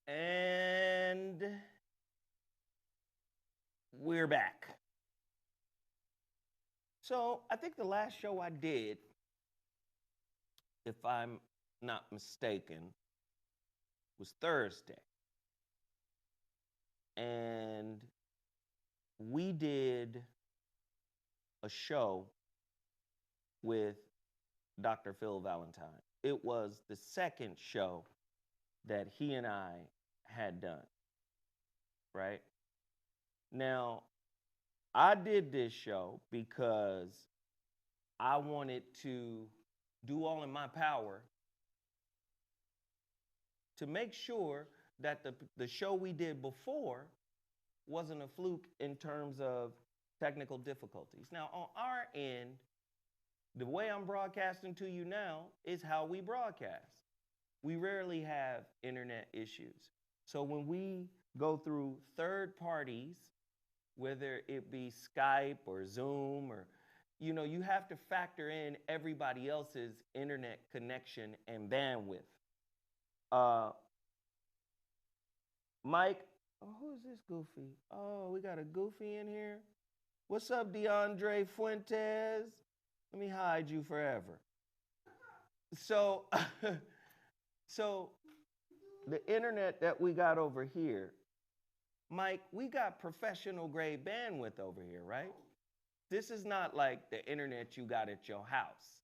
And we're back. So I think the last show I did, if I'm not mistaken, was Thursday. And we did a show with Dr. Phil Valentine. It was the second show that he and I had done, right? Now, I did this show because I wanted to do all in my power to make sure that the show we did before wasn't a fluke in terms of technical difficulties. Now, on our end, the way I'm broadcasting to you now is how we broadcast. We rarely have internet issues. So when we go through third parties, whether it be Skype or Zoom or, you have to factor in everybody else's internet connection and bandwidth. Mike, who is this goofy? Oh, we got a goofy in here. What's up, DeAndre Fuentes? Let me hide you forever. So, so the internet that we got over here, Mike, we got professional grade bandwidth over here, right? This is not like the internet you got at your house.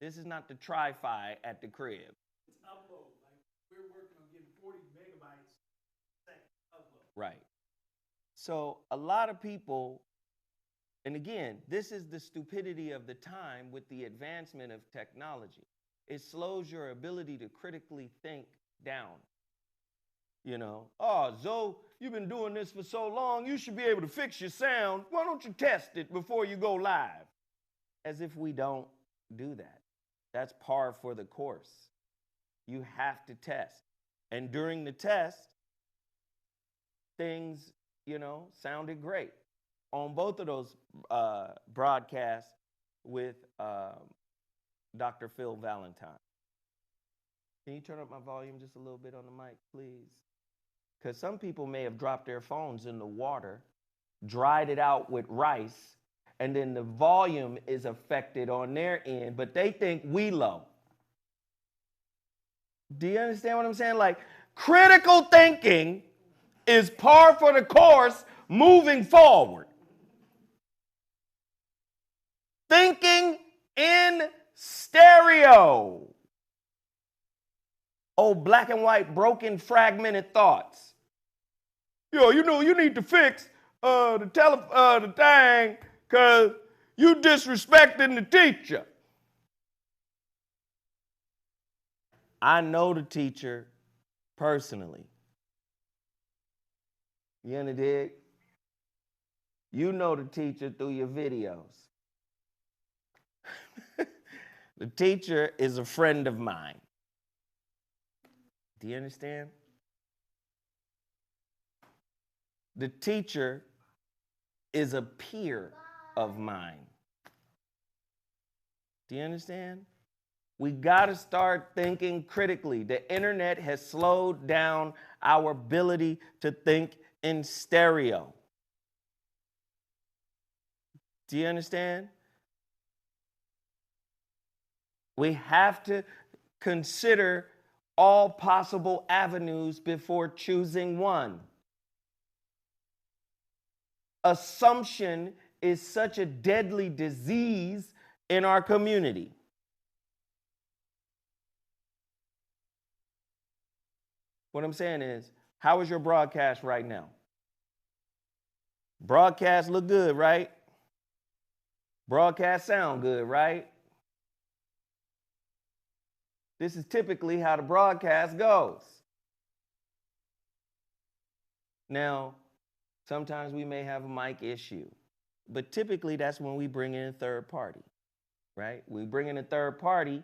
This is not the Tri-Fi at the crib. It's upload. Like we're working on getting 40 megabytes a second upload. Right. So a lot of people, and again, this is the stupidity of the time with the advancement of technology. It slows your ability to critically think down. Oh, Zoe, you've been doing this for so long, you should be able to fix your sound. Why don't you test it before you go live? As if we don't do that. That's par for the course. You have to test. And during the test, things, sounded great. On both of those broadcasts with Dr. Phil Valentine. Can you turn up my volume just a little bit on the mic, please? Because some people may have dropped their phones in the water, dried it out with rice, and then the volume is affected on their end, but they think we low. Do you understand what I'm saying? Like, critical thinking is par for the course moving forward. Thinking in stereo. Oh, black and white, broken, fragmented thoughts. You need to fix the thing because you disrespecting the teacher. I know the teacher personally. You understand? You know the teacher through your videos. The teacher is a friend of mine. Do you understand? The teacher is a peer of mine. Do you understand? We got to start thinking critically. The internet has slowed down our ability to think in stereo. Do you understand? We have to consider all possible avenues before choosing one. Assumption is such a deadly disease in our community. What I'm saying is, how is your broadcast right now? Broadcast look good, right? Broadcast sound good, right? This is typically how the broadcast goes. Now, sometimes we may have a mic issue, but typically that's when we bring in a third party, right? We bring in a third party,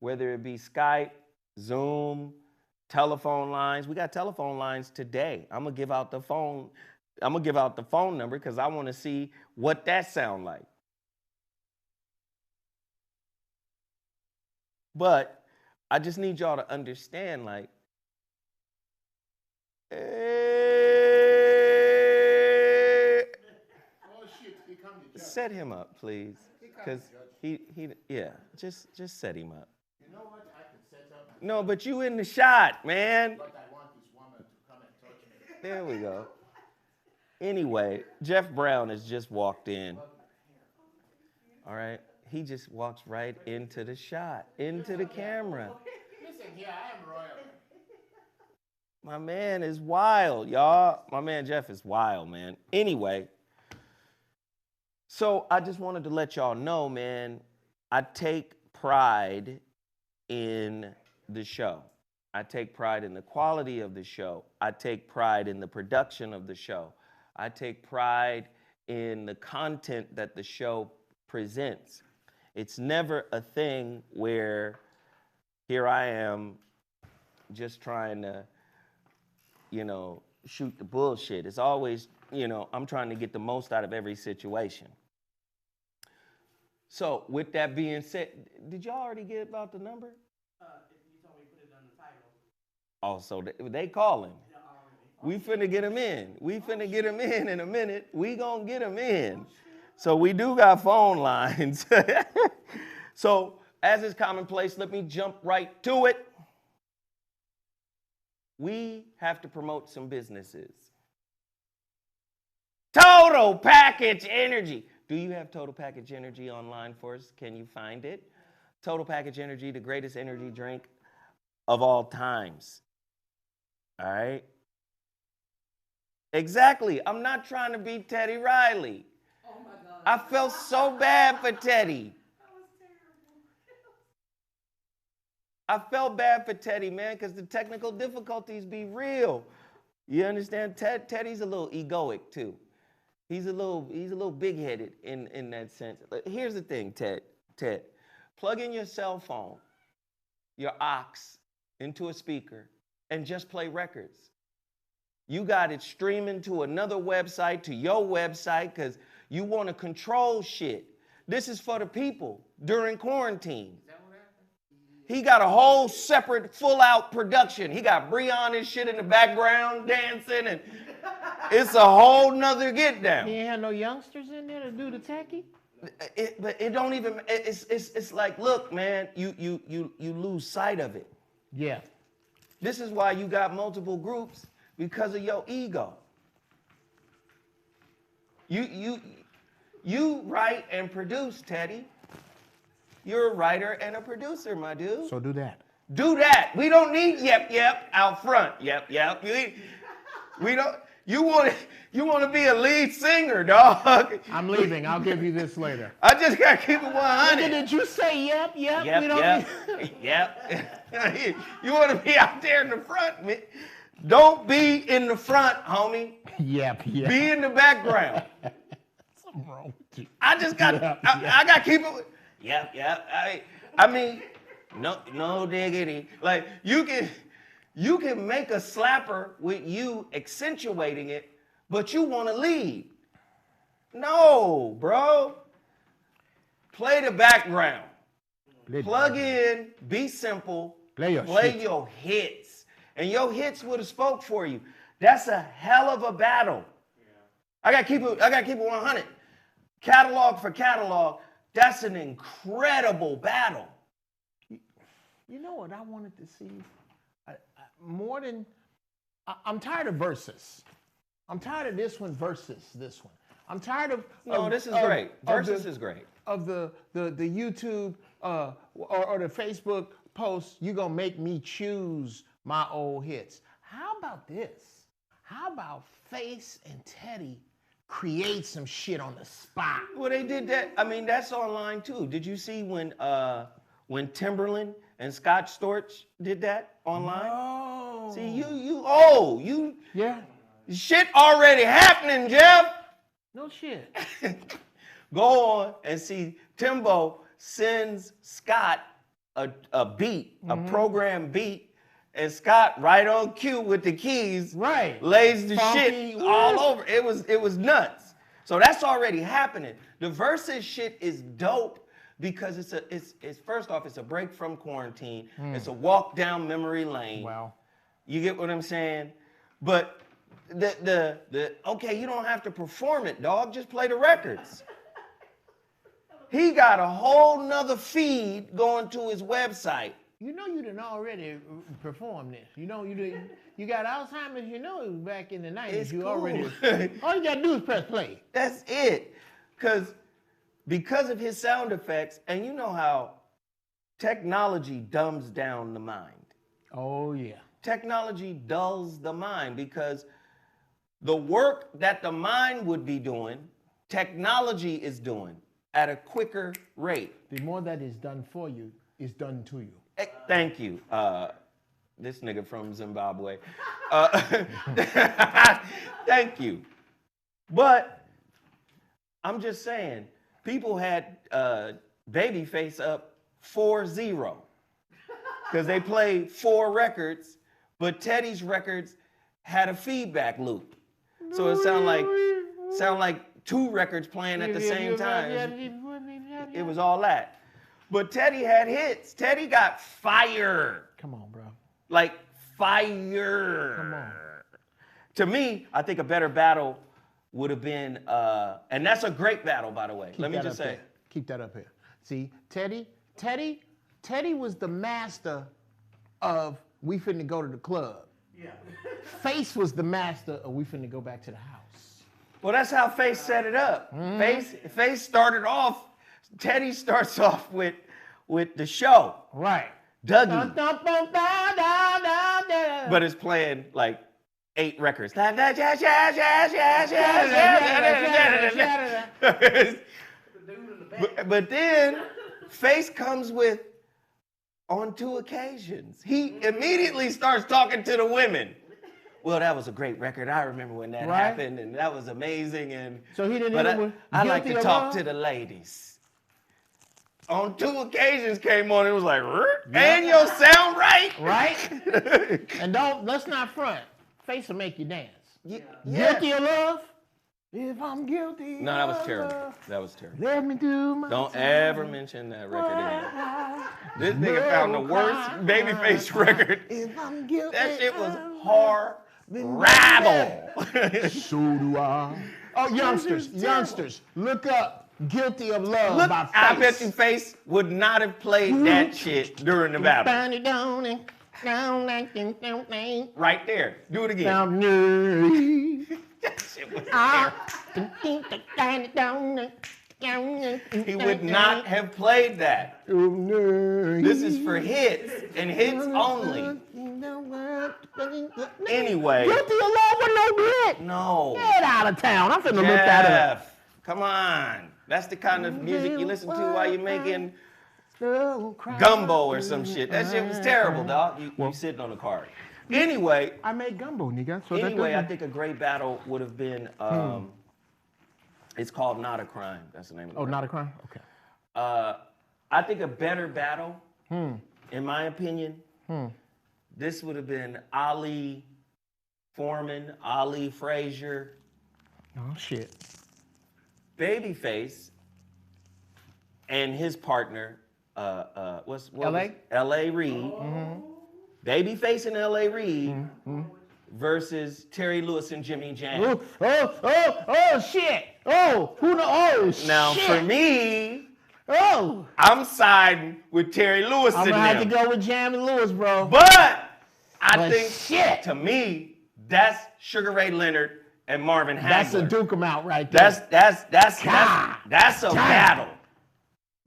whether it be Skype, Zoom, telephone lines. We got telephone lines today. I'm gonna give out the phone number because I want to see what that sound like. But I just need y'all to understand, like, Oh shit, he come to judge. Set him up, please. Because just set him up. You know what? I can set up. No, but you in the shot, man. But I want this woman to come and touch me. There we go. Anyway, Jeff Brown has just walked in. All right. He just walks right into the shot, into the camera. Listen here, I am royal. My man is wild, y'all. My man Jeff is wild, man. Anyway, so I just wanted to let y'all know, man, I take pride in the show. I take pride in the quality of the show. I take pride in the production of the show. I take pride in the content that the show presents. It's never a thing where here I am just trying to, shoot the bullshit. It's always, I'm trying to get the most out of every situation. So with that being said, did y'all already get about the number? You told me to put it on the title. Oh, so they calling. We finna get them in. We finna get them in a minute. We gonna get them in. So we do got phone lines. So as is commonplace, let me jump right to it. We have to promote some businesses. Total Package Energy. Do you have Total Package Energy online for us? Can you find it? Total Package Energy, the greatest energy drink of all times. All right? Exactly. I'm not trying to be Teddy Riley. Oh my God. I felt so bad for Teddy. That was terrible. I felt bad for Teddy, man, because the technical difficulties be real. You understand? Teddy's a little egoic, too. He's a little big-headed in that sense. Here's the thing, Ted. Plug in your cell phone, your aux, into a speaker, and just play records. You got it streaming to another website, to your website, because you want to control shit. This is for the people during quarantine. Is that what happened? He got a whole separate full-out production. He got Breon and shit in the background dancing, and it's a whole nother get down. He ain't had no youngsters in there to do the techie? But it don't even. It's like, look, man, you lose sight of it. Yeah. This is why you got multiple groups, because of your ego. You write and produce, Teddy. You're a writer and a producer, my dude. So do that. Do that. We don't need yep out front. Yep. We don't. You want to be a lead singer, dog. I'm leaving. I'll give you this later. I just got to keep it 100. Did you say yep? Yep. You want to be out there in the front, man. Don't be in the front, homie. Yep. Be in the background. Something wrong with you. I just got. I got to keep it. Yep. I mean, no diggity. Like you can make a slapper with you accentuating it, but you want to lead. No, bro. Play the background. Plug in. Be simple. Play your hits. And your hits would have spoke for you. That's a hell of a battle. Yeah. I gotta keep it 100. Catalog for catalog, that's an incredible battle. You know what I wanted to see? I'm tired of versus. I'm tired of this one versus this one. I'm tired of. This is great. Versus is great. Of the YouTube or the Facebook posts, you gonna make me choose my old hits. How about this? How about Face and Teddy create some shit on the spot? Well, they did that. I mean, that's online too. Did you see when Timberland and Scott Storch did that online? Oh. See, you. Yeah. Shit already happening, Jeff. No shit. Go on and see Timbo sends Scott a beat, a program beat, and Scott right on cue with the keys, right, lays the funky, shit all over. It was nuts. So that's already happening. The versus shit is dope because it's first off, it's a break from quarantine. It's a walk down memory lane. Wow. You get what I'm saying? But okay, you don't have to perform it, dog. Just play the records. He got a whole nother feed going to his website. You know you done already performed this. You know you got Alzheimer's. You know it was back in the 90s. It's you cool. already. All you gotta do is press play. That's it. Because of his sound effects, and you know how technology dumbs down the mind. Oh yeah. Technology dulls the mind because the work that the mind would be doing, technology is doing at a quicker rate. The more that is done for you is done to you. Thank you. This nigga from Zimbabwe. Thank you. But I'm just saying, people had Babyface up 4-0 because they played 4 records, but Teddy's records had a feedback loop. So it sound like 2 records playing at the same time. It was all that. But Teddy had hits. Teddy got fire. Come on, bro. Like fire. Come on. To me, I think a better battle would have been, and that's a great battle, by the way. Let me just say. Keep that up here. See, Teddy was the master of we finna go to the club. Yeah. Face was the master of we finna go back to the house. Well, that's how Face set it up. Face started off. Teddy starts off with the show. Right. Dougie. But it's playing like 8 records. But then Face comes with on 2 occasions. He immediately starts talking to the women. Well, that was a great record. I remember when that happened, and that was amazing. And so he didn't. But I like to talk love? to the ladies. On 2 occasions came on, it was like, and your sound right? Right? And let's not front. Face will make you dance. Yeah. Guilty of love? If I'm guilty. No, that was terrible. That was terrible. Let me do my. Don't ever mention that record again. This nigga found the worst Babyface record. If I'm guilty. That shit was horrible. So do I. Oh, youngsters, look up Guilty of Love Look, by Face. I bet you Face would not have played that shit during the battle. Right there. Do it again. That shit was terrible. He would not have played that. This is for hits and hits only. Anyway. Guilty of Love was no good. No. Get out of town. I'm finna look that up. Jeff, come on. That's the kind of music you listen to while you're making gumbo or some shit. That shit was terrible, dog. You sitting on the card. Anyway. I made gumbo, nigga. So anyway, I think a great battle would have been, it's called Not a Crime. That's the name of it. Oh, Not a Crime? Okay. I think a better battle, in my opinion, this would have been Ali Foreman, Ali Frazier. Oh, shit. Babyface and his partner, L.A.? L.A. Reid. Babyface and L.A. Reid versus Terry Lewis and Jimmy Jam. Oh, shit. Oh, who the, oh, shit. Now, for me, oh, I'm siding with Terry Lewis I'm and gonna have them. to go with Jam and Lewis, bro. But I think, shit. to me, that's Sugar Ray Leonard and Marvin Hagler. That's a duke 'em out right there. That's a battle.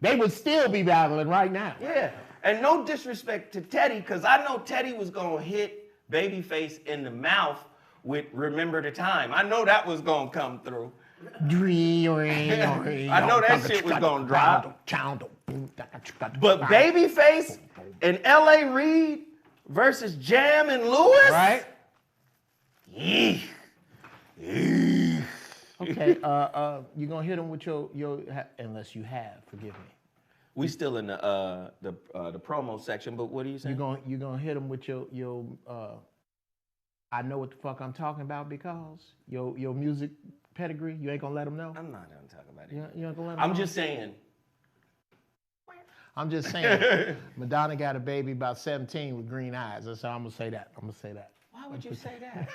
They would still be battling right now. Yeah, and no disrespect to Teddy, because I know Teddy was gonna hit Babyface in the mouth with Remember the Time. I know that was gonna come through. I know that shit was gonna drop. But Babyface and L.A. Reid versus Jam and Lewis? Right? Eek. Okay, you gonna hit him with your unless you have, forgive me. We still in the promo section, but what are you saying? You gonna hit him with your I know what the fuck I'm talking about because your music pedigree. You ain't gonna let him know. I'm not gonna talk about it. You ain't gonna let him I'm know? just saying. I'm just saying. Madonna got a baby about 17 with green eyes. That's how I'm gonna say that. Why Why would you say that?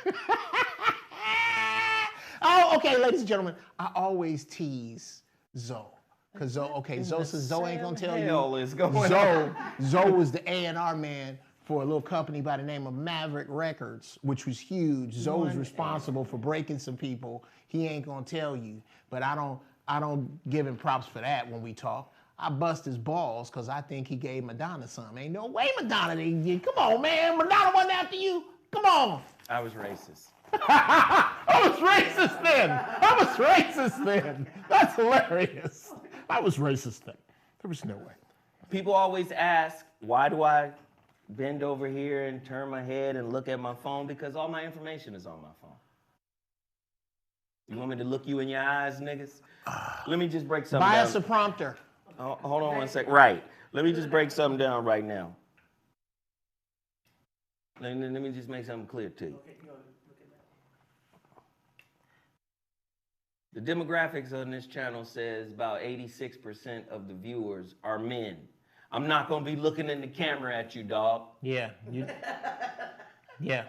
Oh, okay, ladies and gentlemen. I always tease Zoe. Because Zoe says Zoe ain't gonna tell hell you. is going on? Zoe was the A&R man for a little company by the name of Maverick Records, which was huge. Zoe was responsible for breaking some people. He ain't gonna tell you, but I don't give him props for that when we talk. I bust his balls because I think he gave Madonna something. Ain't no way Madonna didn't get. Come on, man. Madonna wasn't after you. Come on. I was racist. I was racist then. That's hilarious. I was racist then. There was no way. People always ask, why do I bend over here and turn my head and look at my phone? Because all my information is on my phone. You want me to look you in your eyes, niggas? Let me just break something Buy down. us a prompter. Oh, hold on one sec. Right. Let me just break something down right now. Let me just make something clear to you. The demographics on this channel says about 86% of the viewers are men. I'm not gonna be looking in the camera at you, dog. Yeah. Yeah.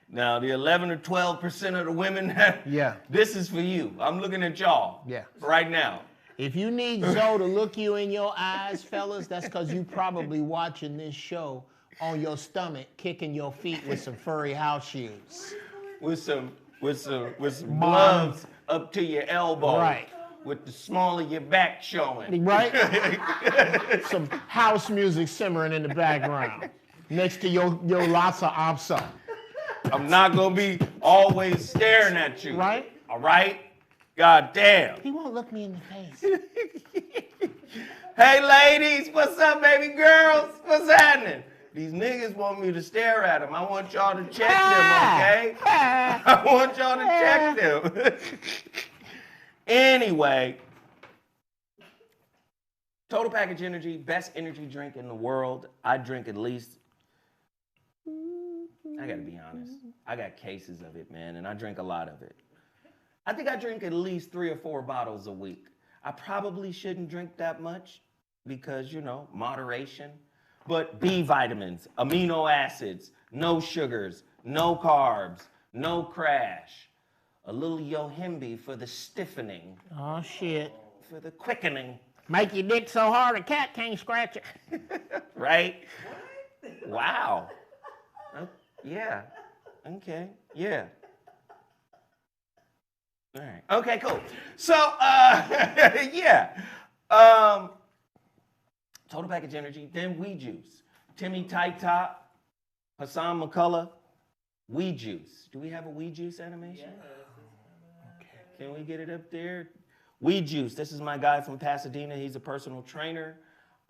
Now, the 11 or 12% of the women, Yeah. this is for you. I'm looking at y'all Yeah. right now. If you need Zoe to look you in your eyes, fellas, that's because you probably watching this show on your stomach, kicking your feet with some furry house shoes. With some gloves up to your elbow. Right. With the small of your back showing. Right? Some house music simmering in the background next to your Lhasa Apso. I'm not gonna be always staring at you. Right? All right? God damn. He won't look me in the face. Hey ladies, what's up, baby girls? What's happening? These niggas want me to stare at them. I want y'all to check them, okay? I want y'all to check them. Anyway, Total Package Energy, best energy drink in the world. I drink at least, I gotta be honest, I got cases of it, man, and I drink a lot of it. I think I drink at least 3 or 4 bottles a week. I probably shouldn't drink that much because, moderation. But B vitamins, amino acids, no sugars, no carbs, no crash. A little Yohimbe for the stiffening, Oh, shit. for the quickening, Make your dick so hard a cat can't scratch it. right? Wow. Yeah. Okay. Yeah. All right. Okay, cool. So, yeah. Total Package Energy, then Weed Juice. Timmy Tight Top, Hassan McCullough, Weed Juice. Do we have a Weed Juice animation? Can we get it up there? Weed Juice. This is my guy from Pasadena. He's a personal trainer,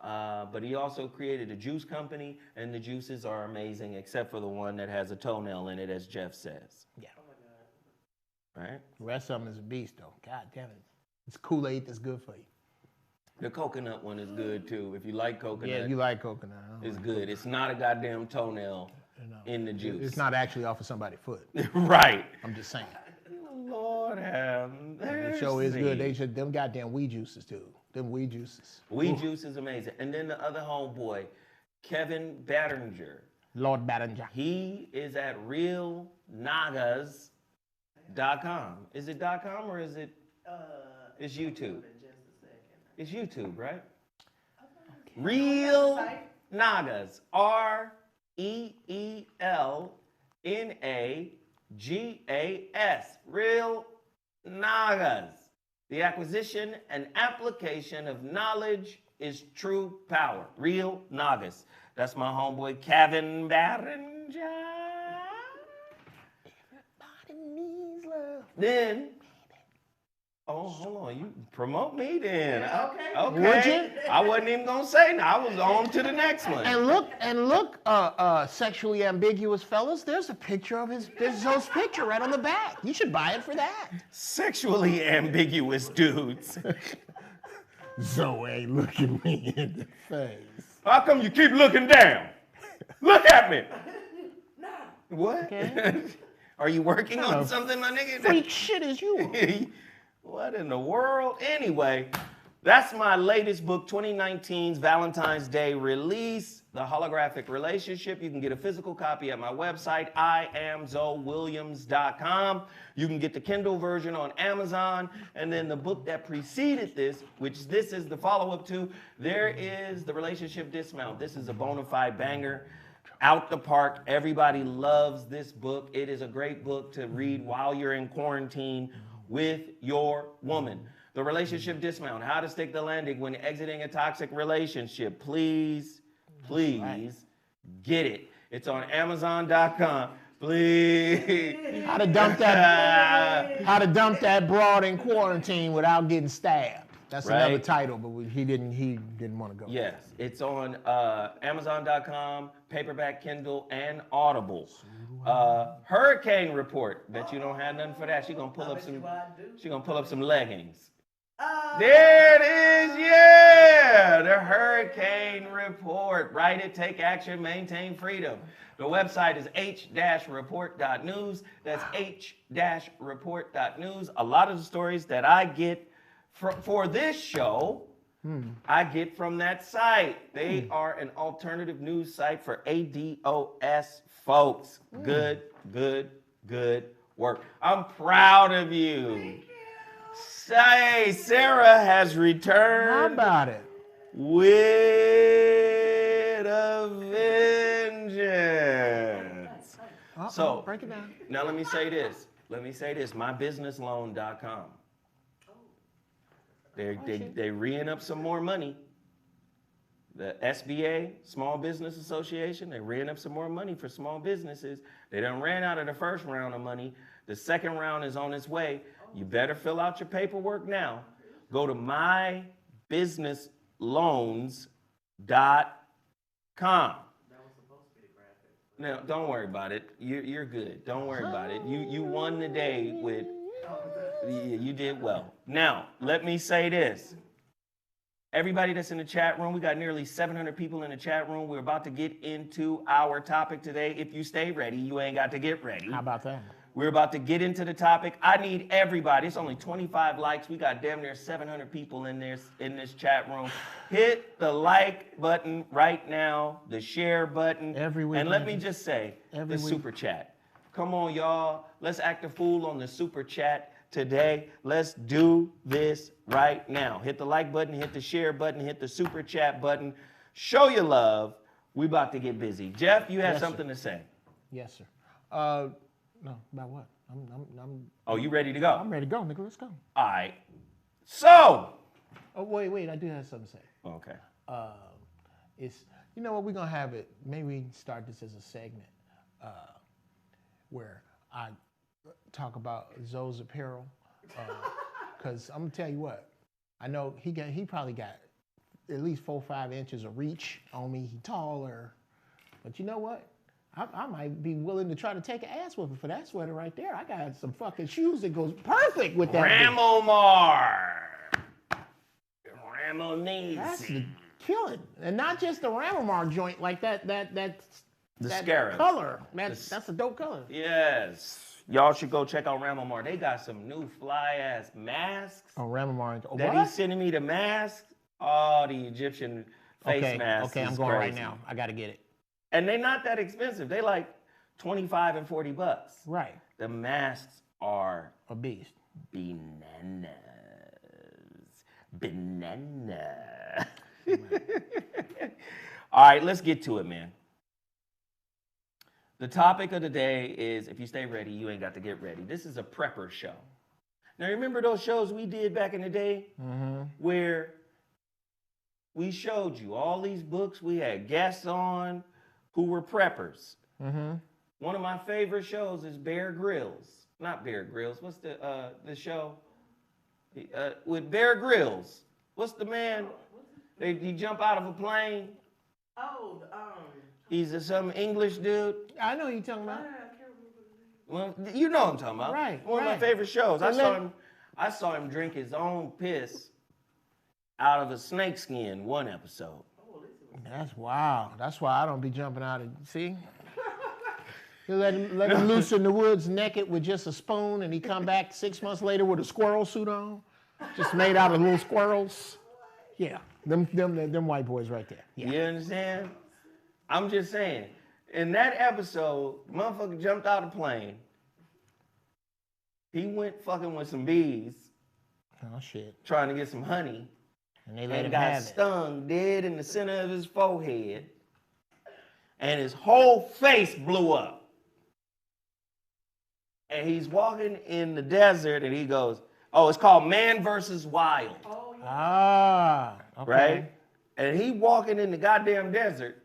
but he also created a juice company, and the juices are amazing, except for the one that has a toenail in it, as Jeff says. Yeah. Right? The rest of them is a beast, though. God damn it. It's Kool-Aid that's good for you. The coconut one is good, too. If you like coconut, Yeah, you like coconut. I don't it's like good. It's not a goddamn toenail in the juice. It's not actually off of somebody's foot. Right. I'm just saying. Lord have mercy. The show is good. Them goddamn weed juices, too. Them weed juices. Weed Juice is amazing. And then the other homeboy, Kevin Battinger. Lord Battinger. He is at realnagas.com. Is it .com or is it? It's YouTube. It's YouTube, right? Real Nagas. REELNAGAS. Real Nagas. The acquisition and application of knowledge is true power. Real Nagas. That's my homeboy Kevin Battinger. Everybody needs love. Then, hold on, you promote me then. Okay. Okay. Would you? I wasn't even gonna say no. I was on to the next one. And look, sexually ambiguous fellas, there's a picture of there's Zoe's picture right on the back. You should buy it for that. Sexually ambiguous dudes. Zoe, look at me in the face. How come you keep looking down? Look at me. What? Okay. Are you working What on the something, my nigga? Freak shit is you. What in the world? Anyway, that's my latest book, 2019's Valentine's Day release. The Holographic Relationship. You can get a physical copy at my website, IamZoeWilliams.com. You can get the Kindle version on Amazon. And then the book that preceded this, which this is the follow-up to, there is The Relationship Dismount. This is a bona fide banger. Out the park. Everybody loves this book. It is a great book to read while you're in quarantine with your woman. The Relationship Dismount. How to stick the landing when exiting a toxic relationship. Please get it. It's on Amazon.com. Please. How to dump that broad in quarantine without getting stabbed. That's another title, but he didn't want to go. Yes, it's on Amazon.com, paperback, Kindle, and Audible. Hurricane Report. Bet you don't have nothing for that. She gonna pull up some leggings. There it is, yeah! The Hurricane Report. Write it, take action, maintain freedom. The website is h-report.news. That's h-report.news. A lot of the stories that I get for this show, I get from that site. They are an alternative news site for ADOS folks. Good work. I'm proud of you. Say, Sarah has returned. How about it? With a vengeance. So, break it down. Now let me say this. mybusinessloan.com. They're reeing up some more money. The SBA, Small Business Association, they're reeing up some more money for small businesses. They done ran out of the first round of money. The second round is on its way. You better fill out your paperwork now. Go to mybusinessloans.com. Now, don't worry about it. You're good. Don't worry about it. You won the day with, you did well. Now, let me say this. Everybody that's in the chat room, we got nearly 700 people in the chat room. We're about to get into our topic today. If you stay ready, you ain't got to get ready. How about that? We're about to get into the topic. I need everybody. It's only 25 likes. We got damn near 700 people in this chat room. Hit the like button right now, the share button. Every week. And let me just say, the super chat. Come on, y'all. Let's act a fool on the super chat today. Let's do this right now. Hit the like button, hit the share button, hit the super chat button. Show your love. We about to get busy. Jeff, you have something to say. Yes, sir. No, about what? Oh, you ready to go? I'm ready to go, nigga. Let's go. All right. So. Oh, wait. I do have something to say. Okay. It's, you know what, we're going to have it, maybe we can start this as a segment where I talk about Zoe's apparel. Because I'm going to tell you what, I know he probably got at least 4 or 5 inches of reach on me. He taller. But you know what? I might be willing to try to take an ass whooping for that sweater right there. I got some fucking shoes that goes perfect with that. Ramonese. That's the killing. And not just the Ramomar joint like that scarab color. That's a dope color. Yes. Y'all should go check out Ramomar. They got some new fly-ass masks. Oh, Ramomar. Oh, that what? he's sending me the masks. Oh, the Egyptian face masks. Okay, I'm going crazy. Right now. I got to get it. And they're not that expensive. They like $25 and $40. Right. The masks are a beast. Banana. All right, let's get to it, man. The topic of the day is, if you stay ready, you ain't got to get ready. This is a prepper show. Now, remember those shows we did back in the day where we showed you all these books, we had guests on who were preppers. One of my favorite shows is Bear Grylls. Not Bear Grylls. What's the show? With Bear Grylls. What's the man? He jump out of a plane. He's some English dude. I know who you're talking about. Well, you know what I'm talking about. Right. One of my favorite shows. I saw him drink his own piss out of a snakeskin one episode. That's wild. That's why I don't be jumping out of, see? You let him loose in the woods naked with just a spoon, and he come back 6 months later with a squirrel suit on, just made out of little squirrels. Yeah, them white boys right there. Yeah. You understand? I'm just saying, in that episode, motherfucker jumped out of the plane. He went fucking with some bees. Oh, shit. Trying to get some honey. And they let And him got have it. stung dead in the center of his forehead. And his whole face blew up. And he's walking in the desert and he goes, oh, it's called Man versus Wild. Oh, yeah. Ah, okay. Right? And he walking in the goddamn desert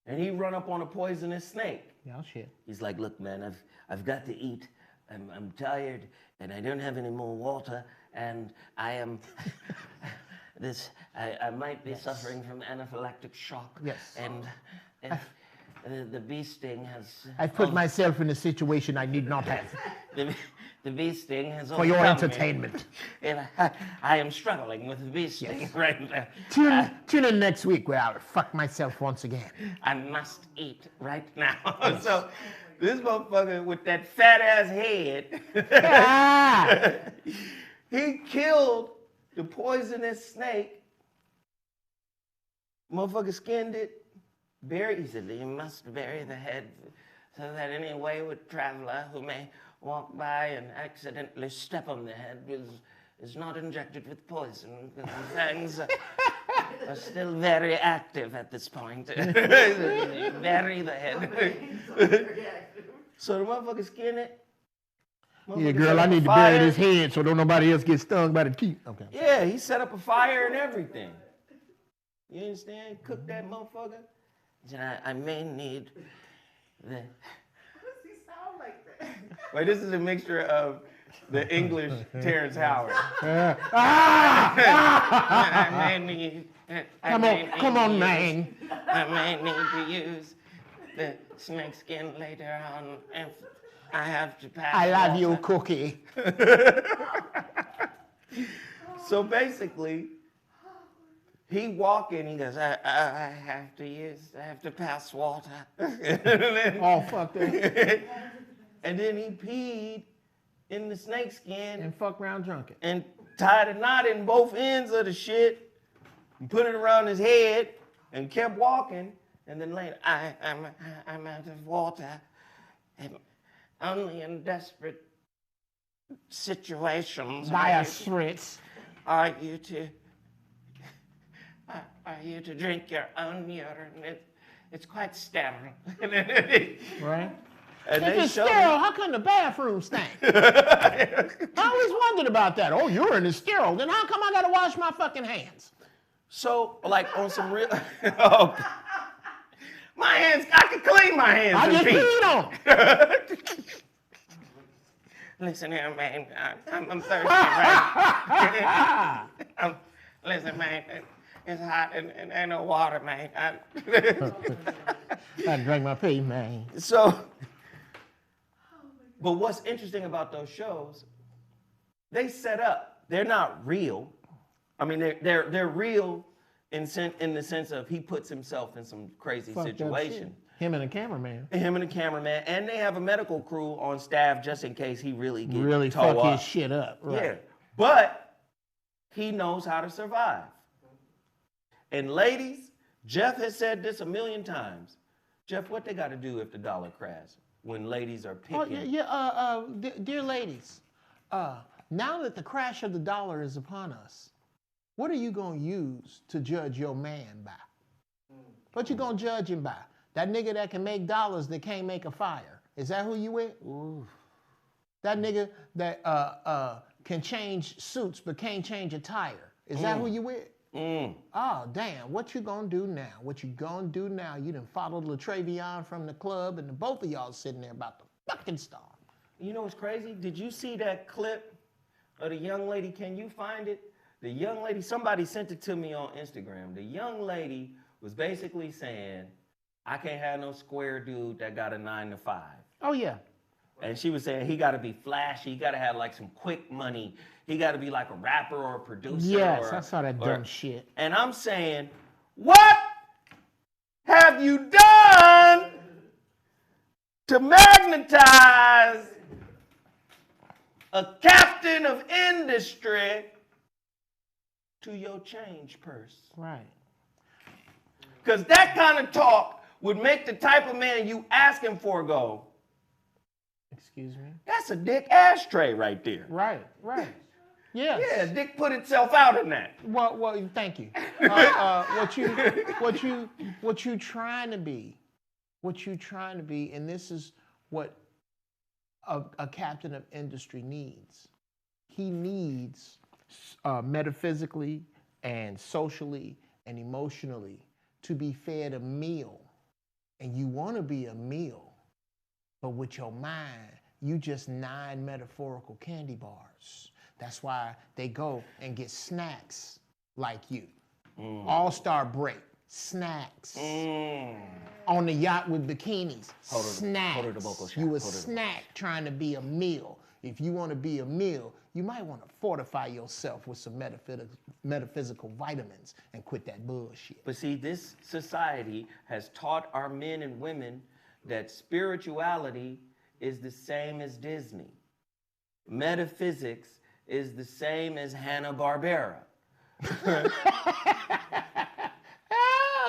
and he run up on a poisonous snake. Oh, shit. He's like, look, man, I've got to eat. I'm tired and I don't have any more water and I am I might be suffering from anaphylactic shock. Yes. And the bee sting has I've put myself in a situation I need not have the bee sting has for your overcome me. entertainment. And I am struggling with the bee sting right now. Tune in next week where I'll fuck myself once again. I must eat right now. So this motherfucker with that fat ass head, Ah! he killed the poisonous snake. Motherfucker skinned it, buried. He said, you must bury the head so that any wayward traveler who may walk by and accidentally step on the head is not injected with poison because the fangs are still very active at this point. Bury the head. So the motherfucker skinned it. Yeah, girl, I need to bury this head so don't nobody else get stung by the teeth. Okay. Yeah, he set up a fire and everything. You understand? Cook that motherfucker. He said, I may need the... How does he sound like that? Wait, this is a mixture of the English Terrence Howard. I may need... Come on, man. I may need to use the snake skin later on if I have to pass. I love you, water. Cookie. So basically, he walk in, he goes, I have to pass water. All fucked up. And then he peed in the snake skin And fuck around drunk it. and tied a knot in both ends of the shit and put it around his head and kept walking. And then later, I'm out of water. And only in desperate situations Dire straits. are you to drink your own urine. It's quite sterile. Right? And If they it's showed sterile, me- how come the bathroom stink? I always wondered about that. Oh, urine is sterile. Then how come I gotta wash my fucking hands? So, like on some real, oh, my hands, I can clean my hands. I and just pee. peed on 'em. Listen here, man. I'm thirsty, right? Listen, man. It's hot and ain't no water, man. I drank my pee, man. So, but what's interesting about those shows, they set up. They're not real. I mean, they're real in the sense of he puts himself in some crazy Fucked up situation. shit. Him and the cameraman. Him and the cameraman, and they have a medical crew on staff just in case he really gets Really toe fuck up. his shit up. Right. Yeah, but he knows how to survive. And ladies, Jeff has said this a million times. Jeff, what they got to do if the dollar crashes when ladies are Oh, picking? yeah, dear ladies, now that the crash of the dollar is upon us, what are you going to use to judge your man by? What you going to judge him by? That nigga that can make dollars that can't make a fire. Is that who you with? Ooh. That nigga that can change suits but can't change a tire. Is that who you with? Oh, damn. What you gonna do now? What you gonna do now? You done followed LaTravion from the club and both of y'all sitting there about to fucking starve. You know what's crazy? Did you see that clip of the young lady? Can you find it? The young lady, somebody sent it to me on Instagram. The young lady was basically saying, I can't have no square dude that got a 9 to 5. Oh, yeah. And she was saying he got to be flashy. He got to have like some quick money. He got to be like a rapper or a producer. Yes, or, I saw that dumb shit. And I'm saying, what have you done to magnetize a captain of industry to your change purse? Right. Because that kind of talk would make the type of man you asking for go, Excuse me? that's a dick ashtray right there. Right. Yes. Yeah, dick put itself out in that. Well, thank you. What you trying to be, and this is what a captain of industry needs. He needs metaphysically and socially and emotionally to be fed a meal. And you want to be a meal, but with your mind, you just 9 metaphorical candy bars. That's why they go and get snacks like you. All-Star break, snacks. On the yacht with bikinis, snacks. hold her the vocal shot. You a Hold her the snack trying to be a meal. If you want to be a meal, you might want to fortify yourself with some metaphysical vitamins and quit that bullshit. But see, this society has taught our men and women that spirituality is the same as Disney. Metaphysics is the same as Hanna-Barbera. I'll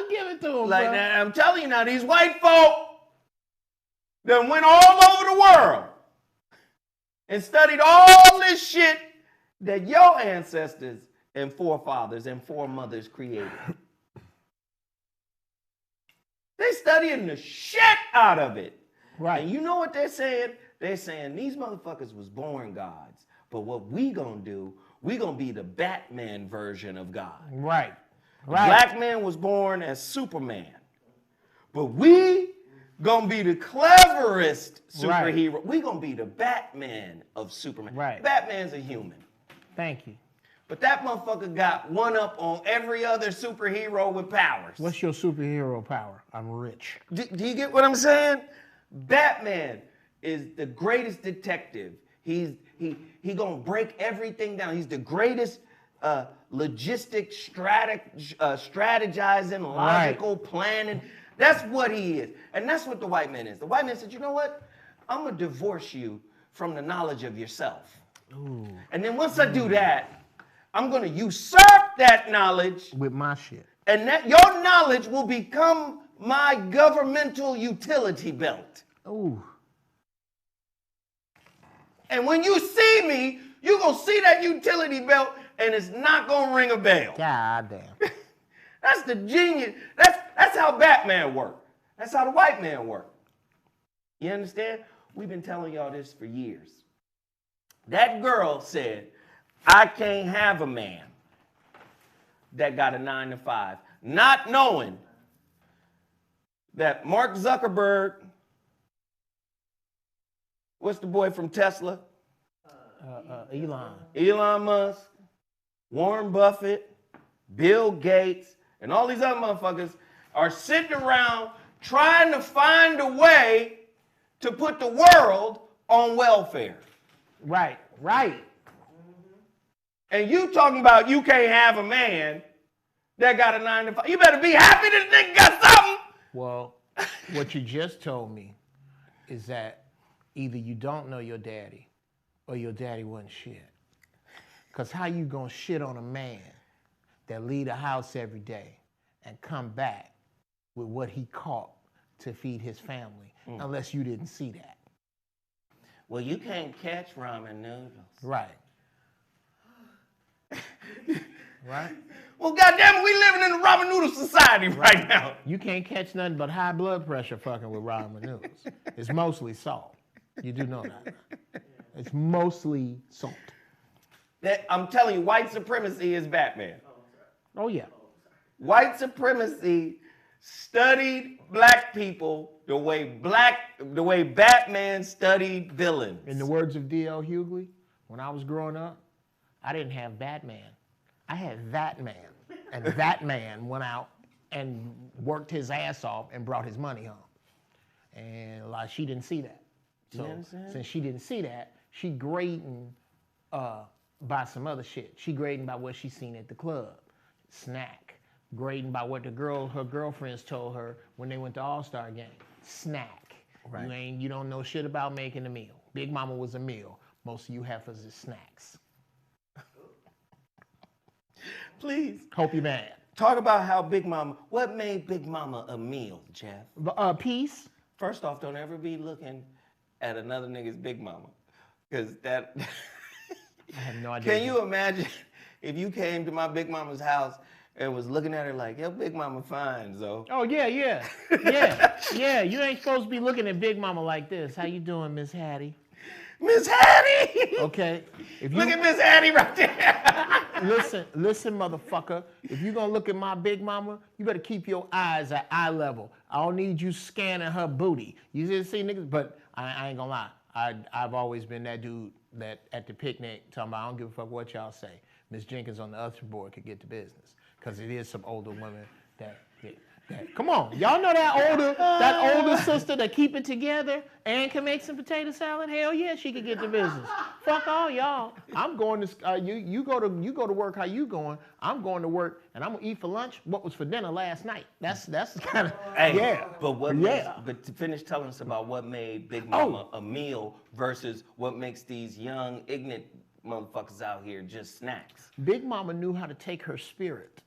give it to him, Like bro. now, I'm telling you now, these white folk that went all over the world and studied all this shit that your ancestors and forefathers and foremothers created. They studying the shit out of it. Right. And you know what they're saying? They're saying these motherfuckers was born gods. But what we gonna do, we gonna be the Batman version of God. Right. The black man was born as Superman. But we gonna be the cleverest superhero. Right. We gonna be the Batman of Superman. Right. Batman's a human. Thank you. But that motherfucker got one up on every other superhero with powers. What's your superhero power? I'm rich. Do you get what I'm saying? Batman is the greatest detective. He gonna break everything down. He's the greatest strategizing, logical planning. That's what he is. And that's what the white man is. The white man said, you know what? I'm gonna divorce you from the knowledge of yourself. Ooh. And then once I do that, I'm gonna usurp that knowledge, With my shit. and that your knowledge will become my governmental utility belt. Ooh. And when you see me, you're gonna see that utility belt, and it's not gonna ring a bell. God damn. That's the genius. That's how Batman worked. That's how the white man worked. You understand? We've been telling y'all this for years. That girl said, I can't have a man that got a 9 to 5, not knowing that Mark Zuckerberg, what's the boy from Tesla? Elon. Elon Musk, Warren Buffett, Bill Gates, and all these other motherfuckers are sitting around trying to find a way to put the world on welfare. Right. And you talking about you can't have a man that got a 9 to 5. You better be happy this nigga got something. Well, what you just told me is that either you don't know your daddy or your daddy wasn't shit. Because how you gonna shit on a man that leave the house every day and come back with what he caught to feed his family unless you didn't see that? Well, you can't catch ramen noodles. Right. Right? Well, goddamn it, we living in a ramen noodle society right now. You can't catch nothing but high blood pressure fucking with ramen noodles. It's mostly salt. You do know that. It's mostly salt. I'm telling you, white supremacy is Batman. Oh, yeah. White supremacy studied black people the way Batman studied villains. In the words of D.L. Hughley, when I was growing up, I didn't have Batman. I had that man. And that man went out and worked his ass off and brought his money home. And like she didn't see that. So since she didn't see that, she grading by some other shit. She grading by what she seen at the club. Snack. Grading by what her girlfriends told her when they went to All-Star game. Snack. Right. You don't know shit about making a meal. Big Mama was a meal. Most of you heifers is snacks. Please. Hope you're mad. Talk about how Big Mama, what made Big Mama a meal, Jeff? Peace. First off, don't ever be looking at another nigga's Big Mama. Because that, I have no idea. can you imagine if you came to my Big Mama's house and was looking at her like, yo, Big Mama fine, so. Oh, yeah. Yeah. You ain't supposed to be looking at Big Mama like this. How you doing, Miss Hattie? Miss Hattie! Okay. If you, Look at Miss Hattie right there. listen, motherfucker. If you're going to look at my Big Mama, you better keep your eyes at eye level. I don't need you scanning her booty. You just see niggas, but I ain't going to lie. I've always been that dude that at the picnic talking about, I don't give a fuck what y'all say. Miss Jenkins on the other board could get to business. Because it is some older women that come on, y'all know that older sister that keep it together and can make some potato salad. Hell yeah, she could get to business. Fuck all y'all. I'm going to you go to work. How you going? I'm going to work and I'm gonna eat for lunch what was for dinner last night. That's kind of yeah. But but to finish telling us about what made Big Mama a meal versus what makes these young ignorant motherfuckers out here just snacks. Big Mama knew how to take her spirit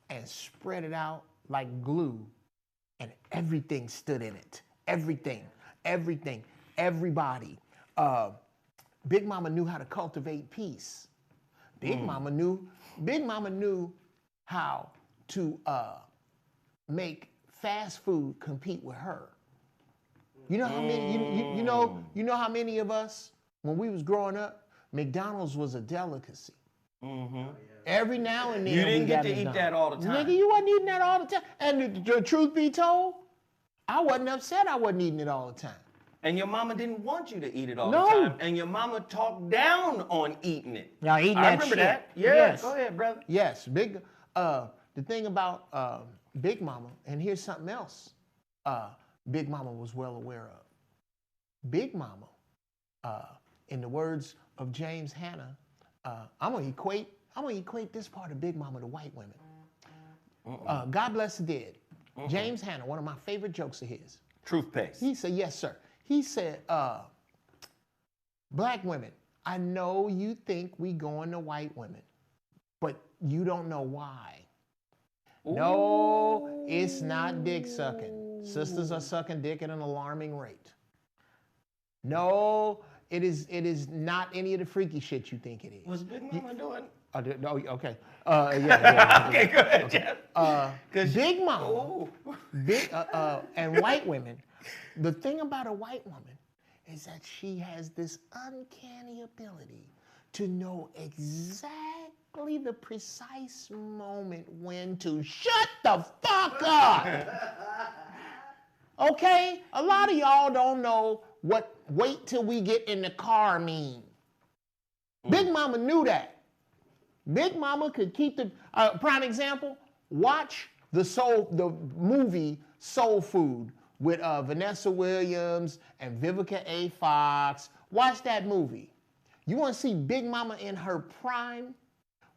and spread it out like glue, and everything stood in it. Everything, everybody. Big Mama knew how to cultivate peace. Big Mama knew how to make fast food compete with her. You know how many? You know how many of us when we was growing up, McDonald's was a delicacy. Mm-hmm. Every now and then you didn't get to eat that all the time. Nigga, you wasn't eating that all the time. And the truth be told, I wasn't upset I wasn't eating it all the time. And your mama didn't want you to eat it all the time. And your mama talked down on eating it. Now eating I that remember shit. that. Yeah, Yes. Go ahead, brother. Yes, the thing about Big Mama, and here's something else Big Mama was well aware of. Big Mama, in the words of James Hanna, I'm gonna equate this part of Big Mama to white women. God bless the dead. James Hanna, one of my favorite jokes of his. Truth pays. He said, yes, sir. He said, black women, I know you think we going to white women, but you don't know why. Ooh. No, it's not dick sucking. Sisters are sucking dick at an alarming rate. No, it is not any of the freaky shit you think it is. Was Big Mama doing? No, okay. Yeah. Okay, go ahead, Jeff. Big Mama, and white women, the thing about a white woman is that she has this uncanny ability to know exactly the precise moment when to shut the fuck up. Okay? A lot of y'all don't know what wait till we get in the car mean. Big Mama knew that. Big Mama could keep the prime example. Watch the movie Soul Food with Vanessa Williams and Vivica A. Fox. Watch that movie. You want to see Big Mama in her prime,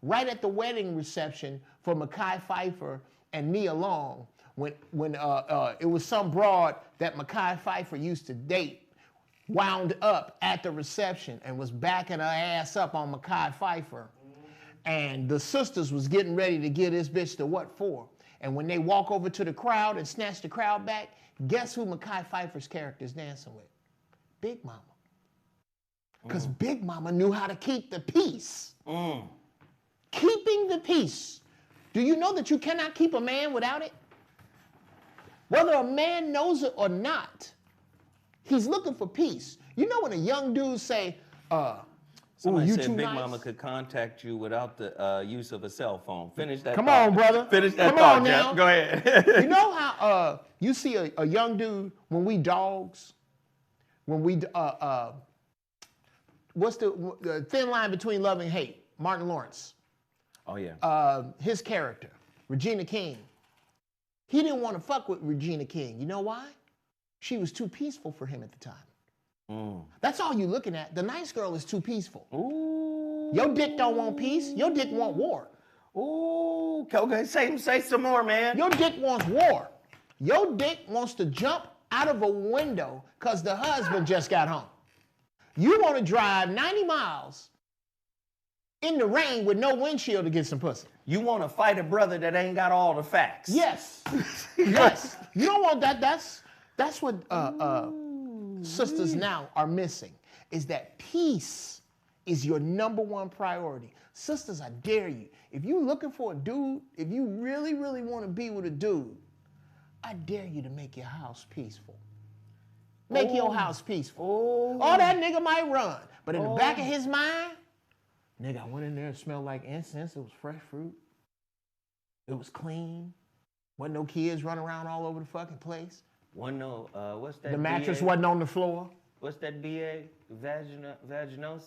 right at the wedding reception for Mekhi Phifer and Nia Long, when it was some broad that Mekhi Phifer used to date, wound up at the reception and was backing her ass up on Mekhi Phifer. And the sisters was getting ready to give this bitch the what for. And when they walk over to the crowd and snatch the crowd back, guess who Mekhi Phifer's character is dancing with? Big Mama. Because Big Mama knew how to keep the peace. Keeping the peace. Do you know that you cannot keep a man without it? Whether a man knows it or not, he's looking for peace. You know when a young dude say, Somebody you said too Big nice? Mama could contact you without the use of a cell phone. Finish that Come thought. on, brother. Finish that Come thought, on Jeff. now. Go ahead. You know how you see a young dude when we dogs, when we what's the thin line between love and hate? Martin Lawrence. Oh yeah. His character, Regina King. He didn't want to fuck with Regina King. You know why? She was too peaceful for him at the time. That's all you're looking at. The nice girl is too peaceful. Ooh. Your dick don't want peace. Your dick want war. Ooh. Okay, say some more, man. Your dick wants war. Your dick wants to jump out of a window because the husband just got home. You want to drive 90 miles in the rain with no windshield to get some pussy. You want to fight a brother that ain't got all the facts. Yes. Yes. You don't want that. That's what sisters now are missing, is that peace is your number one priority. Sisters, I dare you. If you're looking for a dude, if you really, really want to be with a dude, I dare you to make your house peaceful. Make your house peaceful. Oh, that nigga might run, but in the back of his mind, nigga, I went in there and smelled like incense. It was fresh fruit. It was clean. Wasn't no kids running around all over the fucking place. What's that? The mattress BA? wasn't on the floor. What's that BA? Vaginosis?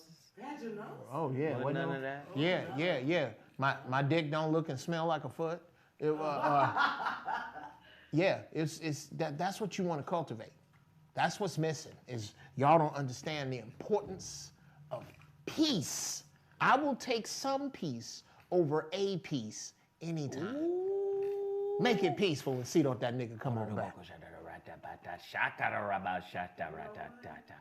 Oh yeah, Wasn't none of that? Yeah. My dick don't look and smell like a foot. Yeah, that's what you want to cultivate. That's what's missing, is y'all don't understand the importance of peace. I will take some peace over a peace anytime. Ooh. Make it peaceful and see don't that nigga come on back.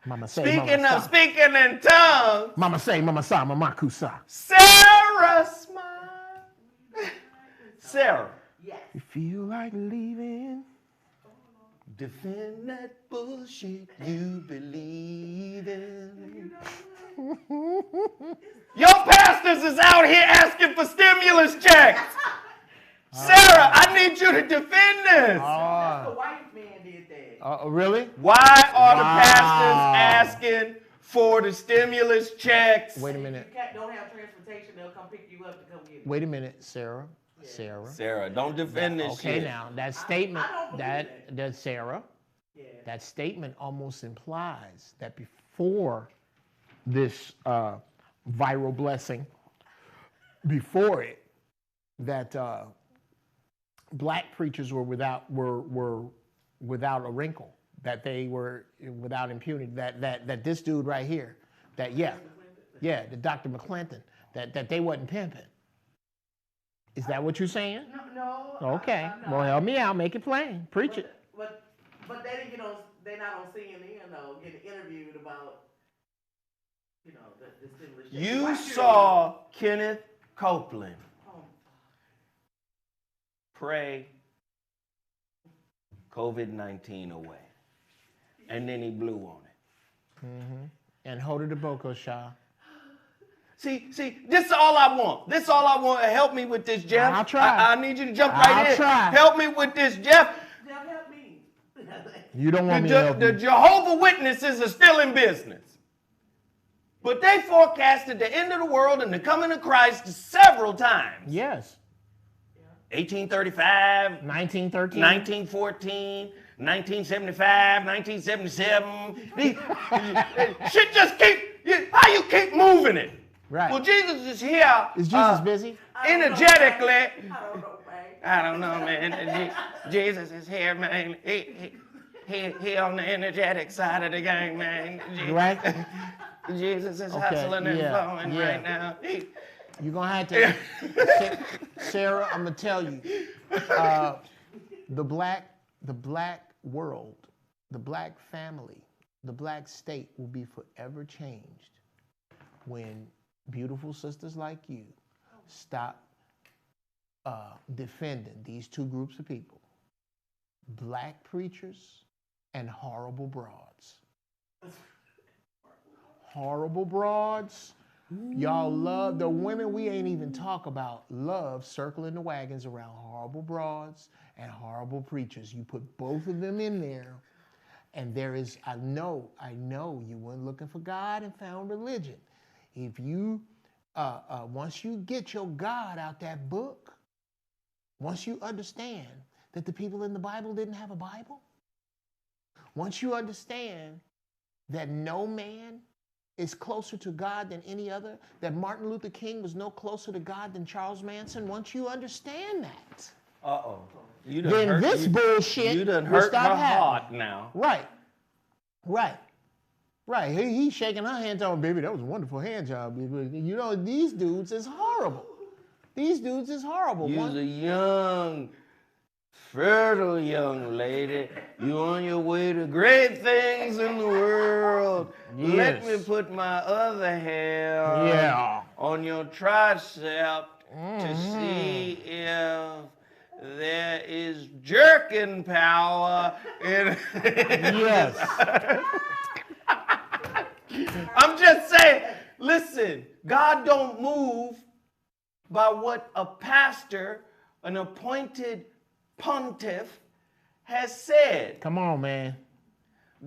Mama say, Speaking mama of sa. speaking in tongues, Mama say, mama sa, mama kusa. Sarah smile. Sarah. Yes. You feel like leaving? Defend that bullshit you believe in. Your pastors is out here asking for stimulus checks. Sarah, I need you to defend this. That's the white man did that. Really? Why are the Wow. pastors asking for the stimulus checks? Wait a minute. If you don't have transportation, they'll come pick you up to come get you. Wait a minute, Sarah. Sarah, don't defend this Okay, shit. now that statement, I don't believe that Sarah, Yeah. that statement almost implies that before this viral blessing, before it, that black preachers were without a wrinkle, that they were without impunity, that this dude right here, the Dr. McClinton, that they wasn't pimping. Is that what you're saying? No. Okay. I'm not. Well, help me out. Make it plain. Preach it. But they didn't get on. They're not on CNN though, getting interviewed about, the stimulus. check. You Why saw Kenneth Copeland Oh, pray COVID-19 away. And then he blew on it. And hold it to Boko Shah. See, this is all I want. This is all I want. Help me with this, Jeff. I'll try. I need you to jump right I'll in. try. Help me with this, Jeff. they'll help me. You don't want me to help The you. Jehovah Witnesses are still in business. But they forecasted the end of the world and the coming of Christ several times. Yes. 1835, 1913. 1914, 1975, 1977. Shit just how you keep moving it? Right. Well, Jesus is here. Is Jesus busy? Energetically. I don't know, man. I don't know, man. Jesus is here, man. He on the energetic side of the game, man. Right? Jesus is Okay, hustling and yeah, flowing yeah. right now. You're going to have to. Sarah, I'm going to tell you. The black world, the black family, the black state will be forever changed when beautiful sisters like you stop defending these two groups of people, black preachers and horrible broads. Horrible broads. Y'all love the women we ain't even talk about, love circling the wagons around horrible broads and horrible preachers. You put both of them in there, and there is, I know you weren't looking for God and found religion. If you, once you get your God out that book, once you understand that the people in the Bible didn't have a Bible, once you understand that no man is closer to God than any other, that Martin Luther King was no closer to God than Charles Manson, once you understand that, Uh-oh. then this bullshit You done will hurt my stop happening. heart now. Right. He's shaking her hand, telling baby, that was a wonderful hand job. You know, these dudes is horrible. You's a young, fertile young lady. You on your way to great things in the world. Let Yes. me put my other hand on your tricep to see if there is jerking power in. Yes. I'm just saying, listen, God don't move by what a pastor, an appointed pontiff, has said. Come on, man.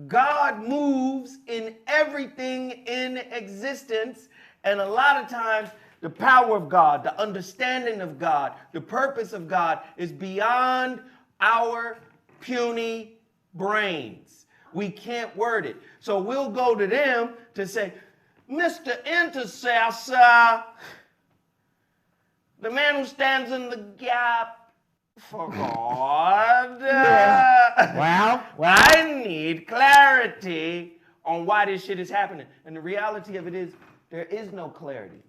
God moves in everything in existence, and a lot of times the power of God, the understanding of God, the purpose of God is beyond our puny brains. We can't word it. So we'll go to them to say, Mr. Intercessor, the man who stands in the gap for God. Well, I need clarity on why this shit is happening. And the reality of it is, there is no clarity.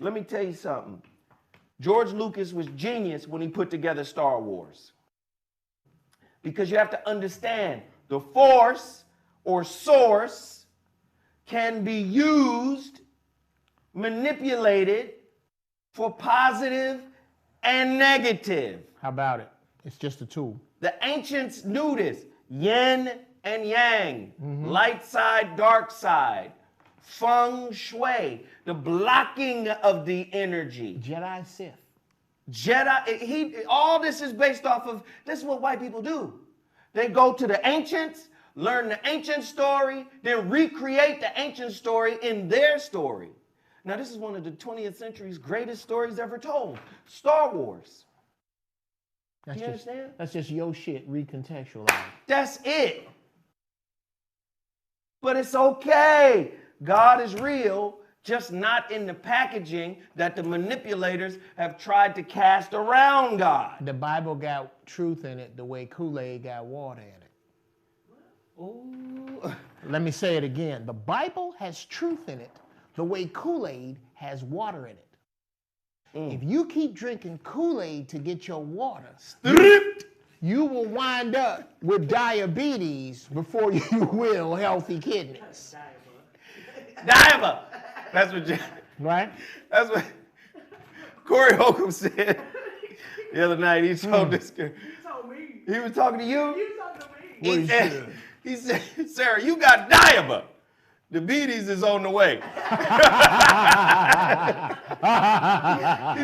Let me tell you something. George Lucas was genius when he put together Star Wars. Because you have to understand, the Force or source can be used, manipulated for positive and negative. how about it? It's just a tool. The ancients knew this. Yin and yang, light side, dark side, feng shui, the blocking of the energy. Jedi Sith. Jedi, all this is based off of, this is what white people do. They go to the ancients, learn the ancient story, then recreate the ancient story in their story. Now, this is one of the 20th century's greatest stories ever told, Star Wars. That's You just, understand? That's just your shit recontextualized. That's it. But it's okay. God is real, just not in the packaging that the manipulators have tried to cast around God. The Bible got truth in it the way Kool-Aid got water in it. Ooh. Let me say it again. The Bible has truth in it the way Kool-Aid has water in it. If you keep drinking Kool-Aid to get your water, you will wind up with diabetes before you will healthy kidneys. Diver. That's what Right? that's what Corey Holcomb said the other night. He told this girl. You told me. He was talking to you? You talking to me. He said, Sarah, you got diabetes. Diabetes is on the way. He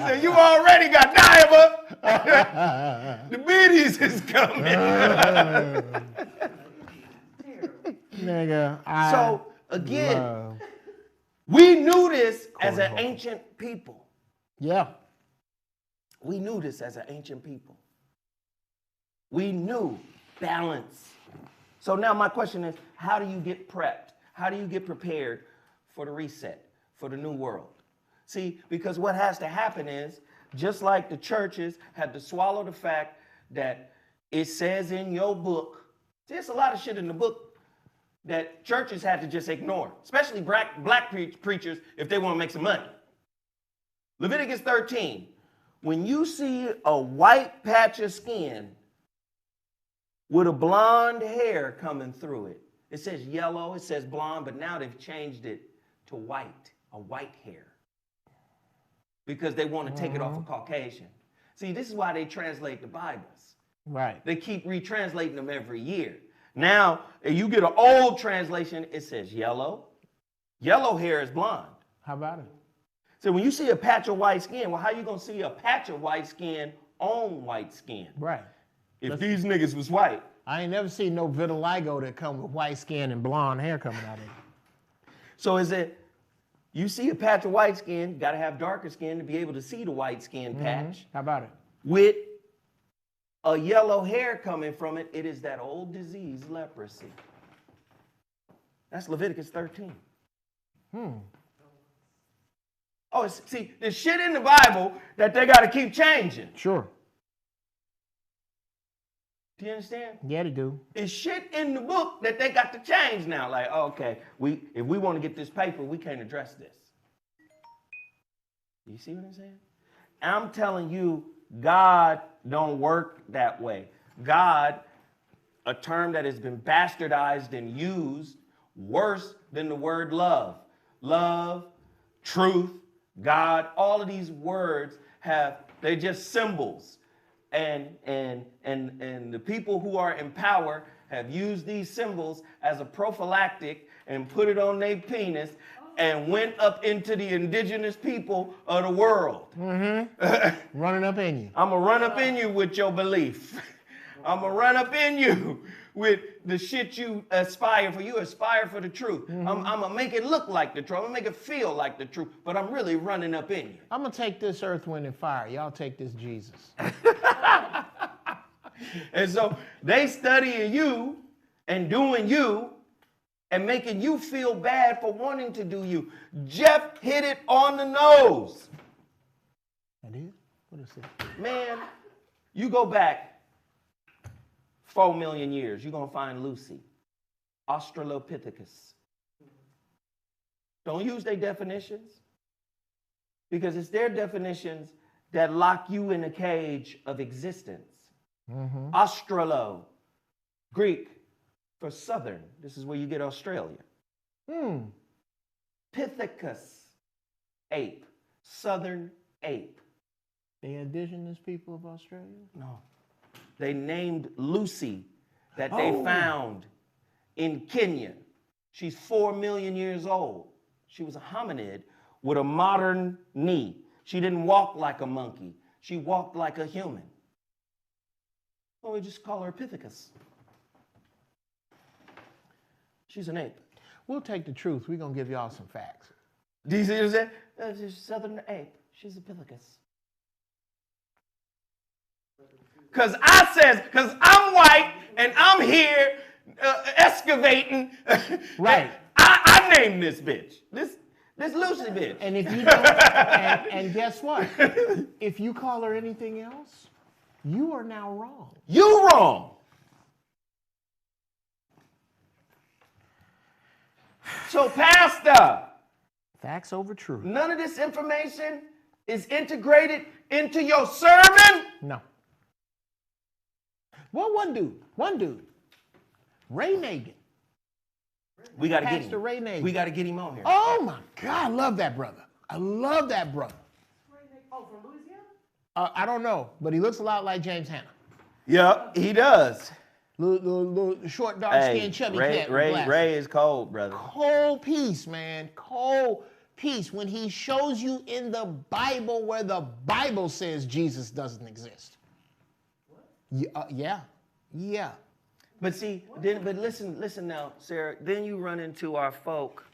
said, you already got diabetes. Diabetes is coming. Nigga, So, again, we knew this as an Corey ancient people. yeah. We knew this as an ancient people. We knew balance. So now my question is, how do you get prepped? How do you get prepared for the reset, for the new world? See, because what has to happen is, just like the churches had to swallow the fact that it says in your book, there's a lot of shit in the book that churches had to just ignore, especially black preachers if they want to make some money. Leviticus 13, when you see a white patch of skin with a blonde hair coming through it, it says yellow, it says blonde, but now they've changed it to white, a white hair, because they want to take it off of Caucasian. See, this is why they translate the Bibles. Right. They keep retranslating them every year. Now, if you get an old translation, it says yellow. Yellow hair is blonde. How about it? So when you see a patch of white skin, well, how you gonna see a patch of white skin on white skin? Right. If these niggas was white. I ain't never seen no vitiligo that come with white skin and blonde hair coming out of it. So is it, you see a patch of white skin, you gotta have darker skin to be able to see the white skin patch. How about it? With a yellow hair coming from it, it is that old disease, leprosy. That's Leviticus 13. Oh, see, there's shit in the Bible that they gotta keep changing. Sure. Do you understand? Yeah, they do. It's shit in the book that they got to change now. Like, okay, if we want to get this paper, we can't address this. You see what I'm saying? I'm telling you, God don't work that way. God, a term that has been bastardized and used worse than the word love. Love, truth, God, all of these words they're just symbols. And the people who are in power have used these symbols as a prophylactic and put it on their penis and went up into the indigenous people of the world. Mm-hmm. Running up in you. I'm going to run up in you with your belief. I'm going to run up in you with the shit you aspire for. You aspire for the truth. Mm-hmm. I'm going to make it look like the truth. I'm going to make it feel like the truth. But I'm really running up in you. I'm going to take this earth, wind, and fire. Y'all take this Jesus. And so they studying you and doing you and making you feel bad for wanting to do you. Jeff hit it on the nose. I did? What is it? Man, you go back 4 million years, you're going to find Lucy, Australopithecus. Don't use their definitions, because it's their definitions that lock you in a cage of existence. Mm-hmm. Australo, Greek for southern. This is where you get Australia. Pithecus, ape, southern ape. They indigenous people of Australia? No. They named Lucy that they found in Kenya. She's 4 million years old. She was a hominid with a modern knee. She didn't walk like a monkey. She walked like a human. Well, we just call her Pithecus. She's an ape. We'll take the truth. We're going to give y'all some facts. Do you see what I'm saying? She's a southern ape. She's a Pithecus. Because I'm white and I'm here excavating. Right. I named this bitch. This Lucy bitch. And if you don't, and guess what? If you call her anything else, you are now wrong. You wrong. So, Pastor. Facts over truth. None of this information is integrated into your sermon? No. Well, one dude, Ray Nagin. We got to get Pastor Ray Nagin. We got to get him on here. Oh my God, I love that brother. I love that brother. Oh, from Louisiana? I don't know, but he looks a lot like James Hanna. Yep, he does. Little short, dark-skinned, chubby cat. Ray is cold, brother. Cold piece, man. Cold piece. When he shows you in the Bible where the Bible says Jesus doesn't exist. What? Yeah. But see, but listen now, Sarah. Then you run into our folk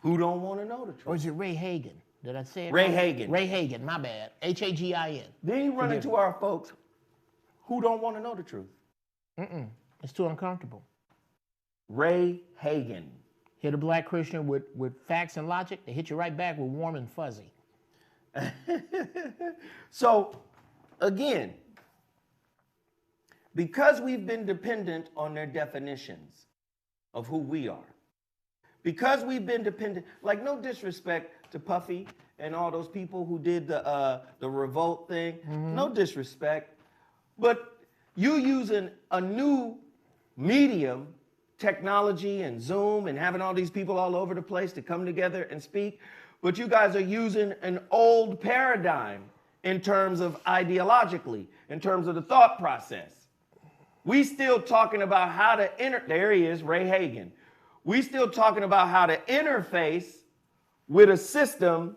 who don't want to know the truth. Or is it Ray Hagen? Did I say it Ray right? Hagen. Ray Hagen, my bad. Hagin. Then you run into our folks who don't want to know the truth. It's too uncomfortable. Ray Hagen. Hit a black Christian with facts and logic, they hit you right back with warm and fuzzy. So, again, because we've been dependent on their definitions of who we are, because we've been dependent, like no disrespect to Puffy and all those people who did the revolt thing, no disrespect, but you using a new medium, technology and Zoom and having all these people all over the place to come together and speak, but you guys are using an old paradigm in terms of ideologically, in terms of the thought process. We still talking about how to there he is, Ray Hagen. We still talking about how to interface with a system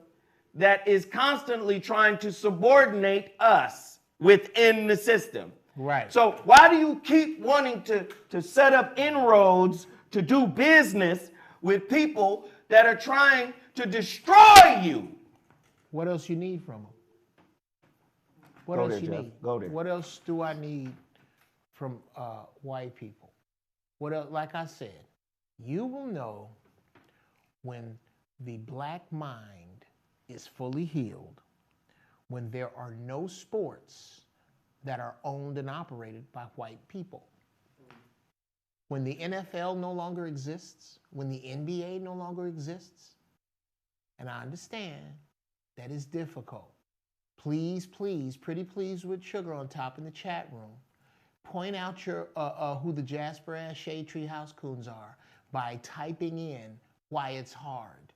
that is constantly trying to subordinate us within the system. Right. So why do you keep wanting to set up inroads to do business with people that are trying to destroy you? What else you need from them? What Go else there, you Jeff. need? Go there. What else do I need from white people? What else? Like I said, you will know when the black mind is fully healed, when there are no sports that are owned and operated by white people. When the NFL no longer exists, when the NBA no longer exists, and I understand that is difficult. Please, pretty please with sugar on top in the chat room, point out your who the Jasper-ass Shade Tree House Coons are by typing in why it's hard.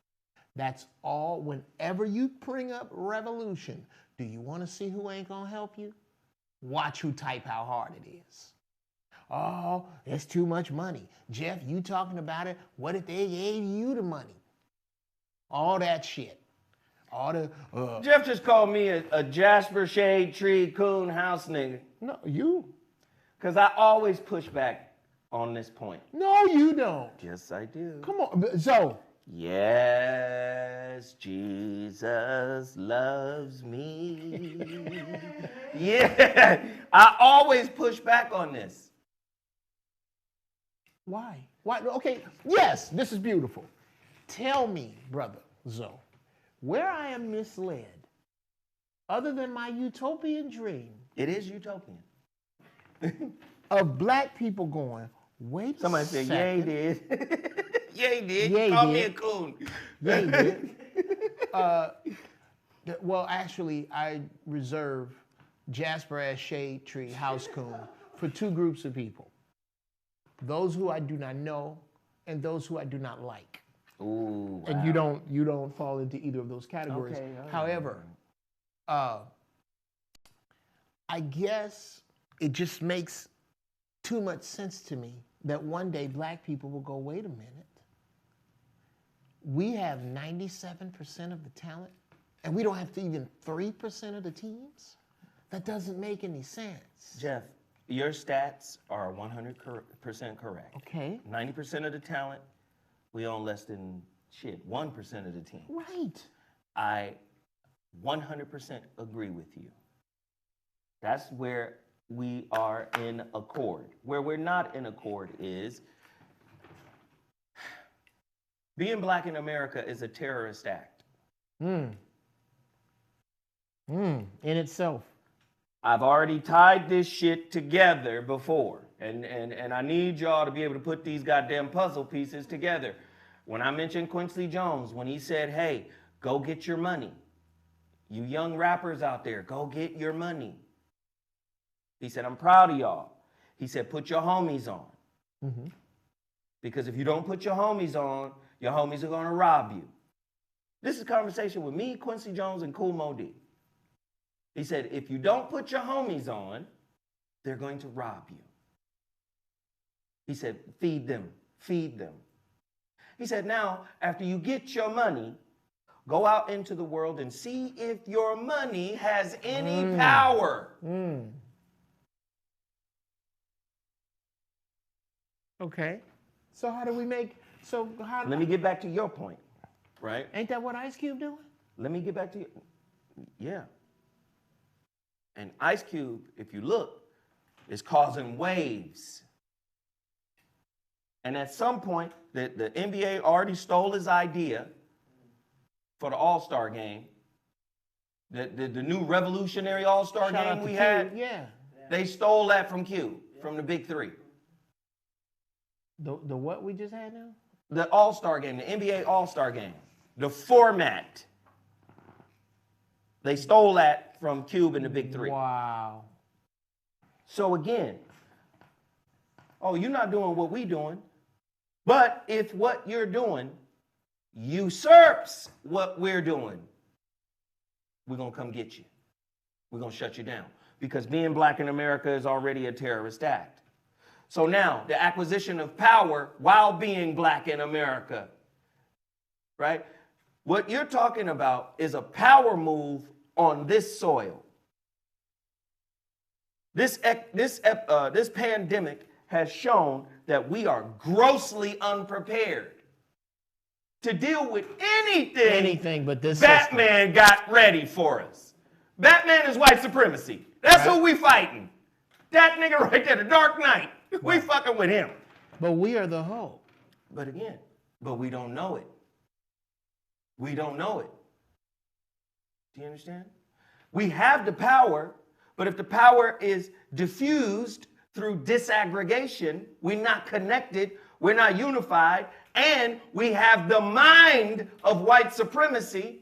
That's all. Whenever you bring up revolution, do you want to see who ain't gonna help you? Watch who type how hard it is. Oh, it's too much money. Jeff, you talking about it. What if they gave you the money? All that shit. All the Jeff just called me a Jasper Shade Tree Coon House nigga. No, you. Because I always push back on this point. No, you don't. Yes, I do. Come on. So, yes, Jesus loves me. Yeah, I always push back on this. why? Why? Okay, yes, this is beautiful. Tell me, brother Zoe, where I am misled, other than my utopian dream It is utopian. of black people going, wait Somebody a said, second. yeah, he did. Yeah, he did. Yeah, he Call me did. a coon. Yeah, he did. Well, actually, I reserve Jasper as Shade Tree House Coon for two groups of people. Those who I do not know and those who I do not like. Ooh, And you don't fall into either of those categories. Okay, all right. However, I guess it just makes too much sense to me that one day black people will go, wait a minute. We have 97% of the talent, and we don't have to even 3% of the teams? That doesn't make any sense. Jeff, your stats are 100% correct. Okay. 90% of the talent, we own less than 1% of the team. Right. I 100% agree with you. That's where we are in accord. Where we're not in accord is being black in America is a terrorist act. In itself. I've already tied this shit together before, and I need y'all to be able to put these goddamn puzzle pieces together. When I mentioned Quincy Jones, when he said, hey, go get your money. You young rappers out there, go get your money. He said, I'm proud of y'all. He said, put your homies on. Mm-hmm. Because if you don't put your homies on, your homies are gonna rob you. This is a conversation with me, Quincy Jones, and Kool Moe Dee. He said, if you don't put your homies on, they're going to rob you. He said, feed them, feed them. He said, now, after you get your money, go out into the world and see if your money has any power. Okay. So how do we make, Let me get back to your point, right? ain't that what Ice Cube doing? Let me get back to you. Yeah. And Ice Cube, if you look, is causing waves. And at some point, the NBA already stole his idea for the All-Star game. The new revolutionary All-Star Shout out game to we Cube. had. Yeah. They stole that from Q, from the Big Three. The what we just had now? The All-Star game, the NBA All-Star game. The format. They stole that from Cube and the Big Three. Wow. So again, oh, you're not doing what we doing. But if what you're doing usurps what we're doing, we're going to come get you. We're going to shut you down. Because being black in America is already a terrorist act. So now, the acquisition of power while being black in America, right? What you're talking about is a power move on this soil. This pandemic has shown that we are grossly unprepared to deal with anything but this Batman got ready for us. Batman is white supremacy. That's Right. who we fighting. That nigga right there, the Dark Knight. We fucking with him. But we are the hope. But again, we don't know it. We don't know it. Do you understand? We have the power, but if the power is diffused through disaggregation, we're not connected, we're not unified, and we have the mind of white supremacy,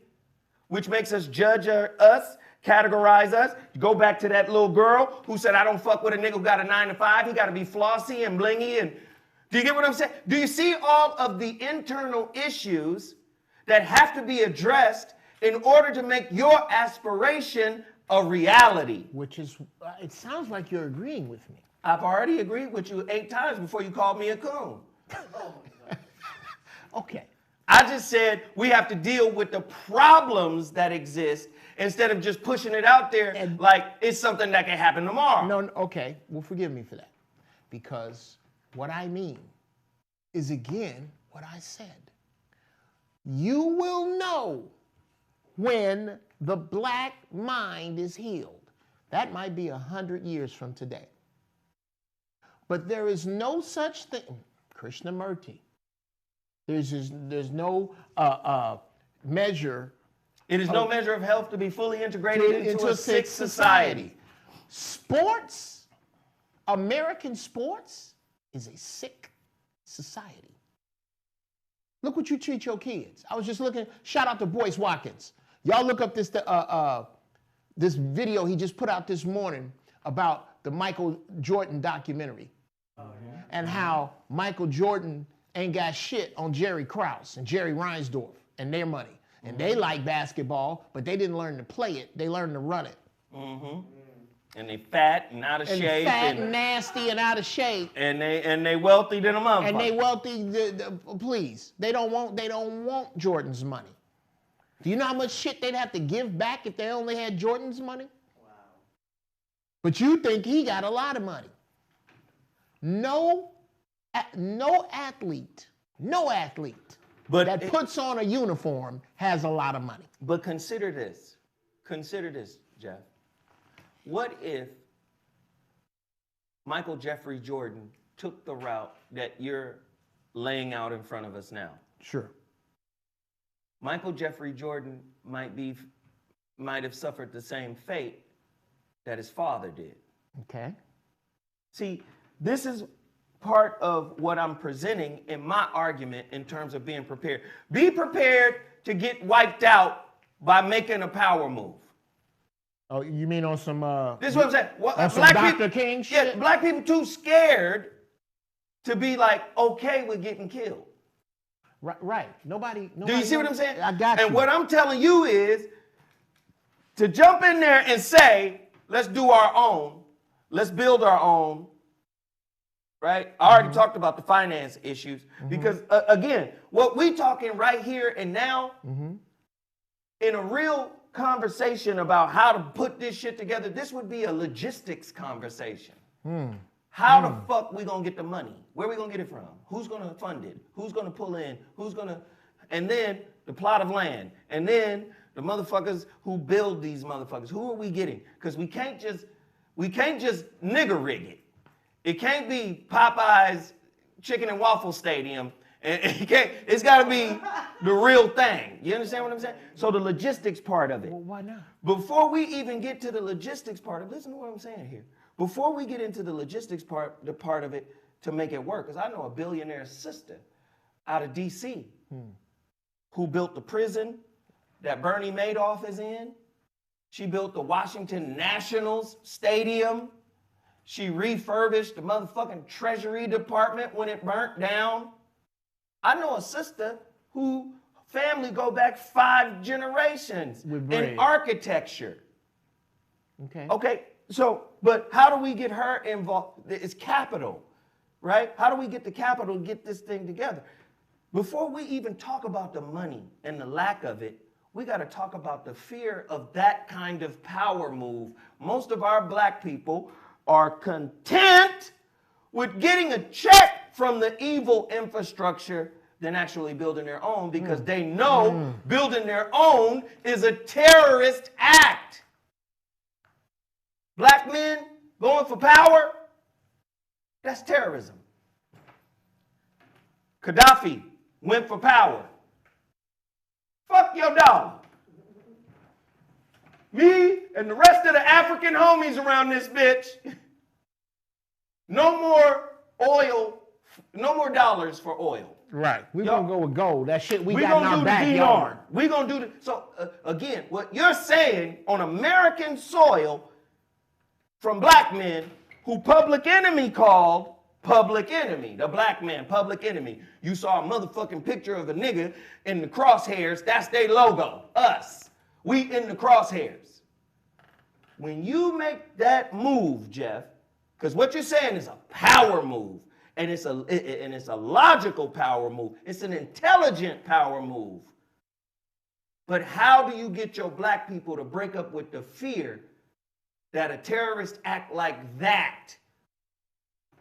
which makes us judge us, categorize us. Go back to that little girl who said, I don't fuck with a nigga who got a 9 to 5. He got to be flossy and blingy. And do you get what I'm saying? Do you see all of the internal issues that have to be addressed in order to make your aspiration a reality. Which is, it sounds like you're agreeing with me. I've already agreed with you 8 times before you called me a coon. Okay. I just said we have to deal with the problems that exist instead of just pushing it out there like it's something that can happen tomorrow. No, okay. Well, forgive me for that. Because what I mean is, again, what I said. You will know when the black mind is healed. That might be 100 years from today. But there is no such thing, Krishnamurti. There's no measure. It is no measure of health to be fully integrated into a sick society. Sports, American sports, is a sick society. Look what you treat your kids. I was just looking. Shout out to Boyce Watkins. Y'all look up this this video he just put out this morning about the Michael Jordan documentary. And how Michael Jordan ain't got shit on Jerry Krause and Jerry Reinsdorf and their money. And they like basketball, but they didn't learn to play it. They learned to run it. And they fat and out of And shape. fat and nasty and out of shape. And they wealthy than a motherfucker. And they wealthy. Please, they don't want Jordan's money. Do you know how much shit they'd have to give back if they only had Jordan's money? Wow. But you think he got a lot of money. No athlete that puts on a uniform has a lot of money. But consider this, Jeff. What if Michael Jeffrey Jordan took the route that you're laying out in front of us now? Sure. Michael Jeffrey Jordan might have suffered the same fate that his father did. Okay. See, this is part of what I'm presenting in my argument in terms of being prepared. Be prepared to get wiped out by making a power move. Oh, you mean on some This is what I'm saying. on some Dr. King shit? Yeah, black people too scared to be like okay with getting killed. Right. Nobody. Do you see what I'm saying? I got you. And what I'm telling you is to jump in there and say, let's do our own. Let's build our own. Right? I already talked about the finance issues because, again, what we talking right here and now in a real conversation about how to put this shit together, this would be a logistics conversation. How the fuck we gonna get the money? Where we gonna get it from? Who's gonna fund it? Who's gonna pull in? And then the plot of land. And then the motherfuckers who build these motherfuckers. Who are we getting? Because we can't just nigger rig it. It can't be Popeye's Chicken and Waffle Stadium. And it's got to be the real thing. You understand what I'm saying? So the logistics part of it. Well, why not? Before we even get to the logistics part of it, listen to what I'm saying here. Before we get into the logistics part of it to make it work, because I know a billionaire sister out of D.C. who built the prison that Bernie Madoff is in. She built the Washington Nationals Stadium. She refurbished the motherfucking Treasury Department when it burnt down. I know a sister who family go back 5 generations in architecture. Okay. So, but how do we get her involved? It's capital, right? How do we get the capital to get this thing together? Before we even talk about the money and the lack of it, we got to talk about the fear of that kind of power move. Most of our black people are content with getting a check from the evil infrastructure than actually building their own because they know building their own is a terrorist act. Black men going for power, that's terrorism. Gaddafi went for power. Fuck your dollar. Me and the rest of the African homies around this bitch, no more oil, no more dollars for oil. Right. We're going to go with gold. That shit we got in gonna our do backyard. We're going to do the so again, what you're saying on American soil from black men who Public Enemy called public enemy. The black man, public enemy. You saw a motherfucking picture of a nigga in the crosshairs. That's their logo. Us. We in the crosshairs. When you make that move, Jeff, because what you're saying is a power move, and it's a logical power move. It's an intelligent power move. But how do you get your black people to break up with the fear that a terrorist act like that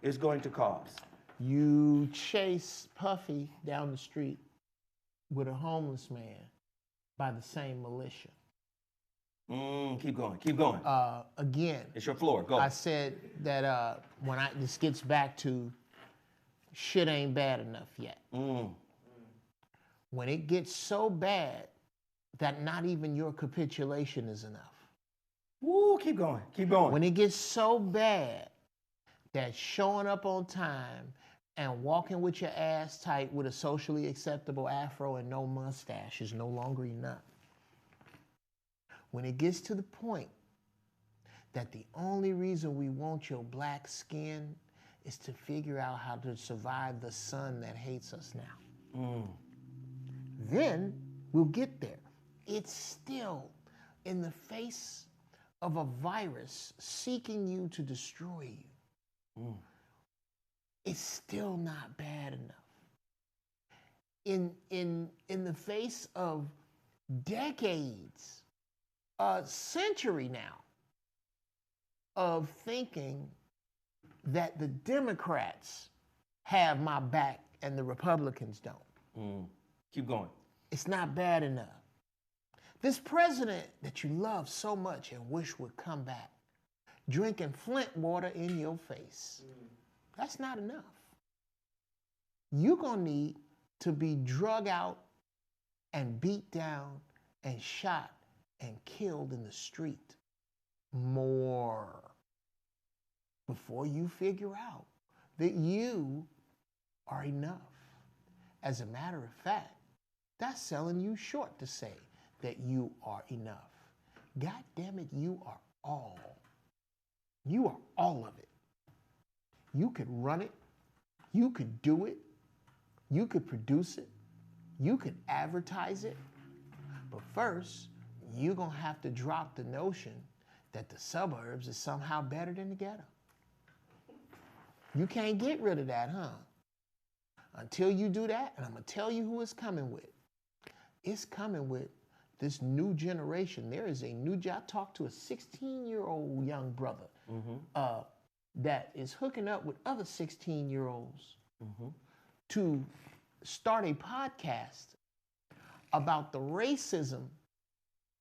is going to cause? You chase Puffy down the street with a homeless man by the same militia. Keep going, keep going. Again, It's your floor, go. I said that this gets back to shit ain't bad enough yet. When it gets so bad that not even your capitulation is enough. Woo, keep going, keep going. When it gets so bad that showing up on time and walking with your ass tight with a socially acceptable afro and no mustache is no longer enough. When it gets to the point that the only reason we want your black skin is to figure out how to survive the sun that hates us now. Then we'll get there. It's still in the face of a virus seeking you to destroy you. It's still not bad enough. In the face of decades, a century now, of thinking that the Democrats have my back and the Republicans don't. Keep going. It's not bad enough. This president that you love so much and wish would come back, drinking Flint water in your face, that's not enough. You're gonna need to be drug out and beat down and shot and killed in the street more before you figure out that you are enough. As a matter of fact, that's selling you short to say that you are enough. God damn it, you are all. You are all of it. You could run it. You could do it. You could produce it. You could advertise it. But first, you're going to have to drop the notion that the suburbs is somehow better than the ghetto. You can't get rid of that, huh? Until you do that, and I'm going to tell you who it's coming with. It's coming with this new generation. There is a new, I talked to a 16-year-old young brother that is hooking up with other 16-year-olds to start a podcast about the racism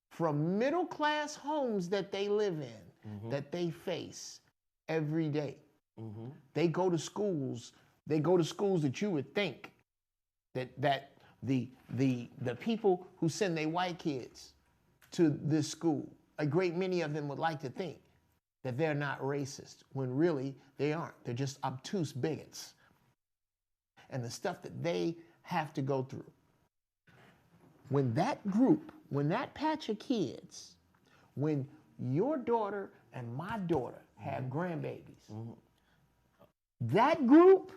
from middle-class homes that they live in, that they face every day. They go to schools that you would think that the people who send their white kids to this school, a great many of them would like to think that they're not racist, when really they aren't. They're just obtuse bigots. And the stuff that they have to go through. When that group, when that patch of kids, when your daughter and my daughter have grandbabies, that group,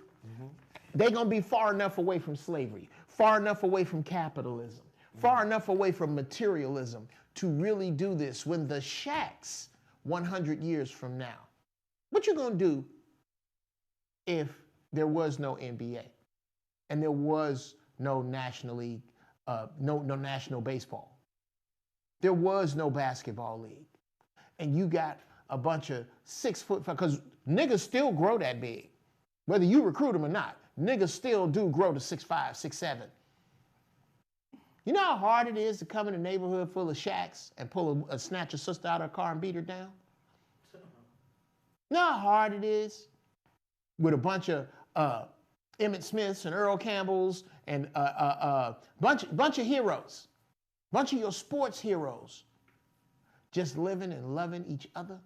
they're going to be far enough away from slavery, far enough away from capitalism, far enough away from materialism to really do this. When the shacks 100 years from now, what you going to do if there was no NBA and there was no National League, no National Baseball? There was no basketball league. And you got a bunch of 6 foot, because niggas still grow that big. Whether you recruit them or not, niggas still do grow to 6'5", 6'7". You know how hard it is to come in a neighborhood full of shacks and snatch a sister out of her car and beat her down? You know how hard it is with a bunch of Emmett Smiths and Earl Campbells and bunch of heroes, bunch of your sports heroes, just living and loving each other?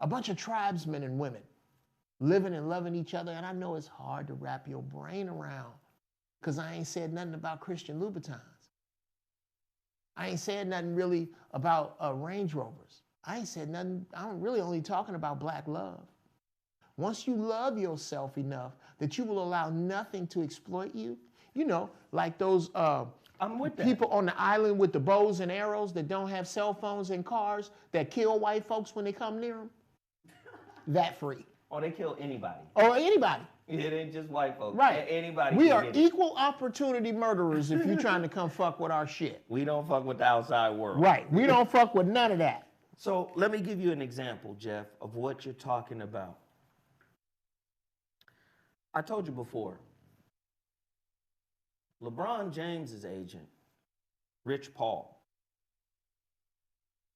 A bunch of tribesmen and women living and loving each other. And I know it's hard to wrap your brain around, because I ain't said nothing about Christian Louboutins. I ain't said nothing really about Range Rovers. I ain't said nothing. I'm really only talking about black love. once you love yourself enough that you will allow nothing to exploit you, you know, like those I'm with that. people on the island with the bows and arrows that don't have cell phones and cars that kill white folks when they come near them, that freak. Or they kill anybody. Or anybody. It ain't just white folks. Right. Anybody We can are get it. equal opportunity murderers if you're trying to come fuck with our shit. We don't fuck with the outside world. Right. We don't fuck with none of that. So let me give you an example, Jeff, of what you're talking about. I told you before, LeBron James's agent, Rich Paul,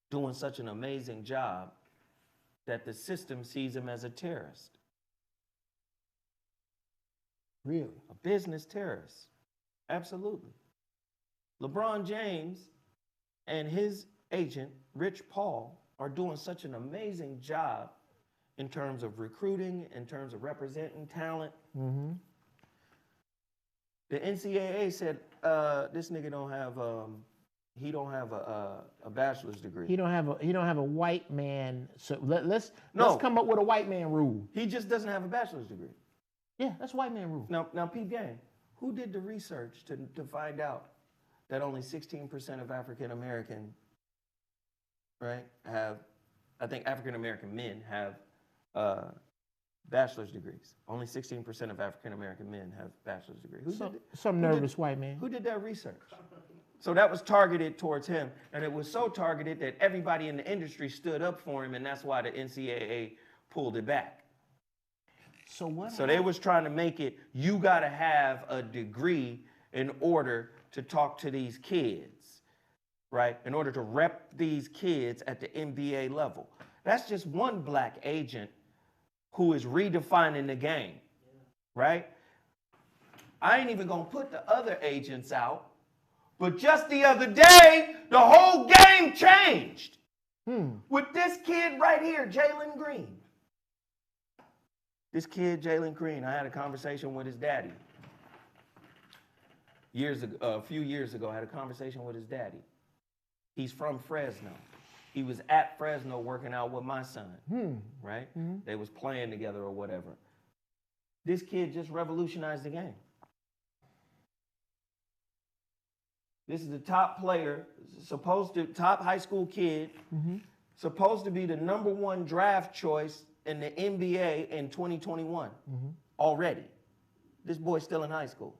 doing such an amazing job that the system sees him as a terrorist, Really? a business terrorist. Absolutely. LeBron James and his agent, Rich Paul, are doing such an amazing job in terms of recruiting, in terms of representing talent. Mm-hmm. The NCAA said, this nigga don't have, he don't have a bachelor's degree. He don't have a white man. So let's No. come up with a white man rule. He just doesn't have a bachelor's degree. Yeah, that's white man rule. Now Pete Gang, who did the research to find out that only 16% of African American, right, have, I think African American men have bachelor's degrees. Only 16% of African American men have bachelor's degrees. Some nervous white man. Who did that research? So that was targeted towards him, and it was so targeted that everybody in the industry stood up for him, and that's why the NCAA pulled it back. So they was trying to make it, you gotta have a degree in order to talk to these kids, right? In order to rep these kids at the NBA level. That's just one black agent who is redefining the game, right? I ain't even gonna put the other agents out, but just the other day, the whole game changed. With this kid right here, Jalen Green. This kid, Jalen Green, I had a conversation with his daddy. A few years ago, I had a conversation with his daddy. He's from Fresno. He was at Fresno working out with my son, right? They was playing together or whatever. This kid just revolutionized the game. This is the top player, top high school kid, supposed to be the #1 draft choice in the NBA in 2021 already. This boy's still in high school.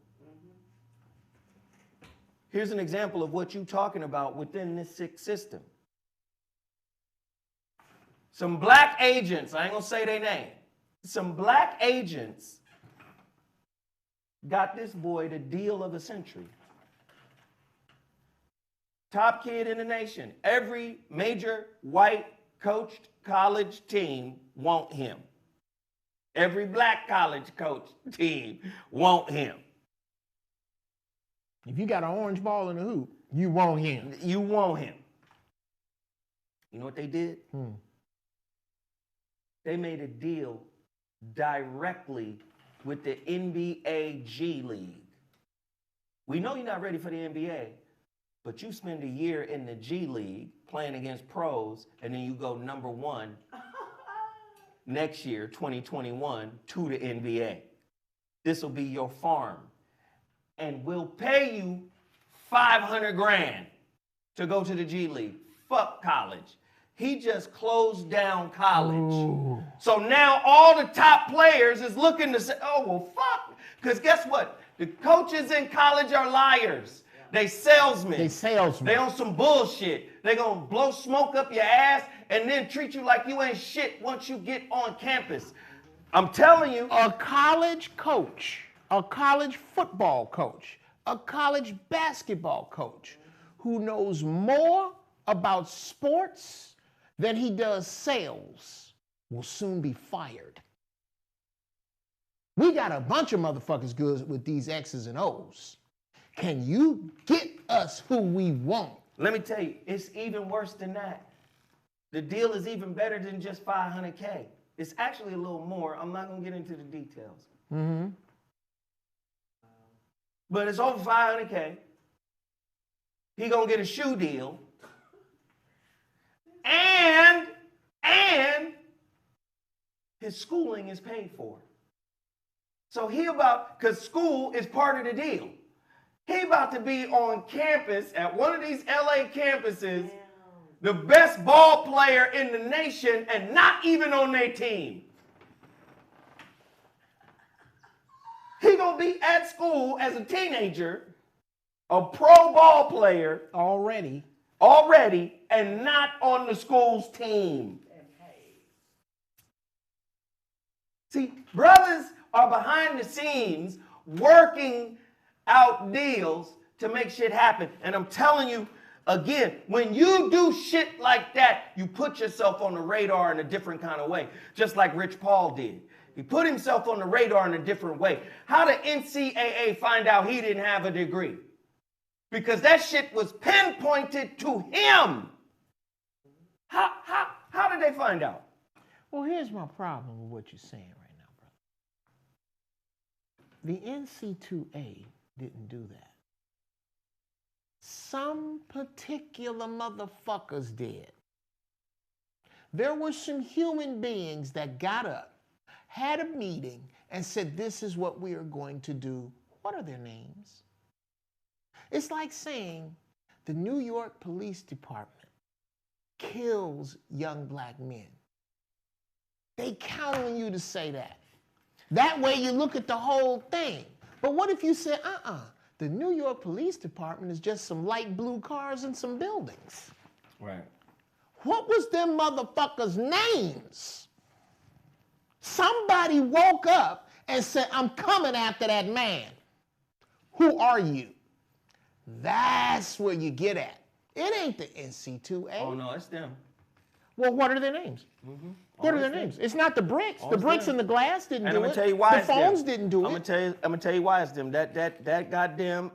Here's an example of what you're talking about within this sick system. Some black agents, I ain't gonna say their name, some black agents got this boy the deal of the century. Top kid in the nation. Every major white coached college team want him. Every black college coach team want him. If you got an orange ball in the hoop, you want him. You want him. You know what they did? They made a deal directly with the NBA G League. We know you're not ready for the NBA, but you spend a year in the G League playing against pros, and then you go #1 next year, 2021, to the NBA. This will be your farm. And we'll pay you $500 grand to go to the G League. Fuck college. He just closed down college. Ooh. So now all the top players is looking to say, oh, well, fuck. Because guess what? The coaches in college are liars. They salesmen. They on some bullshit. They gonna blow smoke up your ass and then treat you like you ain't shit once you get on campus. I'm telling you. A college coach, a college football coach, a college basketball coach who knows more about sports than he does sales will soon be fired. We got a bunch of motherfuckers good with these X's and O's. Can you get us who we want? Let me tell you, it's even worse than that. The deal is even better than just $500K. It's actually a little more. I'm not gonna get into the details. But it's over $500K. He gonna get a shoe deal. And his schooling is paid for. So because school is part of the deal. He about to be on campus at one of these LA campuses, the best ball player in the nation, and not even on their team. He gonna be at school as a teenager, a pro ball player Already. and not on the school's team. See, brothers are behind the scenes working out deals to make shit happen. And I'm telling you, again, when you do shit like that, you put yourself on the radar in a different kind of way, just like Rich Paul did. He put himself on the radar in a different way. How did NCAA find out he didn't have a degree? Because that shit was pinpointed to him. How did they find out? Well, here's my problem with what you're saying right now, brother. The NC2A didn't do that. Some particular motherfuckers did. There were some human beings that got up, had a meeting, and said, this is what we are going to do. What are their names? It's like saying the New York Police Department kills young black men. They count on you to say that. That way you look at the whole thing. But what if you said, the New York Police Department is just some light blue cars and some buildings? Right. What was them motherfuckers' names? Somebody woke up and said, I'm coming after that man. Who are you? That's where you get at. It ain't the NC2A. Oh, no, it's them. Well, what are their names? Mm-hmm. What are their names? It's not the bricks. The bricks and the glass didn't do it. I'm gonna tell you why the it's them. phones didn't do it. I'm gonna tell you why it's them. That goddamn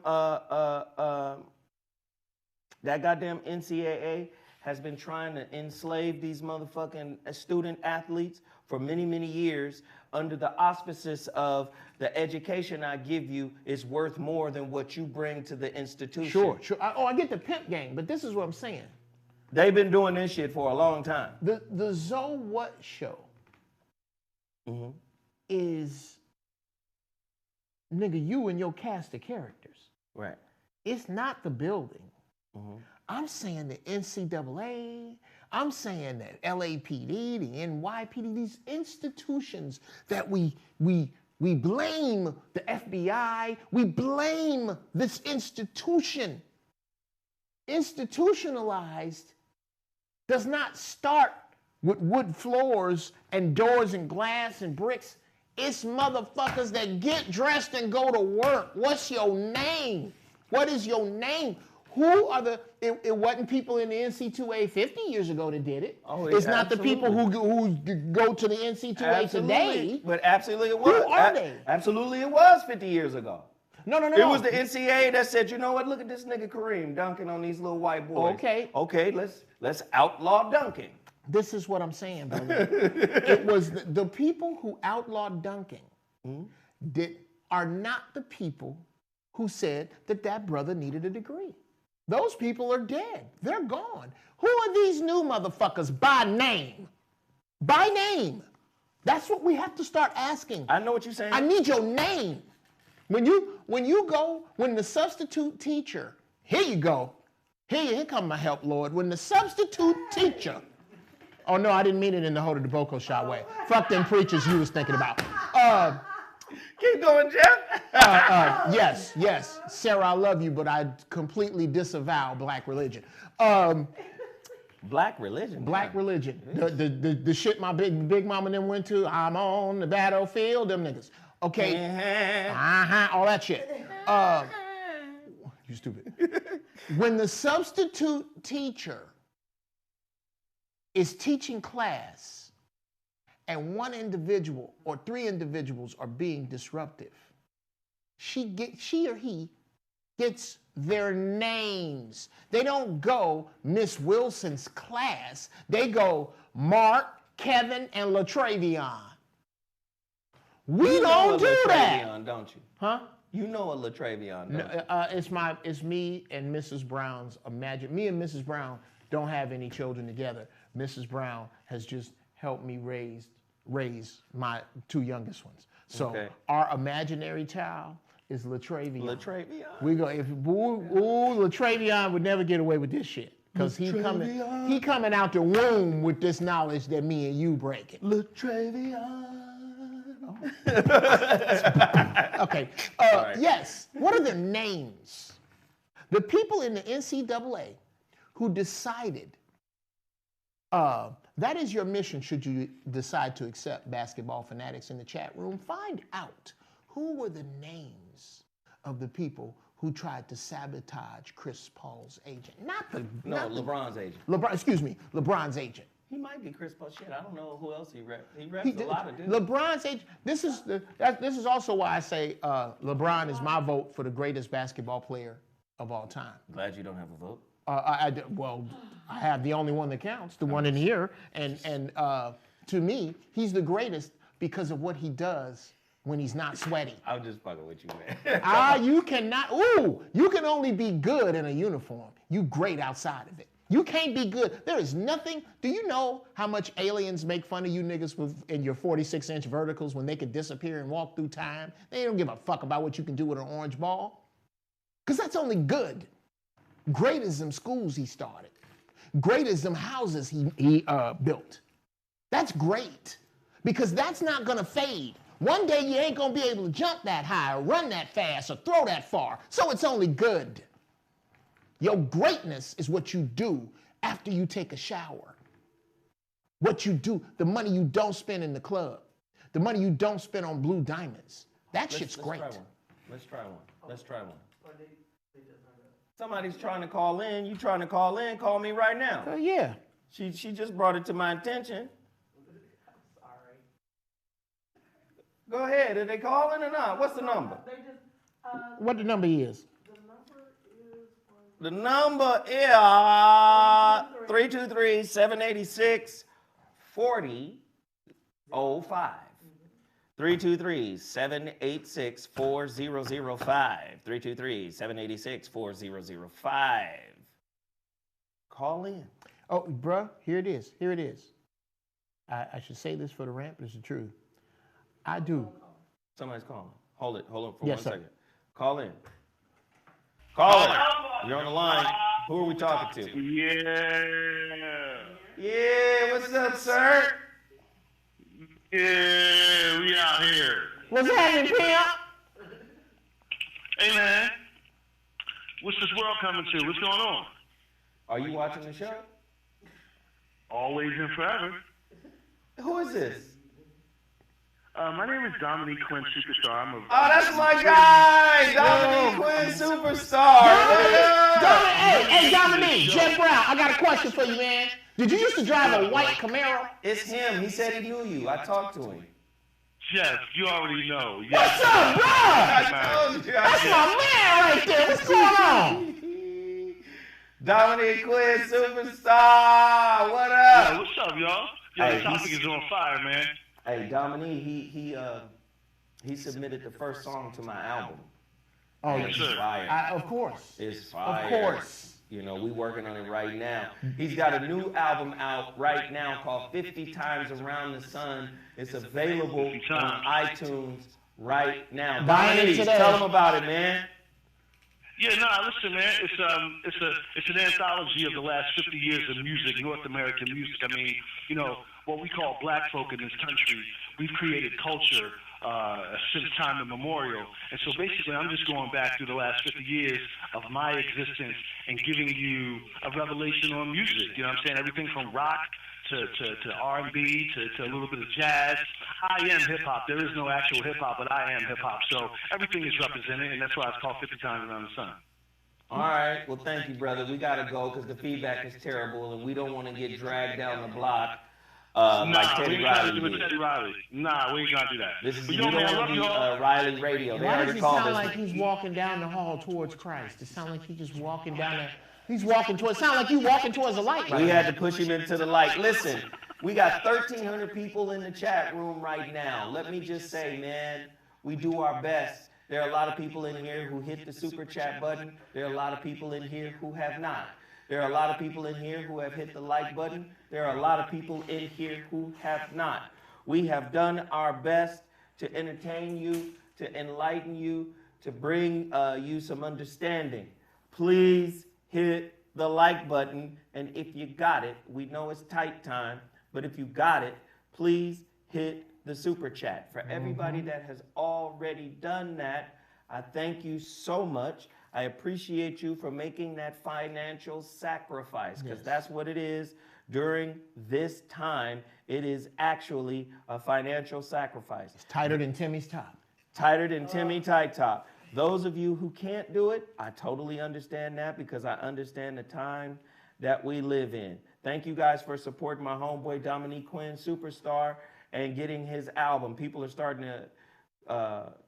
NCAA has been trying to enslave these motherfucking student athletes for many, many years under the auspices of the education I give you is worth more than what you bring to the institution. Sure. I get the pimp game, but this is what I'm saying. They've been doing this shit for a long time. The So What show is, nigga, you and your cast of characters. Right. It's not the building. I'm saying the NCAA. I'm saying that LAPD, the NYPD, these institutions that we blame the FBI. We blame this institution. Institutionalized does not start with wood floors and doors and glass and bricks. It's motherfuckers that get dressed and go to work. What's your name? What is your name? Who are it wasn't people in the NC2A 50 years ago that did it. Oh, it's not the people who go to the NC2A today. But absolutely it was. Who are they? Absolutely it was 50 years ago. No. It was the NCAA that said, you know what, look at this nigga Kareem dunking on these little white boys. Okay, let's outlaw dunking. This is what I'm saying, brother. It was the people who outlawed dunking are not the people who said that brother needed a degree. Those people are dead. They're gone. Who are these new motherfuckers by name? By name. That's what we have to start asking. I know what you're saying. I need your name. When the substitute teacher, here you go. Here come my help, Lord. When the substitute teacher, oh no, I didn't mean it in the Hoda DeBoco shot way. Fuck them preachers you was thinking about. Keep going, Jeff. Yes. Sarah, I love you, but I completely disavow black religion. Black religion? Black religion. The shit my big mama and them went to, I'm on the battlefield, them niggas. Okay? All that shit. You stupid. When the substitute teacher is teaching class, and one individual or three individuals are being disruptive, she or he gets their names. They don't go Miss Wilson's class. They go Mark, Kevin, and LaTravion. We don't do that. Don't you? Huh? You know a LaTravion, don't you? It's me and Mrs. Brown's imagine. Me and Mrs. Brown don't have any children together. Mrs. Brown has just helped me raise raise my 2 youngest ones. So Okay. our imaginary child is Latravion. Latravion. We go if Latravion would never get away with this shit. Because he coming out the womb with this knowledge that me and you breaking. Latravion. Okay. right. Yes. What are the names? The people in the NCAA who decided that is your mission should you decide to accept basketball fanatics in the chat room. Find out who were the names of the people who tried to sabotage Chris Paul's agent. LeBron's agent. LeBron's agent. He might be Chris Paul. Shit, I don't know who else he reps. He reps a lot of dudes. LeBron's agent. This is also why I say LeBron is my vote for the greatest basketball player of all time. Glad you don't have a vote. I have the only one that counts, the one in here, and to me, he's the greatest because of what he does when he's not sweaty. I'm just fucking with you, man. You cannot. You can only be good in a uniform. You great outside of it. You can't be good. There is nothing. Do you know how much aliens make fun of you niggas in your 46-inch verticals when they could disappear and walk through time? They don't give a fuck about what you can do with an orange ball. Because that's only good. Great as them schools he started. Great as them houses he built. That's great. Because that's not going to fade. One day you ain't going to be able to jump that high or run that fast or throw that far. So it's only good. Your greatness is what you do after you take a shower. What you do, the money you don't spend in the club. The money you don't spend on blue diamonds. That shit's great. Let's try one. Somebody's trying to call in. You trying to call in? Call me right now. Yeah. She just brought it to my attention. Sorry. Go ahead. Are they calling or not? What's the number? They just, What the number is? The number is 323-786-4005. 323-786-4005. 323-786-4005. Call in. Oh, bruh, here it is. I should say this for the rant, but it's the truth. I do. Somebody's calling. Hold it for Yes, 1 sir. second. Call in. Caller, you're on the line. Who are we talking to? Yeah, what's up, sir? Yeah, we out here. What's happening, pimp? Hey, man. What's this world coming to? What's going on? Are you watching the show? Always and forever. Who is this? My name is Dominique Quinn Superstar. Oh, that's my guy, Dominique Quinn Superstar. Hey, Dominique, Jeff Brown, I got a question for you, man. Did you used to drive a white Camaro? It's him. He said he knew you. I talked to him. Jeff, you already know. Yes. What's up, bro? I told you. That's my man right there. What's going on? Dominique Quinn Superstar. What up? Yo, what's up, y'all? Yo, Hey, the topic is on fire, man. Hey, Dominique, he submitted the first song to my album. Oh, It's sir. fire. Of course. It's fire. Of course. You know, we working on it right now. He's got a new album out right now called 50 Times Around the Sun. It's available on iTunes right now. Buy it Dominique, today. tell him about it, man. Yeah, listen, man. It's an anthology of the last 50 years of music, North American music. I mean, you know, what we call black folk in this country. We've created culture since time immemorial. And so basically, I'm just going back through the last 50 years of my existence and giving you a revelation on music. You know what I'm saying? Everything from rock to R&B to a little bit of jazz. I am hip-hop. There is no actual hip-hop, but I am hip-hop. So everything is represented, and that's why it's called 50 Times Around the Sun. All right. Well, thank you, brother. We got to go because the feedback is terrible, and we don't want to get dragged down the block like we Teddy ain't trying to Riley do it did. Teddy Riley. Nah, we ain't gonna do that. This is But you yo, don't man, I want love to be y'all. Riley Radio. They Why does already he called sound us. like he's walking down the hall towards Christ? It sounds like he's just walking down the... He's walking towards... Sound like you walking towards the light. We had to push him into the light. Listen, we got 1,300 people in the chat room right now. Let me just say, man, we do our best. There are a lot of people in here who hit the super chat button. There are a lot of people in here who have not. There are a lot of people in here who have hit the like button. There are a lot of people in here who have not. We have done our best to entertain you, to enlighten you, to bring you some understanding. Please hit the like button, and if you got it, we know it's tight time, but if you got it, please hit the super chat. For everybody that has already done that, I thank you so much. I appreciate you for making that financial sacrifice, because that's what it is during this time. It is actually a financial sacrifice. It's tighter than Timmy's top. Tighter than Timmy Tight Top. Those of you who can't do it, I totally understand that, because I understand the time that we live in. Thank you guys for supporting my homeboy Dominique Quinn, Superstar, and getting his album. People are starting to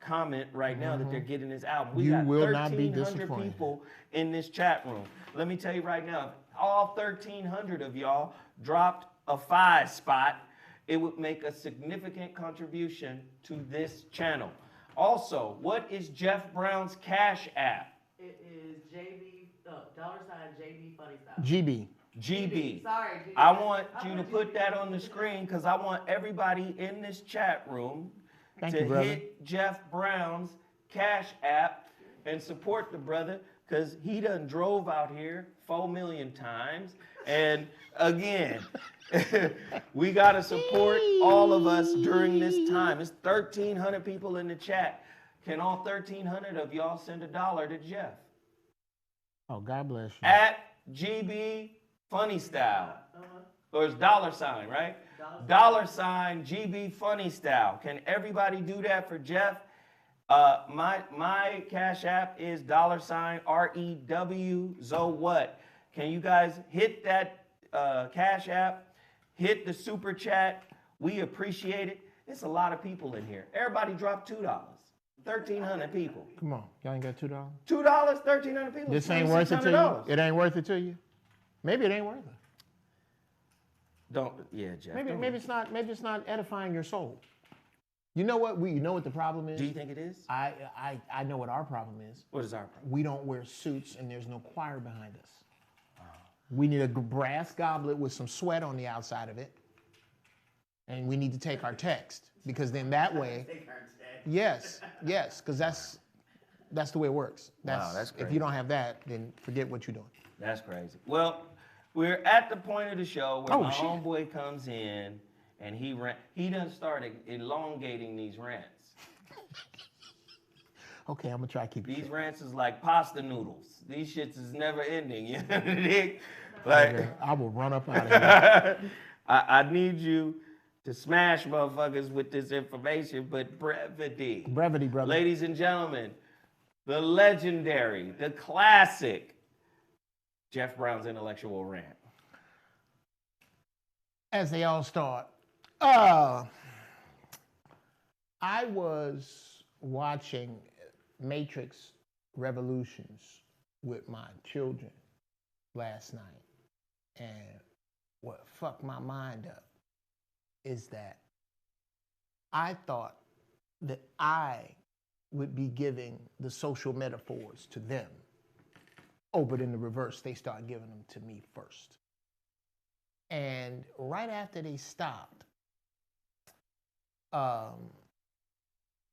comment right now that they're getting his album. We got will not be 1,300 disappointed. people in this chat room. Let me tell you right now, if all 1,300 of y'all dropped a 5 spot, it would make a significant contribution to this channel. Also, what is Jeff Brown's Cash App? It is JB, $JB Funny Style. GB. GB. Sorry, GB. I want you to put that on the screen, because I want everybody in this chat room Thank to you, brother. hit Jeff Brown's Cash App and support the brother, because he done drove out here 4 million times. And again, we got to support all of us during this time. It's 1,300 people in the chat. Can all 1,300 of y'all send $1 to Jeff? Oh, God bless you. At GB Funny Style. Or it's $, right? $, GB Funny Style. Can everybody do that for Jeff? My Cash App is $, REW, so what? Can you guys hit that Cash App? Hit the super chat. We appreciate it. It's a lot of people in here. Everybody drop $2. 1,300 people. Come on, y'all ain't got $2? $2, 1,300 people. This ain't worth it to you? It ain't worth it to you? Maybe it ain't worth it. Jeff. Maybe it's not edifying your soul. You know what? You know what the problem is? Do you think it is? I know what our problem is. What is our problem? We don't wear suits and there's no choir behind us. We need a brass goblet with some sweat on the outside of it. And we need to take our text, because then that way, yes, because that's the way it works. That's crazy. If you don't have that, then forget what you're doing. That's crazy. Well, we're at the point of the show where my homeboy comes in and he done started elongating these rants. Okay, I'm gonna try to keep it These short. rants is like pasta noodles. These shits is never ending. You know what I mean? Like, Okay, I will run up out of here. I need you to smash motherfuckers with this information, but brevity. Brevity, brother. Ladies and gentlemen, the legendary, the classic Jeff Brown's intellectual rant. As they all start. I was watching Matrix Revolutions with my children last night, and what fucked my mind up is that I thought that I would be giving the social metaphors to them. Oh, but in the reverse, they start giving them to me first. And right after they stopped, I'm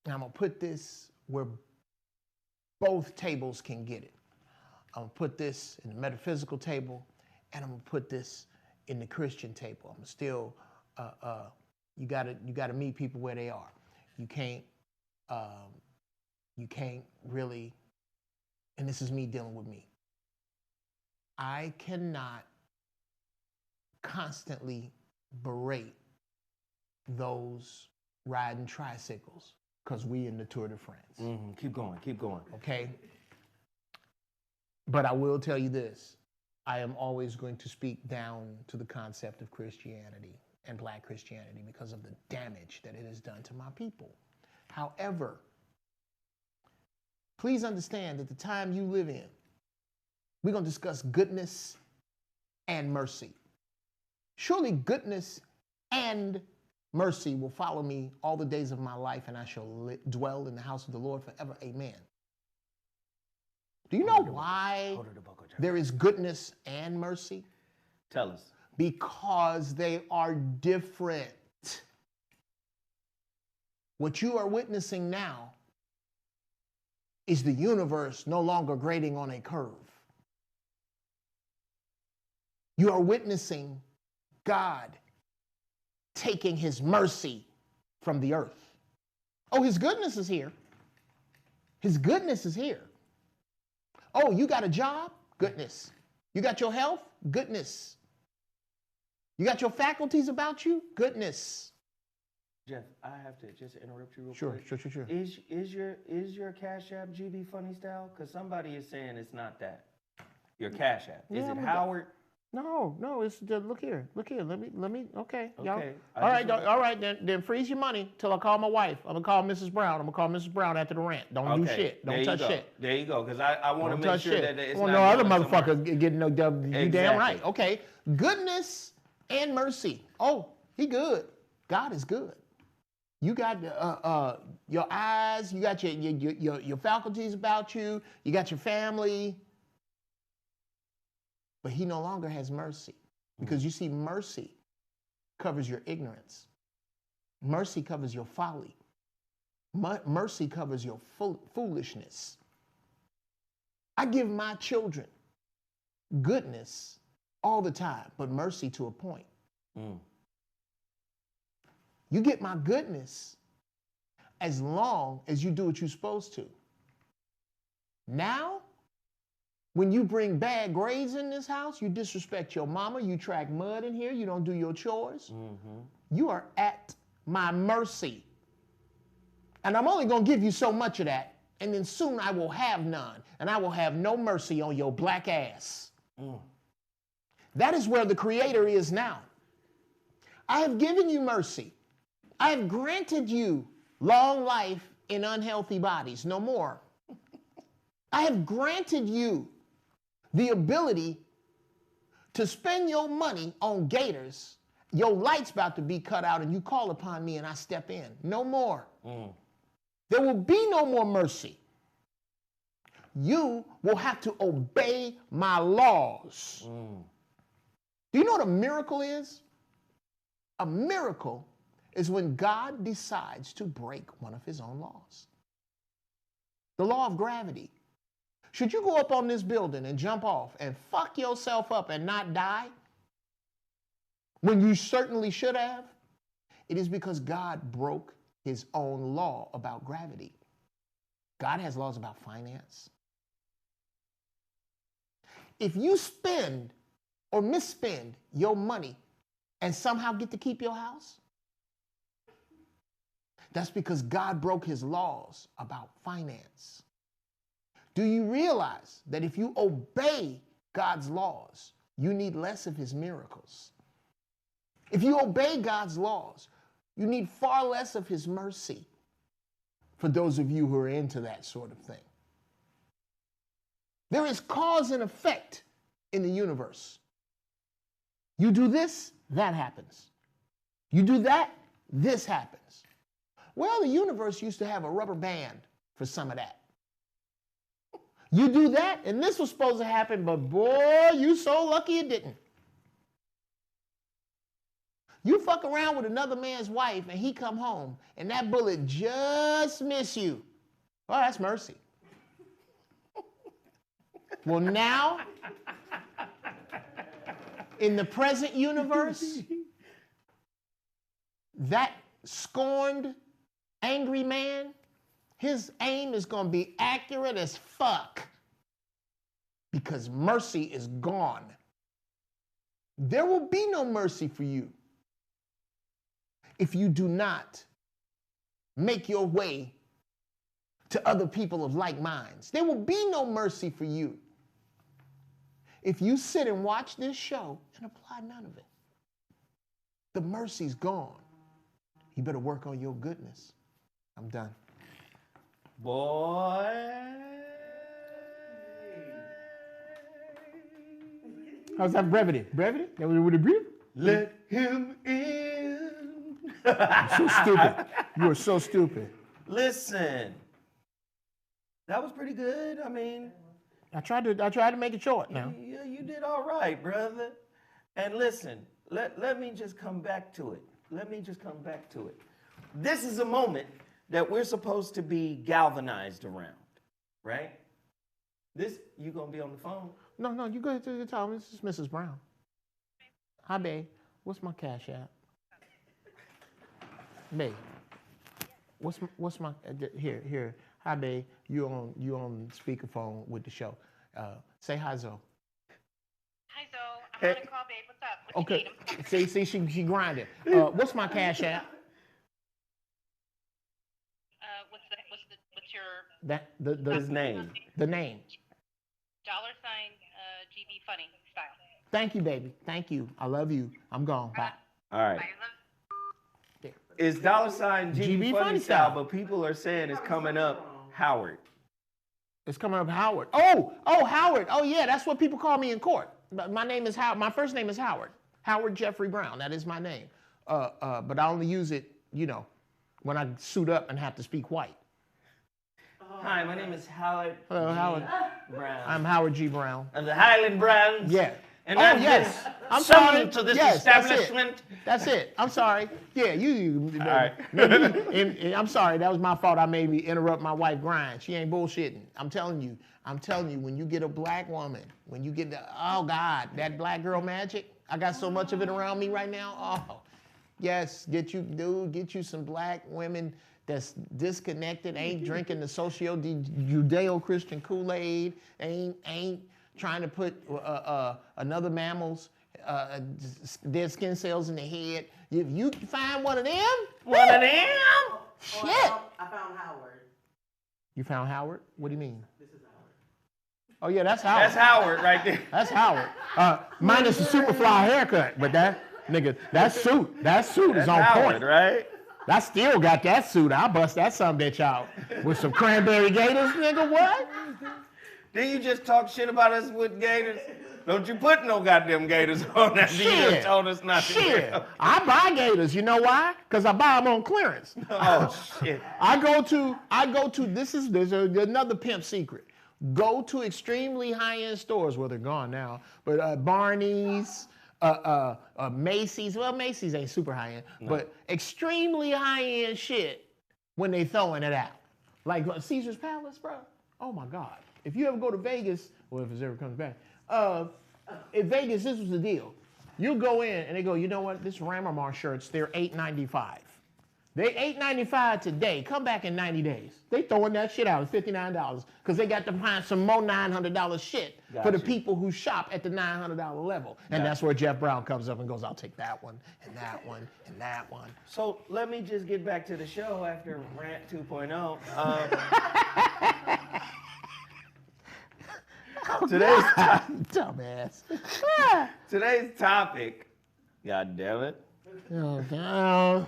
gonna put this where both tables can get it. I'm gonna put this in the metaphysical table, and I'm gonna put this in the Christian table. I'm still, you gotta meet people where they are. You can't really, and this is me dealing with me. I cannot constantly berate those riding tricycles, because we in the Tour de France. Mm-hmm. Keep going. Okay? But I will tell you this. I am always going to speak down to the concept of Christianity and Black Christianity because of the damage that it has done to my people. However, please understand that the time you live in, we're going to discuss goodness and mercy. Surely goodness and mercy will follow me all the days of my life, and I shall dwell in the house of the Lord forever. Amen. Do you know why there is goodness and mercy? Tell us. Because they are different. What you are witnessing now is the universe no longer grading on a curve. You are witnessing God taking his mercy from the earth. Oh, his goodness is here. His goodness is here. Oh, you got a job? Goodness. You got your health? Goodness. You got your faculties about you? Goodness. Jeff, I have to just interrupt you real Sure, quick. sure. Is your Cash App GB Funny Style? Because somebody is saying it's not that. Your Cash App. Is Yeah, it but Howard? No, it's just, look here. Let me, okay. Y'all. Okay. All right, then freeze your money till I call my wife. I'm gonna call Mrs. Brown. I'm gonna call Mrs. Brown after the rant. Don't do shit. Don't touch shit. There you go. Because I want to Don't make touch sure shit. that it's well, not no other going somewhere. motherfucker getting no W. You damn Exactly. right. Okay. Goodness and mercy. Oh, he good. God is good. You got your eyes. You got your faculties about you. You got your family. But he no longer has mercy. Because you see, mercy covers your ignorance. Mercy covers your folly. Mercy covers your foolishness. I give my children goodness all the time, but mercy to a point. You get my goodness as long as you do what you're supposed to. Now, when you bring bad grades in this house, you disrespect your mama, you track mud in here, you don't do your chores, you are at my mercy. And I'm only going to give you so much of that, and then soon I will have none, and I will have no mercy on your black ass. That is where the Creator is now. I have given you mercy. I have granted you long life in unhealthy bodies, no more. I have granted you the ability to spend your money on gators. Your light's about to be cut out and you call upon me and I step in. No more. There will be no more mercy. You will have to obey my laws. Do you know what a miracle is? A miracle is when God decides to break one of his own laws. The law of gravity. Should you go up on this building and jump off and fuck yourself up and not die when you certainly should have? It is because God broke his own law about gravity. God has laws about finance. If you spend or misspend your money and somehow get to keep your house, that's because God broke his laws about finance. Do you realize that if you obey God's laws, you need less of his miracles? If you obey God's laws, you need far less of his mercy, for those of you who are into that sort of thing. There is cause and effect in the universe. You do this, that happens. You do that, this happens. Well, the universe used to have a rubber band for some of that. You do that, and this was supposed to happen, but boy, you so lucky it didn't. You fuck around with another man's wife, and he come home, and that bullet just miss you. Oh, that's mercy. Well, now, in the present universe, that scorned, angry man, his aim is going to be accurate as fuck because mercy is gone. There will be no mercy for you if you do not make your way to other people of like minds. There will be no mercy for you if you sit and watch this show and apply none of it. The mercy's gone. You better work on your goodness. I'm done. Boy. How's that brevity? Brevity? That was a brief? Let him in. So stupid. You are so stupid. Listen. That was pretty good. I mean, I tried to make it short now. you did all right, brother. And listen, let me just come back to it. This is a moment that we're supposed to be galvanized around, right? This, you gonna be on the phone? No, you go to the time. This is Mrs. Brown. Hi, babe. What's my cash app? Babe. What's my here? Hi, babe. You on speakerphone with the show. Say hi, Zoe. Hi, Zoe. I'm on a call, babe. What's up? What Okay. you need 'em? See, she grinded. What's my cash app? What's your His name. The name. $, GB funny style? Thank you, baby. Thank you. I love you. I'm gone. Bye. All right. Bye. It's $GB GB funny funny style, style. but people are saying it's coming up Howard. It's coming up Howard. Oh, Howard. Oh, yeah, that's what people call me in court. My name is Howard. My first name is Howard. Howard Jeffrey Brown. That is my name. But I only use it, when I suit up and have to speak white. Hi, my name is Howard. Hello, G. Howard. Brown. I'm Howard G. Brown. of the Highland Brands. Yeah. And Oh, I've yes. been I'm summoned sorry. to this Yes, that's it. establishment. That's it. I'm sorry. Yeah, you. All right. and I'm sorry. That was my fault. I made me interrupt my wife grind. She ain't bullshitting. I'm telling you. When you get a black woman, when you get oh God, that black girl magic. I got so much of it around me right now. Oh, yes. Get you some black women that's disconnected, ain't drinking the Judeo-Christian Kool-Aid, ain't trying to put another mammal's dead skin cells in the head. If you find one of them, shit. I found Howard. You found Howard? What do you mean? This is Howard. Oh yeah, that's Howard. That's Howard right there. That's Howard. Minus the Superfly haircut, but that suit is That's on Howard, point. right? I still got that suit. I'll bust that sumbitch out with some cranberry gators, nigga. What? Did you just talk shit about us with gators? Don't you put no goddamn gators on that. You just told us not to. Shit. I buy gators. You know why? Because I buy them on clearance. Oh shit. I go to. There's another pimp secret. Go to extremely high-end stores. Well, they're gone now, but Barney's. Macy's. Well, Macy's ain't super high-end, but extremely high-end shit when they throwing it out. Like Caesar's Palace, bro. Oh my God. If you ever go to Vegas, or if it ever comes back, in Vegas, this was the deal. You go in and they go, you know what? This Ramamar shirts, they're $8.95. They $8.95 today. Come back in 90 days. They throwing that shit out at $59 because they got to find some more $900 shit for the people who shop at the $900 level. And that's where Jeff Brown comes up and goes, I'll take that one and that one and that one. So let me just get back to the show after Rant 2.0. Dumbass. Today's topic, God damn it. Oh,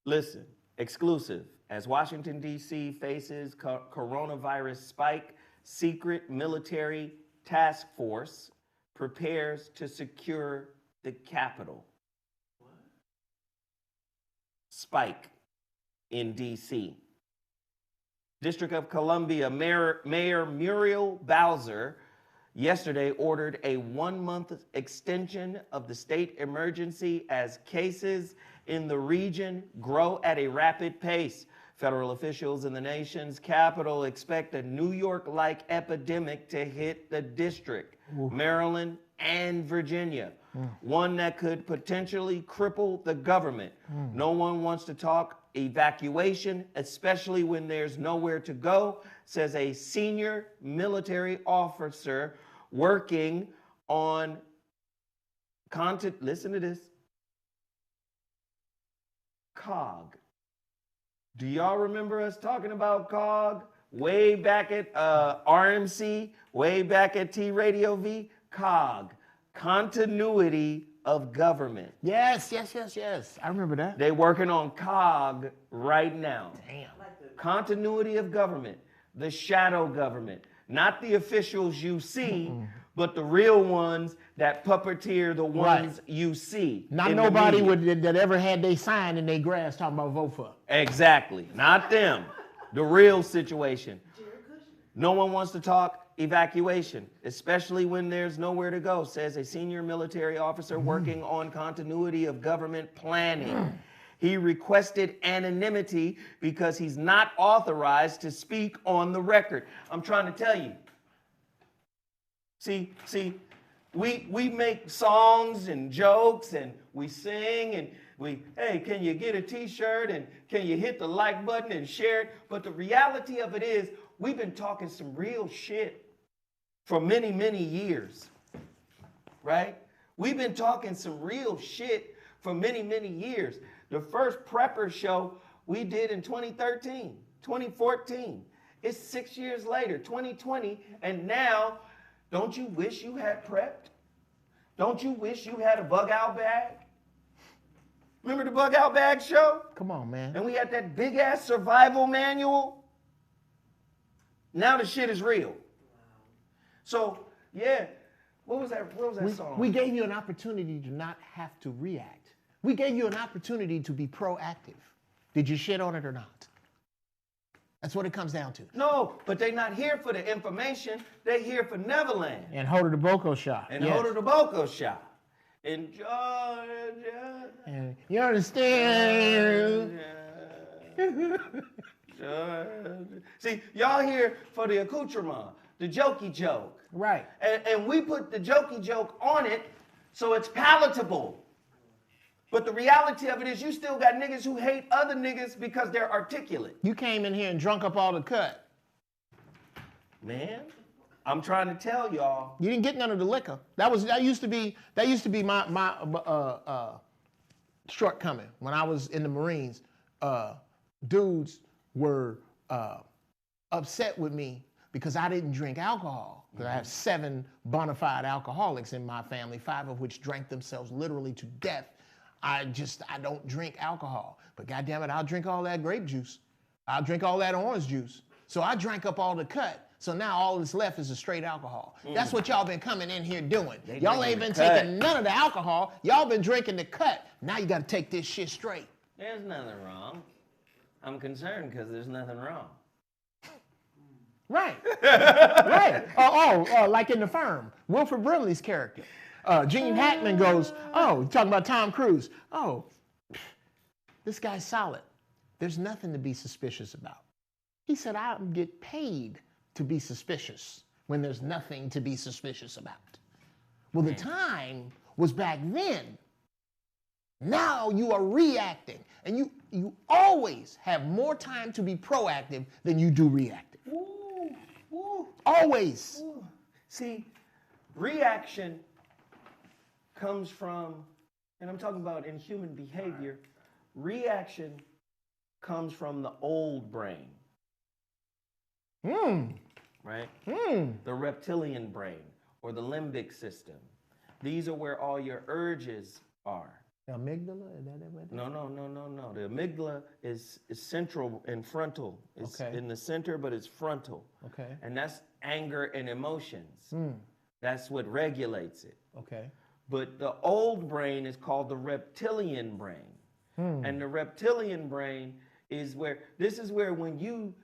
Listen, exclusive. As Washington, D.C. faces coronavirus spike, secret military task force prepares to secure the Capitol. Spike in D.C. District of Columbia Mayor Muriel Bowser yesterday ordered a 1-month extension of the state emergency as cases in the region grow at a rapid pace. Federal officials in the nation's capital expect a New York-like epidemic to hit the district, Maryland, and Virginia, one that could potentially cripple the government. No one wants to talk evacuation, especially when there's nowhere to go, says a senior military officer working on listen to this, COG. Do y'all remember us talking about COG way back at RMC, way back at T Radio V? COG, continuity of government. yes. I remember that. They're working on COG right now. Damn. Continuity of government, the shadow government, not the officials you see, but the real ones that puppeteer the ones you see. Not in the nobody media. that ever had they sign in their grass talking about vote for. Exactly, not them. The real situation. No one wants to talk evacuation, especially when there's nowhere to go, says a senior military officer working on continuity of government planning. He requested anonymity because he's not authorized to speak on the record. I'm trying to tell you. See, we make songs and jokes and we sing and hey, can you get a t-shirt and can you hit the like button and share it? But the reality of it is we've been talking some real shit for many, many years, right? We've been talking some real shit for many, many years. The first prepper show we did in 2013, 2014. It's 6 years later, 2020, and now, don't you wish you had prepped? Don't you wish you had a bug out bag? Remember the bug out bag show? Come on, man. And we had that big ass survival manual. Now the shit is real. So, yeah, what was that song? We gave you an opportunity to not have to react. We gave you an opportunity to be proactive. Did you shit on it or not? That's what it comes down to. No, but they're not here for the information. They're here for Neverland. And Hoda the Boko shot. And Hoda the Boko shot. In Georgia. And you understand? Georgia. See, y'all here for the accoutrement, the jokey joke. Right. And we put the jokey joke on it so it's palatable. But the reality of it is you still got niggas who hate other niggas because they're articulate. You came in here and drunk up all the cut. Man, I'm trying to tell y'all. You didn't get none of the liquor. That used to be my shortcoming when I was in the Marines. Dudes were upset with me because I didn't drink alcohol. Because I have 7 bona fide alcoholics in my family, 5 of which drank themselves literally to death. I don't drink alcohol. But goddamn it, I'll drink all that grape juice. I'll drink all that orange juice. So I drank up all the cut. So now all that's left is a straight alcohol. That's what y'all been coming in here doing. Y'all ain't been taking none of the alcohol. Y'all been drinking the cut. Now you got to take this shit straight. There's nothing wrong. I'm concerned because there's nothing wrong. Right. Right. Like in The Firm, Wilford Brimley's character. Gene Hackman goes, talking about Tom Cruise. This guy's solid. There's nothing to be suspicious about. He said, I get paid to be suspicious when there's nothing to be suspicious about. Well, the time was back then. Now you are reacting. And you always have more time to be proactive than you do reactive. Always. See, reaction comes from, and I'm talking about in human behavior, reaction comes from the old brain. Right? The reptilian brain or the limbic system. These are where all your urges are. The amygdala? Is that what? No. The amygdala is central and frontal. It's in the center, but it's frontal. Okay. And that's anger and emotions. That's what regulates it. Okay. But the old brain is called the reptilian brain. And the reptilian brain is where when you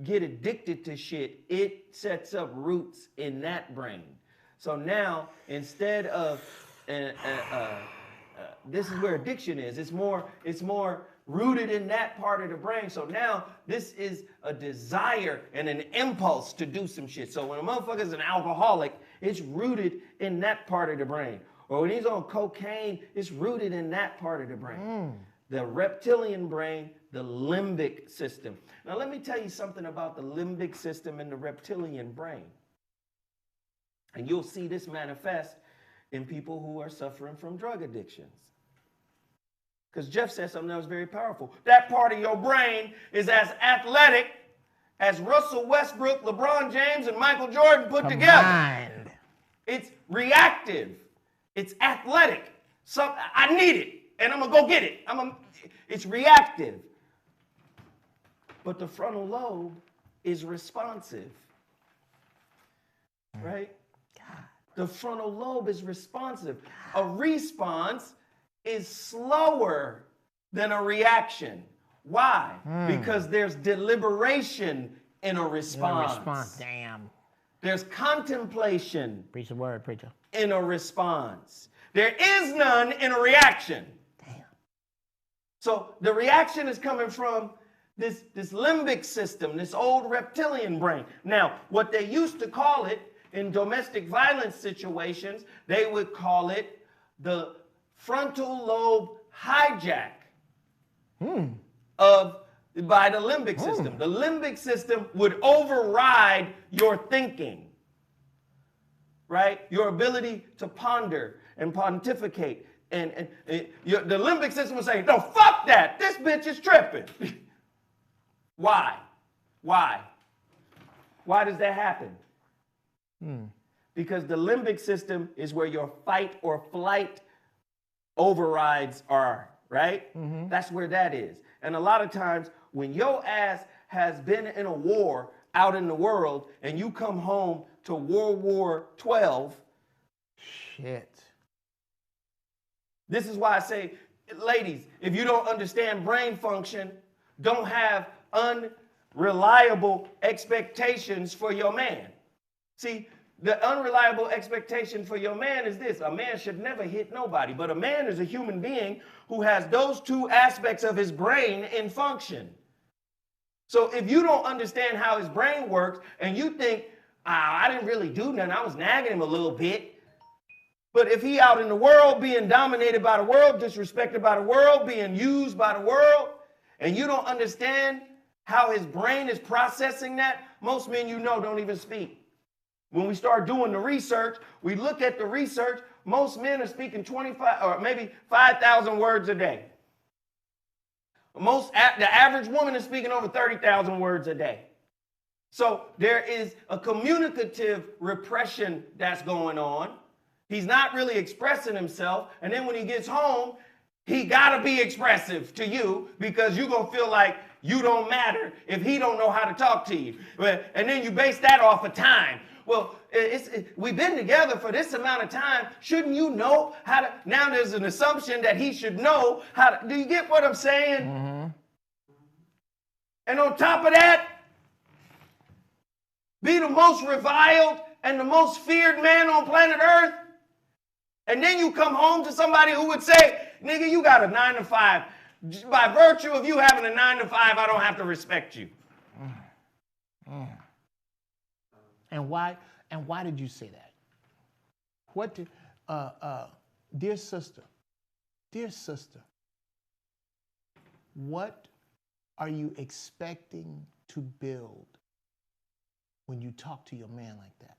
get addicted to shit, it sets up roots in that brain. So now, instead of, this is where addiction is. It's more rooted in that part of the brain. So now this is a desire and an impulse to do some shit. So when a motherfucker's an alcoholic, it's rooted in that part of the brain. Or when he's on cocaine, it's rooted in that part of the brain. The reptilian brain, the limbic system. Now let me tell you something about the limbic system and the reptilian brain. And you'll see this manifest in people who are suffering from drug addictions. Because Jeff said something that was very powerful. That part of your brain is as athletic as Russell Westbrook, LeBron James, and Michael Jordan put together. It's reactive. It's athletic. So I need it, and I'm going to go get it. It's reactive. But the frontal lobe is responsive. Right? The frontal lobe is responsive. A response is slower than a reaction. Why? Because there's deliberation in a response. Damn. There's contemplation. Preach the word, preacher. In a response. There is none in a reaction. Damn. So the reaction is coming from this limbic system, this old reptilian brain. Now, what they used to call it in domestic violence situations, they would call it the frontal lobe hijack by the limbic system. The limbic system would override your thinking, right? Your ability to ponder and pontificate. And the limbic system would say, no, fuck that. This bitch is tripping. Why? Why does that happen? Because the limbic system is where your fight or flight overrides are, right? That's where that is. And a lot of times when your ass has been in a war out in the world and you come home to World War XII. Shit. This is why I say, ladies, if you don't understand brain function, don't have unreliable expectations for your man. See, the unreliable expectation for your man is this: a man should never hit nobody, but a man is a human being who has those two aspects of his brain in function. So if you don't understand how his brain works and you think, I didn't really do nothing, I was nagging him a little bit. But if he out in the world being dominated by the world, disrespected by the world, being used by the world, and you don't understand how his brain is processing that, most men you know don't even speak. When we start doing the research, we look at the research, most men are speaking 25 or maybe 5,000 words a day. The average woman is speaking over 30,000 words a day. So there is a communicative repression that's going on. He's not really expressing himself. And then when he gets home, he got to be expressive to you because you're going to feel like you don't matter if he don't know how to talk to you. And then you base that off of time. Well, we've been together for this amount of time. Shouldn't you know how to? Now there's an assumption that he should know how to. Do you get what I'm saying? And on top of that, be the most reviled and the most feared man on planet Earth. And then you come home to somebody who would say, nigga, you got a 9 to 5. By virtue of you having a 9 to 5, I don't have to respect you. And why did you say that? What did, dear sister, what are you expecting to build when you talk to your man like that?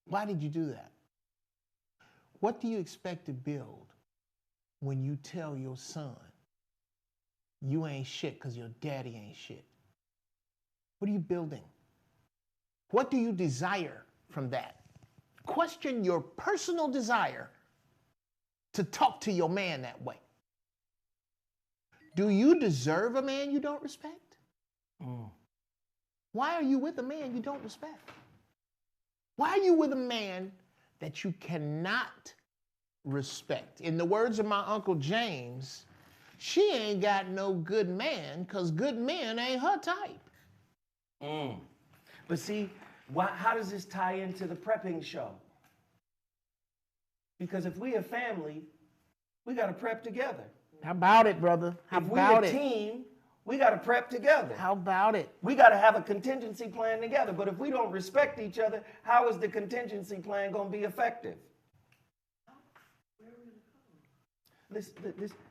Why did you do that? What do you expect to build when you tell your son you ain't shit because your daddy ain't shit? What are you building? What do you desire from that? Question your personal desire to talk to your man that way. Do you deserve a man you don't respect? Why are you with a man you don't respect? Why are you with a man that you cannot respect? In the words of my Uncle James, she ain't got no good man because good men ain't her type. But see, how does this tie into the prepping show? Because if we a family, we got to prep together. How about it, brother? How about it? If we a team, we got to prep together. How about it? We got to have a contingency plan together. But if we don't respect each other, how is the contingency plan going to be effective?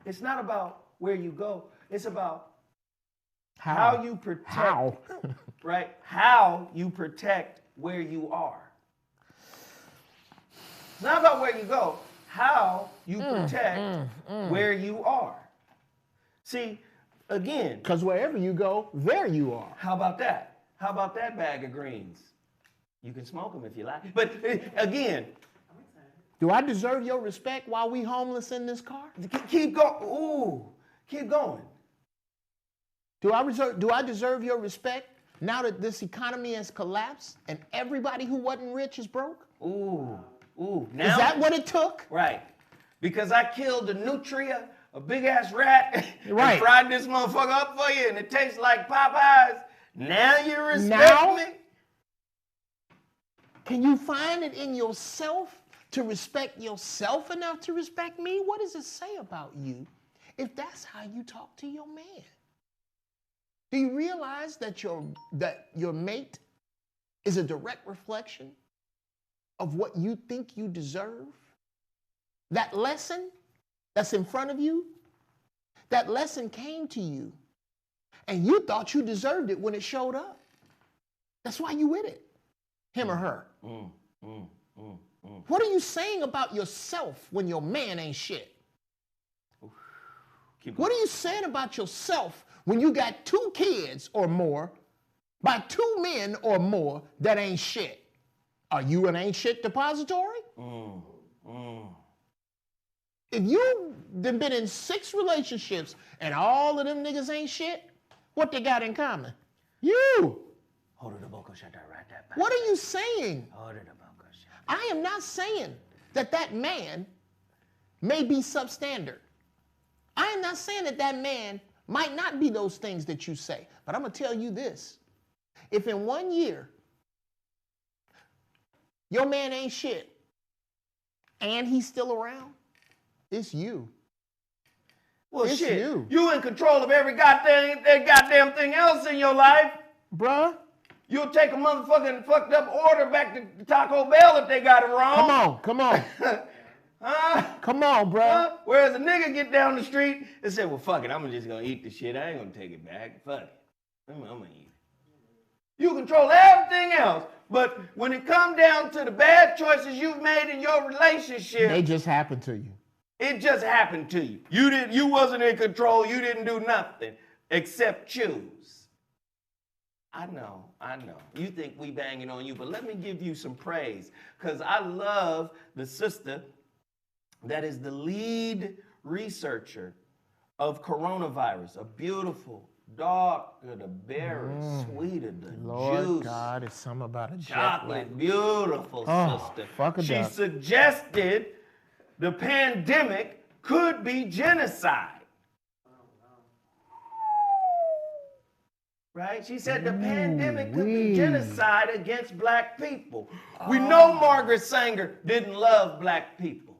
It's not about where you go. It's about how you protect, right? How you protect where you are. It's not about where you go. How you protect where you are. See, again. Because wherever you go, there you are. How about that? How about that bag of greens? You can smoke them if you like. But again. Do I deserve your respect while we homeless in this car? Keep going. Ooh, keep going. Do I deserve your respect now that this economy has collapsed and everybody who wasn't rich is broke? Ooh. Now, is that what it took? Right. Because I killed a nutria, a big ass rat, right. And fried this motherfucker up for you, and it tastes like Popeyes. Now you respect me? Can you find it in yourself to respect yourself enough to respect me? What does it say about you if that's how you talk to your man? Do you realize that your mate is a direct reflection of what you think you deserve? That lesson that's in front of you, that lesson came to you, and you thought you deserved it when it showed up. That's why you with it, him or her. What are you saying about yourself when your man ain't shit? What are you saying about yourself when you got 2 kids or more by 2 men or more that ain't shit? Are you an ain't shit depository? If you done been in 6 relationships and all of them niggas ain't shit, what they got in common? You. What are you saying? I am not saying that man may be substandard. I am not saying that man might not be those things that you say. But I'm going to tell you this. If in 1 year your man ain't shit and he's still around, it's you. Well, it's shit, you. You in control of every goddamn thing else in your life. Bruh. You'll take a motherfucking fucked up order back to Taco Bell if they got it wrong. Come on. Huh? Come on, bruh. Huh? Whereas a nigga get down the street and say, well, fuck it, I'm just gonna eat the shit. I ain't gonna take it back. Fuck it. I'm gonna eat it. You control everything else. But when it come down to the bad choices you've made in your relationship, they just happen to you. It just happened to you. You wasn't in control. You didn't do nothing except choose. I know. You think we banging on you, but let me give you some praise. Because I love the sister that is the lead researcher of coronavirus. A beautiful, darker the berry, sweeter the Lord juice. God, it's something about a chocolate, beautiful sister. She suggested the pandemic could be genocide. Right? She said the pandemic could be genocide against black people. We know Margaret Sanger didn't love black people.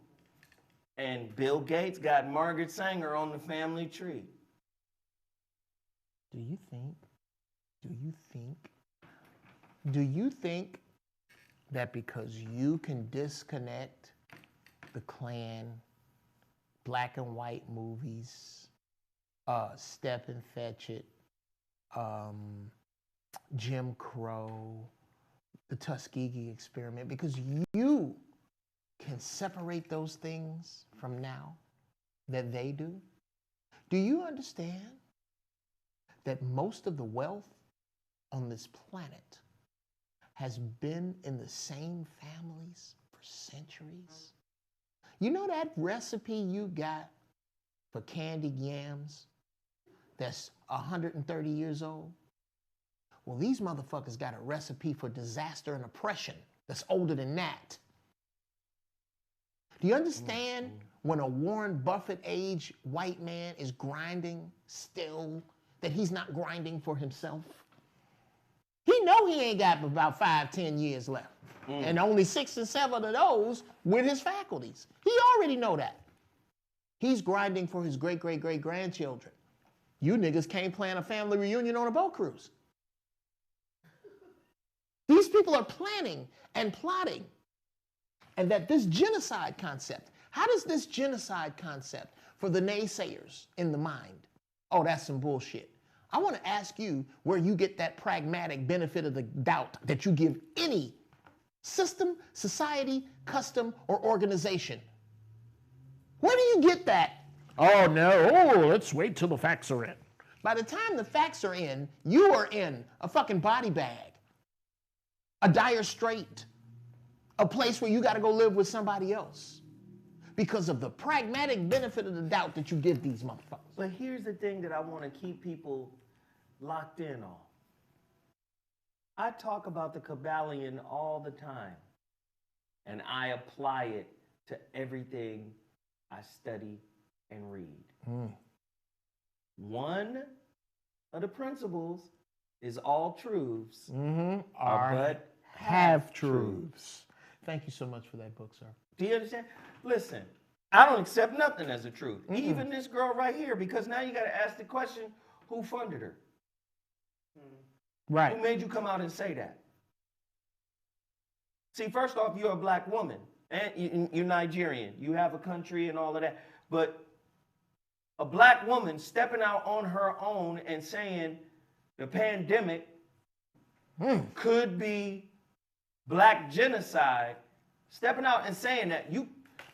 And Bill Gates got Margaret Sanger on the family tree. Do you think that because you can disconnect the Klan, black and white movies, Step and Fetch It, Jim Crow, the Tuskegee Experiment, because you can separate those things from now that they do? Do you understand that most of the wealth on this planet has been in the same families for centuries? You know that recipe you got for candied yams that's 130 years old? Well, these motherfuckers got a recipe for disaster and oppression that's older than that. Do you understand when a Warren Buffett age white man is grinding still, that he's not grinding for himself? He know he ain't got about 5-10 years left. And only 6 or 7 of those with his faculties. He already know that. He's grinding for his great-great-great-grandchildren. You niggas can't plan a family reunion on a boat cruise. These people are planning and plotting. And that this genocide concept, how does this genocide concept for the naysayers in the mind? Oh, that's some bullshit. I want to ask you where you get that pragmatic benefit of the doubt that you give any system, society, custom, or organization. Where do you get that? Oh, no. Let's wait till the facts are in. By the time the facts are in, you are in a fucking body bag, a dire strait, a place where you got to go live with somebody else because of the pragmatic benefit of the doubt that you give these motherfuckers. But here's the thing that I want to keep people locked in on. I talk about the Kabbalion all the time, and I apply it to everything I study and read. One of the principles is all truths are but half truths. Thank you so much for that book, sir. Do you understand? Listen, I don't accept nothing as a truth. Even this girl right here, because now you got to ask the question, who funded her? Right. Who made you come out and say that? See, first off, you're a black woman, and you're Nigerian. You have a country and all of that. But a black woman stepping out on her own and saying the pandemic could be black genocide, stepping out and saying that,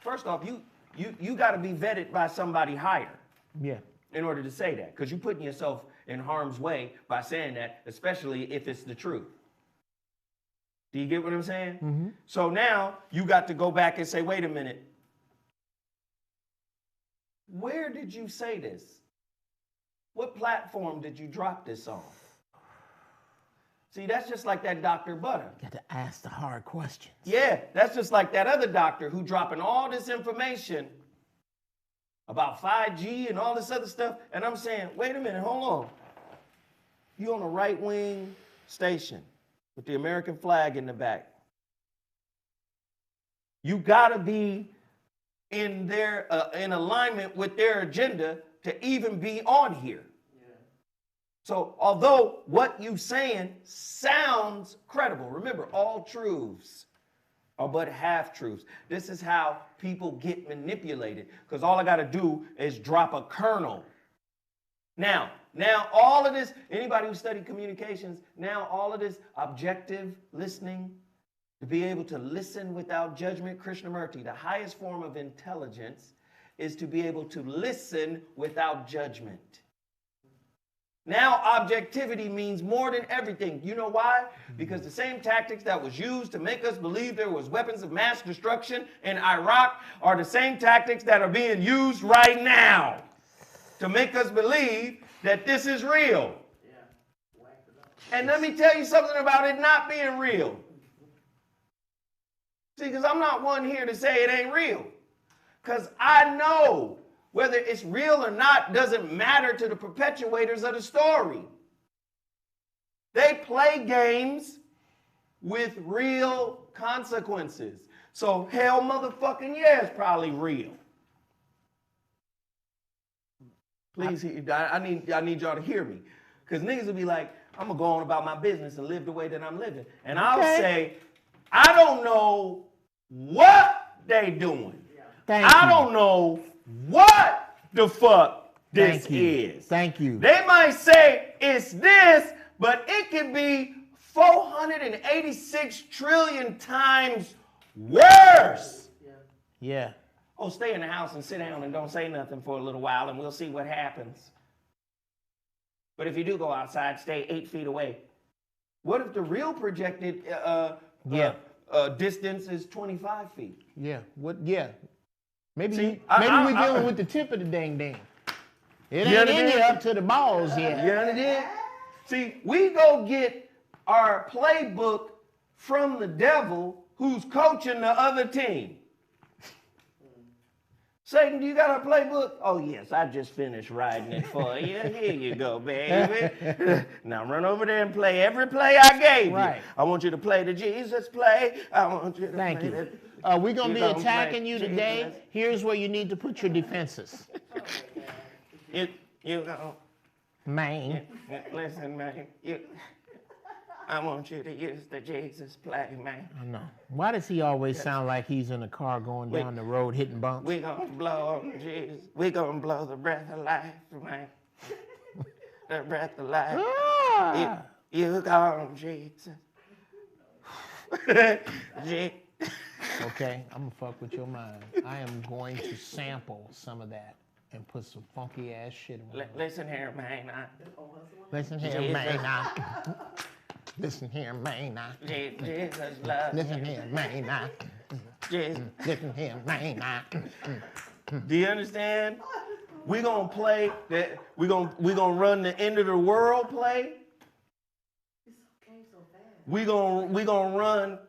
first off, you got to be vetted by somebody higher. Yeah. In order to say that, because you're putting yourself in harm's way by saying that, especially if it's the truth. Do you get what I'm saying? Mm-hmm. So now you got to go back and say, wait a minute. Where did you say this? What platform did you drop this on? See, that's just like that Dr. Butter. Got to ask the hard questions. Yeah, that's just like that other doctor who dropping all this information about 5G and all this other stuff. And I'm saying, wait a minute, hold on. You on a right-wing station with the American flag in the back. You gotta be in in alignment with their agenda to even be on here. Yeah. So although what you saying sounds credible, remember, all truths are but half-truths. This is how people get manipulated, because all I got to do is drop a kernel. Now all of this, anybody who studied communications, now all of this objective listening, to be able to listen without judgment, Krishnamurti, the highest form of intelligence is to be able to listen without judgment. Now objectivity means more than everything. You know why? Because the same tactics that was used to make us believe there was weapons of mass destruction in Iraq are the same tactics that are being used right now to make us believe that this is real. And let me tell you something about it not being real. See, because I'm not one here to say it ain't real. Because I know whether it's real or not doesn't matter to the perpetuators of the story. They play games with real consequences. So hell motherfucking yeah, it's probably real. Please, I need y'all to hear me. Because niggas will be like, I'm going to go on about my business and live the way that I'm living. And I'll say, I don't know what they doing. I don't know what the fuck this is. Thank you. They might say it's this, but it could be 486 trillion times worse. Yeah. Oh, stay in the house and sit down and don't say nothing for a little while and we'll see what happens. But if you do go outside, stay 8 feet away. What if the real projected distance is 25 feet? Yeah. What? Yeah. Maybe See, we're dealing with the tip of the dang. It ain't in there up to the balls yet. You understand? See, we go get our playbook from the devil who's coaching the other team. Satan, do you got a playbook? Oh, yes, I just finished writing it for you. Here you go, baby. Now run over there and play every play I gave you. I want you to play the Jesus play. I want you to Thank play you. We're going to be attacking you today. Jesus. Here's where you need to put your defenses. You know. Man. Listen, man. I want you to use the Jesus play, man. I know. Why does he always sound like he's in a car going down the road hitting bumps? We're going to blow on Jesus. We're going to blow the breath of life, man. The breath of life. Ah. You gone, Jesus. Okay, I'm going to fuck with your mind. I am going to sample some of that and put some funky ass shit in it. Listen here, man. Listen here, man. Listen here, man. Jesus love. Listen here, man. Jesus. Listen here, man. Do you understand? We're gonna play that. We're gonna run the end of the world play. We're gonna run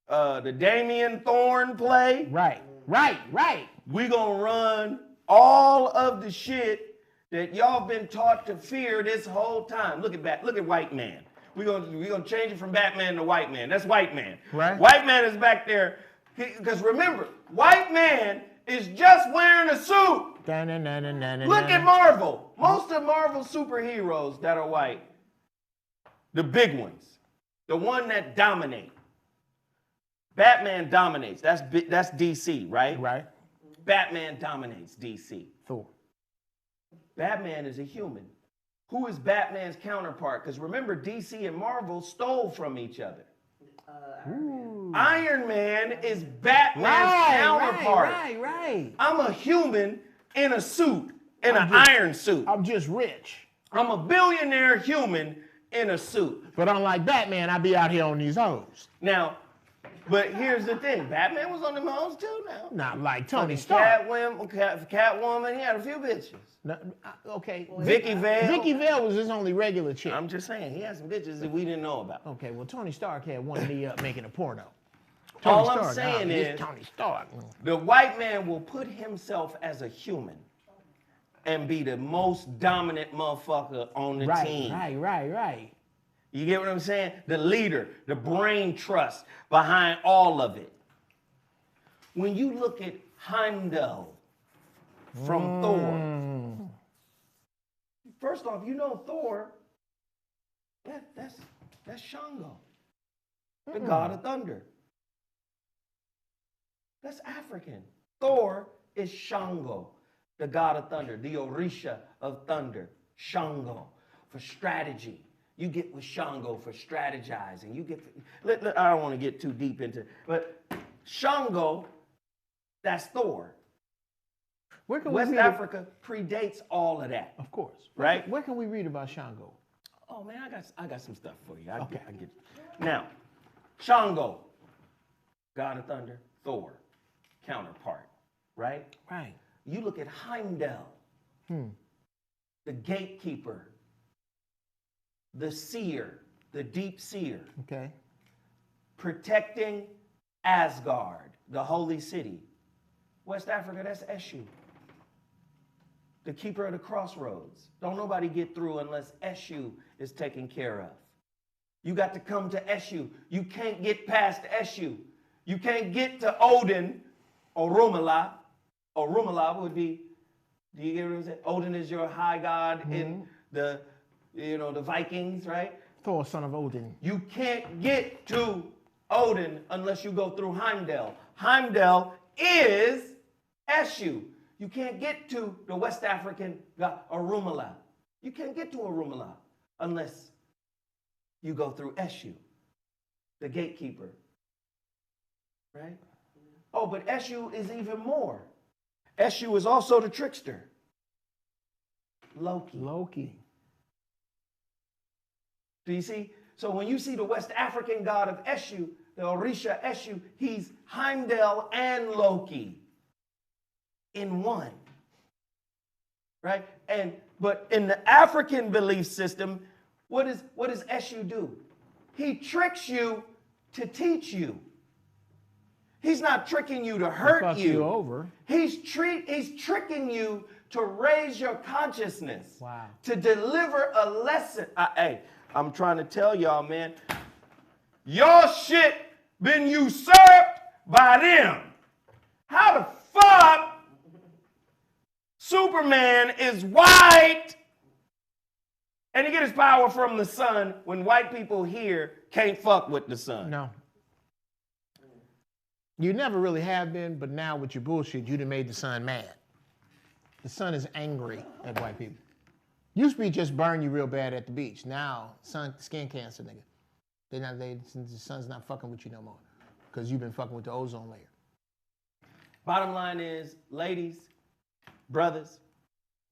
the Damien Thorne play. Right. We're gonna run all of the shit that y'all been taught to fear this whole time. Look at white man. We're gonna change it from Batman to white man. That's white man. Right. White man is back there. Because remember, white man is just wearing a suit. Look Look at Marvel. Most of Marvel superheroes that are white, the big ones, the one that dominate. Batman dominates. That's DC, right? Right. Batman dominates DC. Thor. Batman is a human. Who is Batman's counterpart? Because remember, DC and Marvel stole from each other. Iron Man is Batman's counterpart. Right. I'm a human in a suit, in an iron suit. I'm just rich. I'm a billionaire human in a suit. But unlike Batman, I be out here on these hoes. Now, but here's the thing. Batman was on them hoes too now. Not like Tony Stark. Catwoman, he had a few bitches. No, okay. Vicky Vale. Vicky Vale was his only regular chick. I'm just saying, he had some bitches that we didn't know about. Okay, well, Tony Stark had one knee up making a porno. All I'm saying is, Tony Stark. the white man will put himself as a human and be the most dominant motherfucker on the team. Right. You get what I'm saying? The leader, the brain trust behind all of it. When you look at Heimdall from Thor, first off, you know Thor, that's Shango, the god of thunder. That's African. Thor is Shango, the god of thunder, the Orisha of thunder, Shango, for strategy. You get with Shango for strategizing. You get, I don't want to get too deep into it, but Shango, that's Thor. West Africa predates all of that. Of course. Right? Where can we read about Shango? Oh man, I got some stuff for you. I Okay. get. Now, Shango, god of thunder, Thor, counterpart, right? Right. You look at Heimdall, the gatekeeper, the seer, the deep seer, Okay. protecting Asgard, the holy city. West Africa, that's Eshu, the keeper of the crossroads. Don't nobody get through unless Eshu is taken care of. You got to come to Eshu. You can't get past Eshu. You can't get to Odin or Rumala. Or Rumala would be, do you get what I'm saying? Odin is your high god in the Vikings, right? Thor, son of Odin. You can't get to Odin unless you go through Heimdall. Heimdall is Eshu. You can't get to the West African god, Orunmila. You can't get to Orunmila unless you go through Eshu, the gatekeeper. Right? Oh, but Eshu is even more. Eshu is also the trickster. Loki. Do you see? So when you see the West African god of Eshu, the Orisha Eshu, he's Heimdall and Loki in one. Right? But in the African belief system, what does Eshu do? He tricks you to teach you. He's not tricking you to hurt fuck you over. He's tricking you to raise your consciousness. Wow. To deliver a lesson. Hey, I'm trying to tell y'all, man. Your shit been usurped by them. How the fuck Superman is white and he get his power from the sun when white people here can't fuck with the sun? No. You never really have been, but now with your bullshit, you done made the sun mad. The sun is angry at white people. Used to be just burn you real bad at the beach. Now, skin cancer, nigga. The sun's not fucking with you no more because you've been fucking with the ozone layer. Bottom line is, ladies, brothers,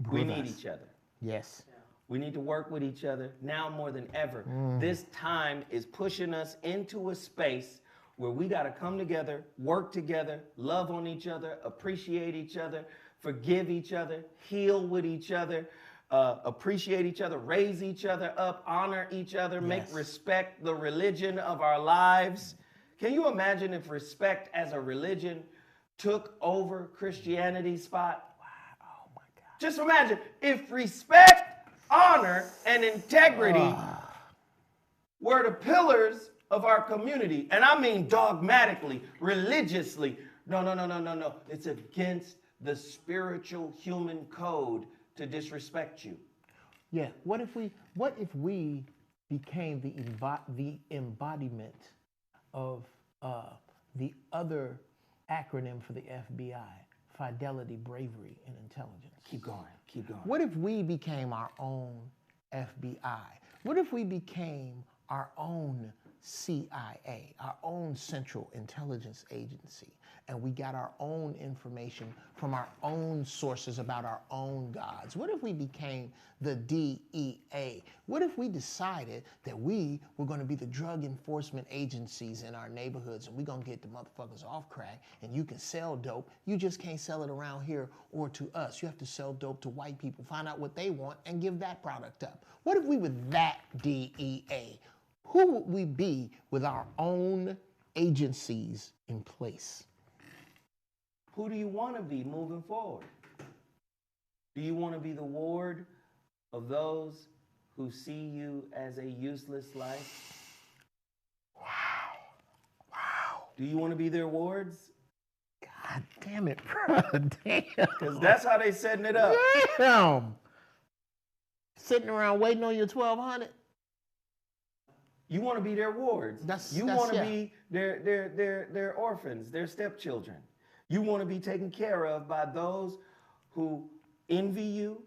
we need each other. Yes. We need to work with each other now more than ever. This time is pushing us into a space where we got to come together, work together, love on each other, appreciate each other, forgive each other, heal with each other, appreciate each other, raise each other up, honor each other, make respect the religion of our lives. Can you imagine if respect as a religion took over Christianity's spot? Wow. Oh my God. Just imagine if respect, honor, and integrity were the pillars of our community, and I mean dogmatically, religiously, No. It's against the spiritual human code to disrespect you. Yeah. What if we became the embodiment of the other acronym for the FBI: fidelity, bravery, and intelligence? Keep going. What if we became our own FBI? What if we became our own CIA, our own Central Intelligence Agency, and we got our own information from our own sources about our own gods? What if we became the DEA? What if we decided that we were going to be the drug enforcement agencies in our neighborhoods, and we're going to get the motherfuckers off crack, and you can sell dope. You just can't sell it around here or to us. You have to sell dope to white people, find out what they want, and give that product up. What if we were that DEA? Who would we be with our own agencies in place? Who do you want to be moving forward? Do you want to be the ward of those who see you as a useless life? Wow. Do you want to be their wards? God damn it, bro. Damn. Because that's how they setting it up. Damn. Sitting around waiting on your 1,200? You want to be their wards. You want to be their orphans, their stepchildren. You want to be taken care of by those who envy you,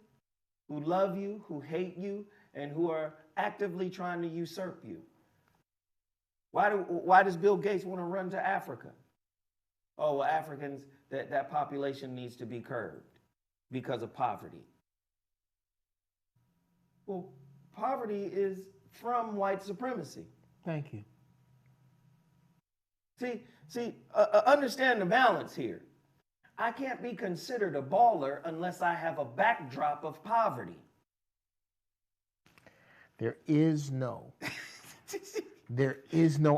who love you, who hate you, and who are actively trying to usurp you. Why does Bill Gates want to run to Africa? Oh, well, Africans, that population needs to be curbed because of poverty. Well, poverty is from white supremacy. Thank you. See, understand the balance here. I can't be considered a baller unless I have a backdrop of poverty. There is no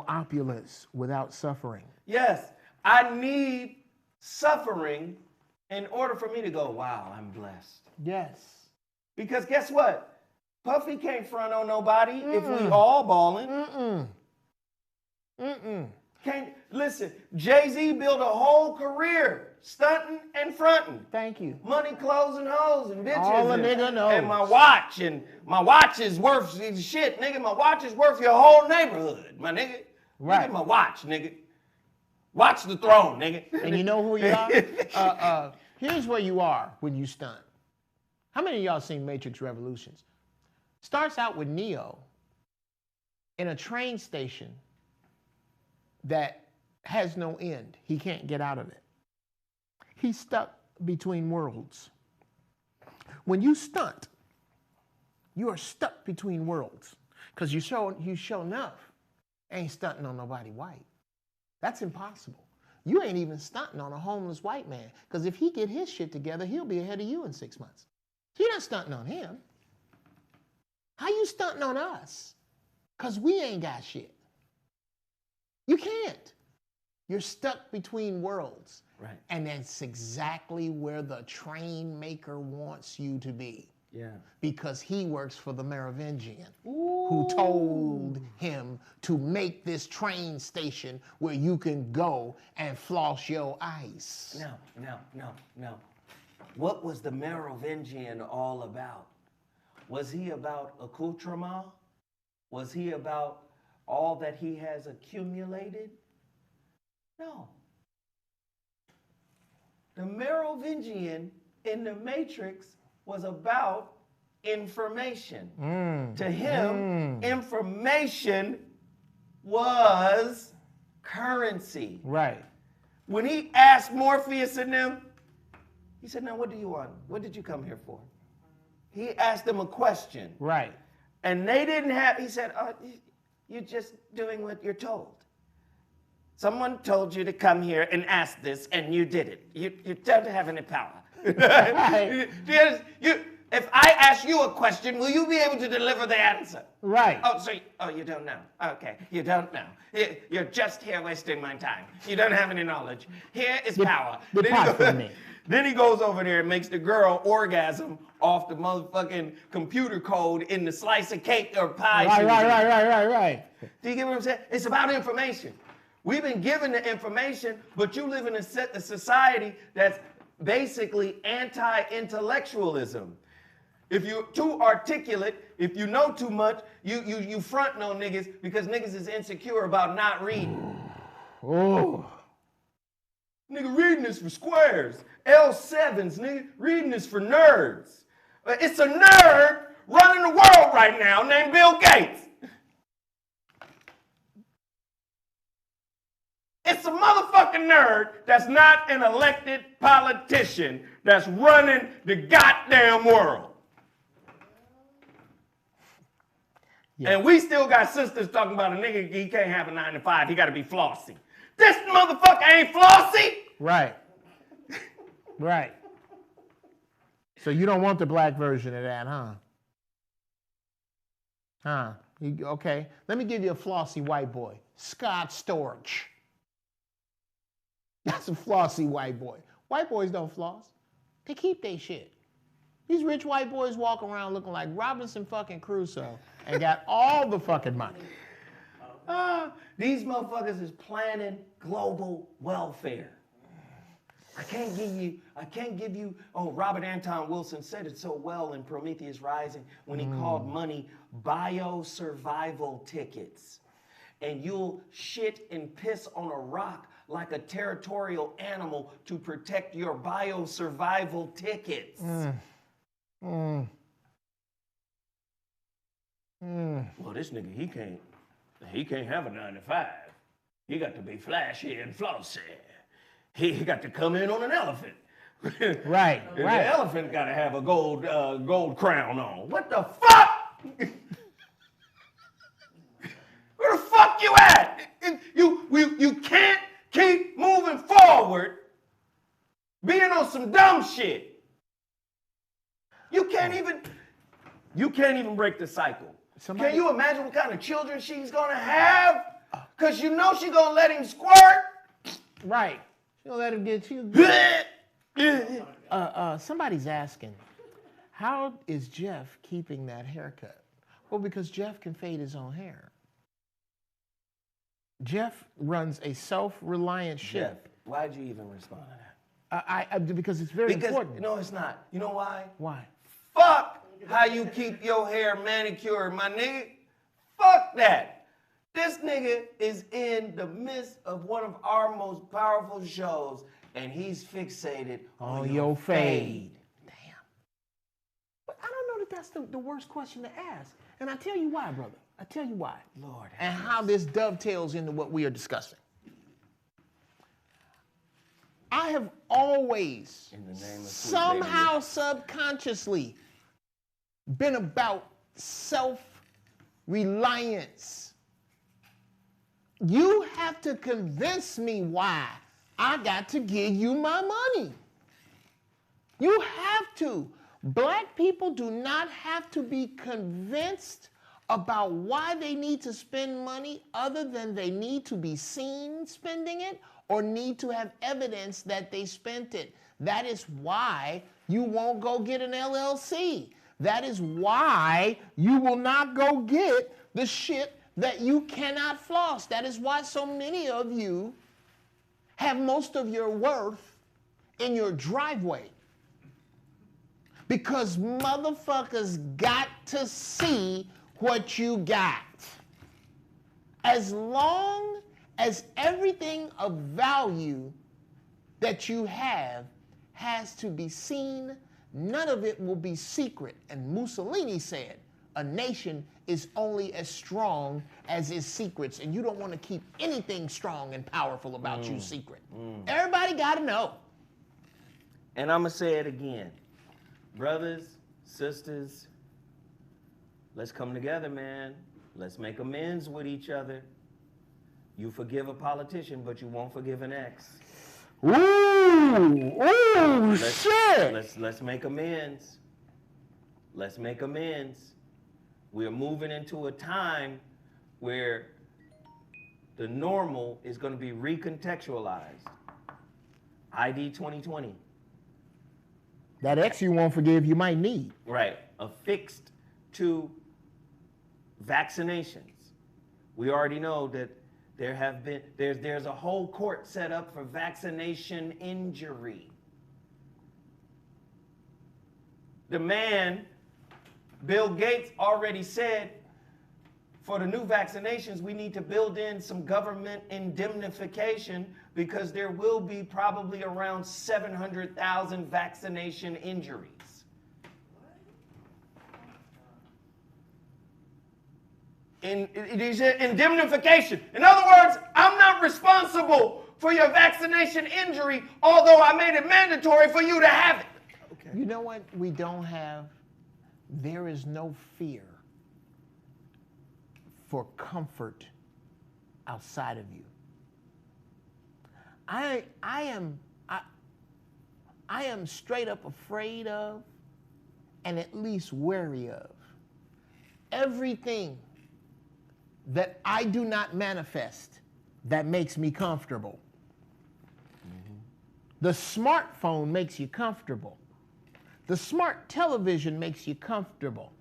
opulence without suffering. Yes, I need suffering in order for me to go, wow, I'm blessed. Yes. Because guess what? Puffy can't front on nobody if we all balling. Can't listen. Jay-Z built a whole career stunting and fronting. Thank you. Money, clothes, and hoes and bitches. All a nigga knows. And my watch is worth shit, nigga. My watch is worth your whole neighborhood, my nigga. Right. Look at my watch, nigga. Watch the throne, nigga. And you know who you are? Here's where you are when you stunt. How many of y'all seen Matrix Revolutions? Starts out with Neo in a train station that has no end. He can't get out of it. He's stuck between worlds. When you stunt, you are stuck between worlds because you show enough ain't stunting on nobody white. That's impossible. You ain't even stunting on a homeless white man because if he get his shit together, he'll be ahead of you in 6 months. So you're not stunting on him. How you stunting on us? Because we ain't got shit. You can't. You're stuck between worlds. Right. And that's exactly where the train maker wants you to be. Yeah. Because he works for the Merovingian, who told him to make this train station where you can go and floss your ice. No. What was the Merovingian all about? Was he about accoutrement? Was he about all that he has accumulated? No. The Merovingian in the Matrix was about information. To him, information was currency. Right. When he asked Morpheus and them, he said, now what do you want? What did you come here for? He asked them a question. Right. And they didn't have, he said, oh, you're just doing what you're told. Someone told you to come here and ask this, and you did it. You don't have any power. Right. If I ask you a question, will you be able to deliver the answer? Right. Oh, you don't know. Okay, you don't know. You're just here wasting my time. You don't have any knowledge. Here is power. Depart from me. Then he goes over there and makes the girl orgasm off the motherfucking computer code in the slice of cake or pie. Right. Do you get what I'm saying? It's about information. We've been given the information, but you live in a society that's basically anti-intellectualism. If you're too articulate, if you know too much, you fronting on niggas because niggas is insecure about not reading. Oh. Nigga, reading is for squares. L7s, nigga, reading is for nerds. It's a nerd running the world right now named Bill Gates. It's a motherfucking nerd that's not an elected politician that's running the goddamn world. Yeah. And we still got sisters talking about a nigga, he can't have a 9 to 5, he gotta be flossy. This motherfucker ain't flossy. Right. Right. So you don't want the black version of that, huh? Huh? Okay. Let me give you a flossy white boy. Scott Storch. That's a flossy white boy. White boys don't floss. They keep their shit. These rich white boys walk around looking like Robinson fucking Crusoe and got all the fucking money. These motherfuckers is planning global welfare. I can't give you, Robert Anton Wilson said it so well in Prometheus Rising when he called money bio-survival tickets. And you'll shit and piss on a rock like a territorial animal to protect your bio-survival tickets. Well, this nigga, he can't have a 9 to 5. He got to be flashy and flossy. He got to come in on an elephant. Right. The elephant got to have a gold crown on. What the fuck? Where the fuck you at? You can't keep moving forward being on some dumb shit. You can't even break the cycle. Can you imagine what kind of children she's gonna have? Cause you know she's gonna let him squirt. Right. She'll let him get you. Somebody's asking, how is Jeff keeping that haircut? Well, because Jeff can fade his own hair. Jeff runs a self-reliant ship. Jeff, why'd you even respond to that? Because it's very important. No, it's not. You know why? Why? Fuck how you keep your hair manicured, my nigga. Fuck that. This nigga is in the midst of one of our most powerful shows, and he's fixated on your fade. Damn. But I don't know that that's the worst question to ask. And I tell you why, brother. I tell you why. Lord. And how this dovetails into what we are discussing. I have always, in the name of somehow subconsciously, been about self-reliance. You have to convince me why I got to give you my money. You have to. Black people do not have to be convinced about why they need to spend money other than they need to be seen spending it or need to have evidence that they spent it. That is why you won't go get an LLC. That is why you will not go get the shit that you cannot floss. That is why so many of you have most of your worth in your driveway. Because motherfuckers got to see what you got. As long as everything of value that you have has to be seen, none of it will be secret. And Mussolini said, a nation is only as strong as its secrets, and you don't want to keep anything strong and powerful about you secret. Everybody got to know. And I'm going to say it again. Brothers, sisters, let's come together, man. Let's make amends with each other. You forgive a politician, but you won't forgive an ex. Shit. Let's make amends. Let's make amends. We're moving into a time where the normal is going to be recontextualized. ID 2020. That ex you won't forgive, you might need. Right. Affixed to vaccinations. We already know that There's a whole court set up for vaccination injury. The man, Bill Gates, already said for the new vaccinations, we need to build in some government indemnification because there will be probably around 700,000 vaccination injuries. It is indemnification. In other words, I'm not responsible for your vaccination injury, although I made it mandatory for you to have it. Okay. You know what we don't have? There is no fear for comfort outside of you. I am straight up afraid of and at least wary of everything that I do not manifest that makes me comfortable. Mm-hmm. The smartphone makes you comfortable. The smart television makes you comfortable.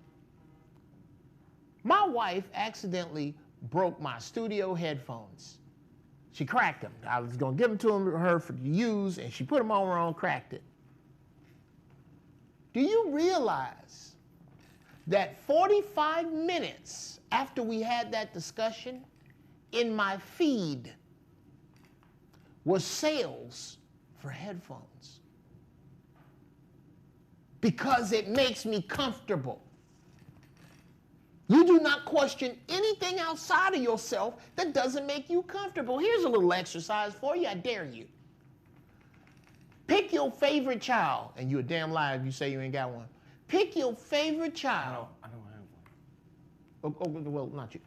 My wife accidentally broke my studio headphones. She cracked them. I was going to give them to her to use, and she put them on wrong, cracked it. Do you realize that 45 minutes after we had that discussion, in my feed was sales for headphones? Because it makes me comfortable. You do not question anything outside of yourself that doesn't make you comfortable. Here's a little exercise for you. I dare you. Pick your favorite child, and you're a damn liar if you say you ain't got one. Pick your favorite child. I don't have one. Oh, well, not you.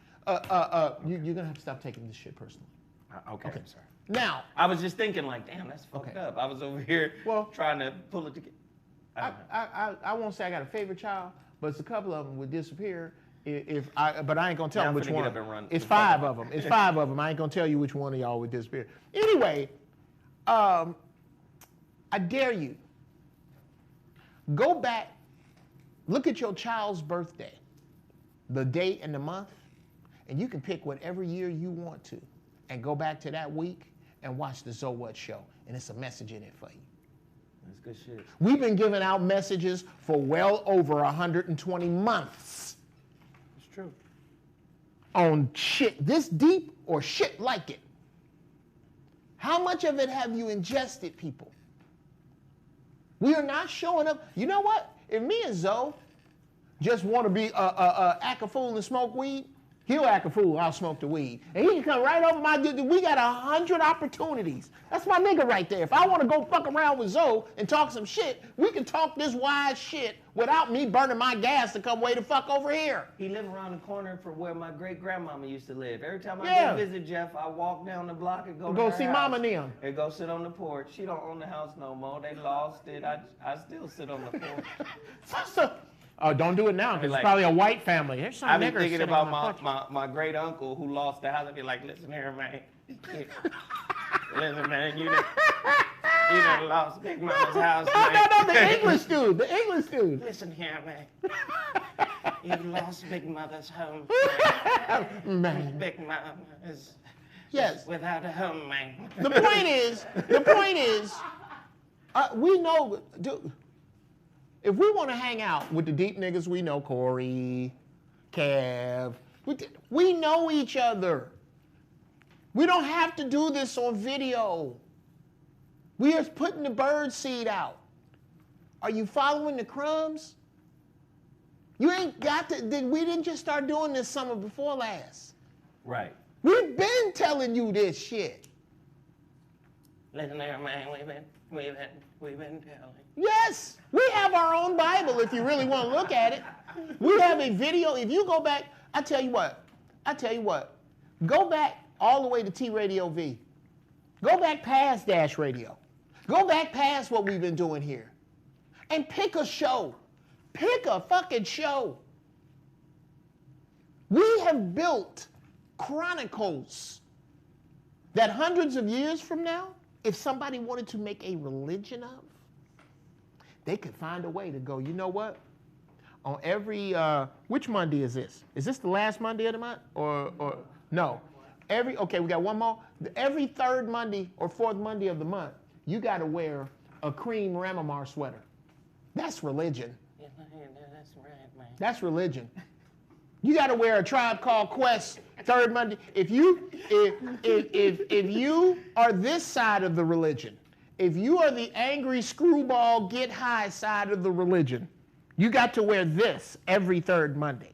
You're gonna have to stop taking this shit personally. Okay, I'm sorry. Now, I was just thinking like, damn, that's fucked up. I was over here trying to pull it together. I won't say I got a favorite child, but it's a couple of them would disappear but I ain't gonna tell them which one. Get up and run. It's 5 of them. It's 5 of them. I ain't gonna tell you which one of y'all would disappear. Anyway, I dare you. Go back, look at your child's birthday, the date and the month, and you can pick whatever year you want to, and go back to that week and watch the So What show, and it's a message in it for you. That's good shit. We've been giving out messages for well over 120 months. It's true. On shit this deep or shit like it. How much of it have you ingested, people? We are not showing up. You know what? If me and Zoe just want to be act a fool and smoke weed, he'll act a fool, I'll smoke the weed. And he can come right over my dude. We got 100 opportunities. That's my nigga right there. If I want to go fuck around with Zoe and talk some shit, we can talk this wise shit without me burning my gas to come way the fuck over here. He lived around the corner from where my great-grandmama used to live. Every time I go visit Jeff, I walk down the block and go to her see house Mama and them. and go sit on the porch. She don't own the house no more. They lost it. I still sit on the porch. Oh, don't do it now, because like, it's probably a white family. There's some I be nigger thinking sitting about on the porch. my great uncle who lost the house. I'd be like, listen here, man. Listen, man, you done lost Big Mama's house, man. No, the English dude. The English dude. Listen here, man. You lost Big Mother's home. Man. Big Mama is without a home, man. The point is, we know, dude, if we want to hang out with the deep niggas we know, Corey, Kev, we know each other. We don't have to do this on video. We are putting the bird seed out. Are you following the crumbs? You ain't got to, we didn't just start doing this summer before last. Right. We've been telling you this shit. Listen there, man, we've been telling. Yes, we have our own Bible if you really want to look at it. We have a video. If you go back, I tell you what, go back all the way to T-Radio V. Go back past Dash Radio. Go back past what we've been doing here. And pick a show. Pick a fucking show. We have built chronicles that hundreds of years from now, if somebody wanted to make a religion of, they could find a way to go, you know what? On every, which Monday is this? Is this the last Monday of the month? Or no. we got one more. Every third Monday or fourth Monday of the month, you got to wear a cream Ramamar sweater. That's religion. That's right, man. That's religion. You got to wear a Tribe Called Quest third Monday. If you are this side of the religion, if you are the angry screwball get high side of the religion, you got to wear this every third Monday.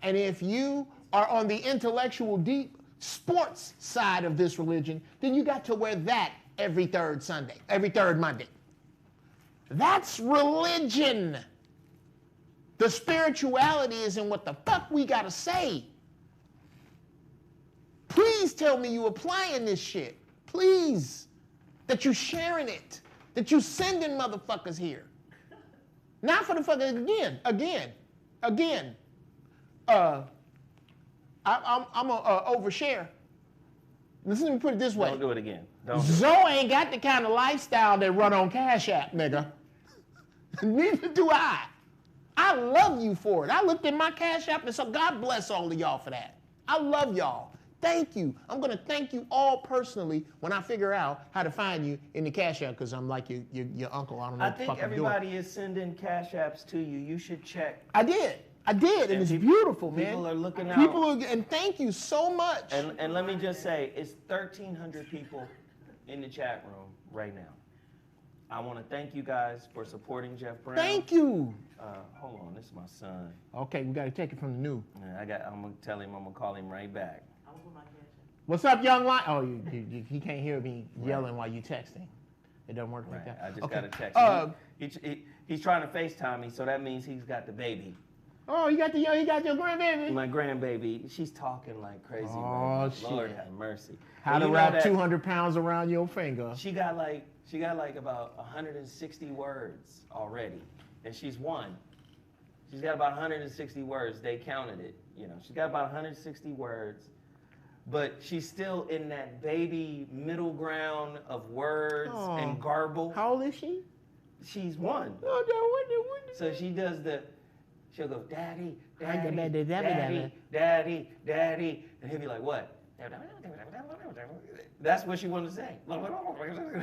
And if you are on the intellectual deep sports side of this religion, then you got to wear that every third Monday. That's religion. The spirituality is in what the fuck we gotta say. Please tell me you applying this shit. Please. That you sharing it. That you sending motherfuckers here. Not for the fucking again. I'm gonna overshare. Listen, let me put it this way. Don't do it again. Don't do it. Zoe ain't got the kind of lifestyle that run on Cash App, nigga. Neither do I. I love you for it. I looked at my Cash App and so God bless all of y'all for that. I love y'all. Thank you. I'm going to thank you all personally when I figure out how to find you in the Cash App because I'm like your uncle. I don't know what the fuck I'm doing. I think everybody is sending Cash Apps to you. You should check. I did, and it's beautiful, man. People are looking out. And thank you so much. And let me just say, it's 1,300 people in the chat room right now. I want to thank you guys for supporting Jeff Brown. Thank you. Hold on, this is my son. Okay, we got to take it from the new. Yeah, I'm gonna tell him. I'm gonna call him right back. What's up, young lion? Oh, he can't hear me yelling while you texting. It doesn't work like that. I just got a text. He's trying to FaceTime me, so that means he's got the baby. Oh, you got your grandbaby. My grandbaby. She's talking like crazy. Oh, man. shit. Lord have mercy. How to wrap 200 pounds around your finger. She got like about 160 words already, and she's one. She's got about 160 words. They counted it. She's got about 160 words, but she's still in that baby middle ground of words and garble. How old is she? She's one. Oh, no, So she'll go, Daddy, Daddy, Daddy, Daddy, Daddy, and he'll be like, what? That's what she wanted to say.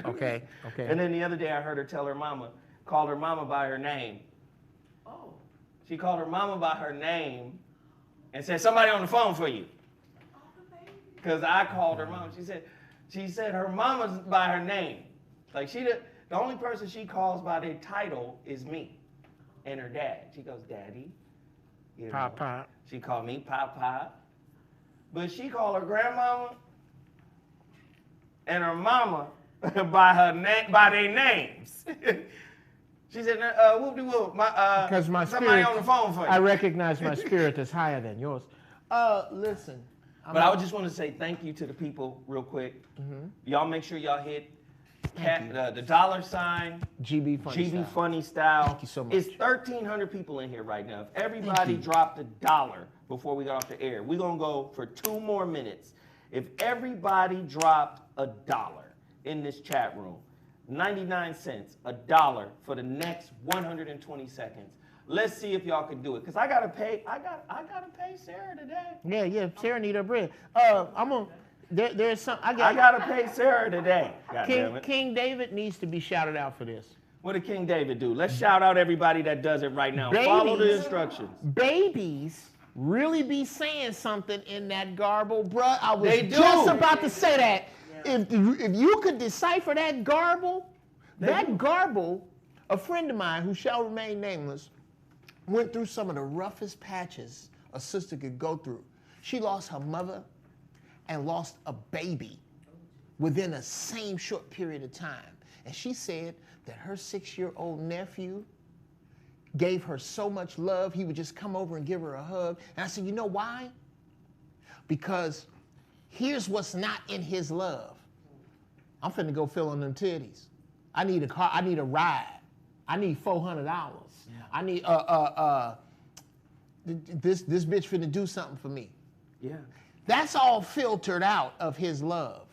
Okay. And then the other day I heard her called her mama by her name. Oh. She called her mama by her name and said, somebody on the phone for you. Because I called her mom. She said her mama's by her name. Like the only person she calls by their title is me and her dad. She goes, Daddy. Pop. She called me Pop. But she called her grandmama and her mama by their names. She said, whoop-de-whoop, because my somebody spirit, on the phone for you. I recognize my spirit is higher than yours. Listen. I would just want to say thank you to the people real quick. Mm-hmm. Y'all make sure y'all hit the $sign GB Funny Style. Thank you so much. It's 1,300 people in here right now. If everybody dropped $1 before we got off the air, we're going to go for 2 more minutes. If everybody dropped $1 in this chat room, 99 cents, $1 for the next 120 seconds. Let's see if y'all can do it. Cause I gotta pay Sarah today. Yeah, Sarah need her bread. There's some I gotta pay Sarah today. King David needs to be shouted out for this. What did King David do? Let's shout out everybody that does it right now. Follow the instructions. Babies really be saying something in that garble, bruh. I was just about to say that. If you could decipher that garble, a friend of mine who shall remain nameless went through some of the roughest patches a sister could go through. She lost her mother and lost a baby within the same short period of time. And she said that her 6-year-old nephew gave her so much love, he would just come over and give her a hug. And I said, you know why? Because here's what's not in his love. I'm finna go fill in them titties. I need a car, I need a ride. I need $400. I need this bitch finna do something for me. Yeah. That's all filtered out of his love.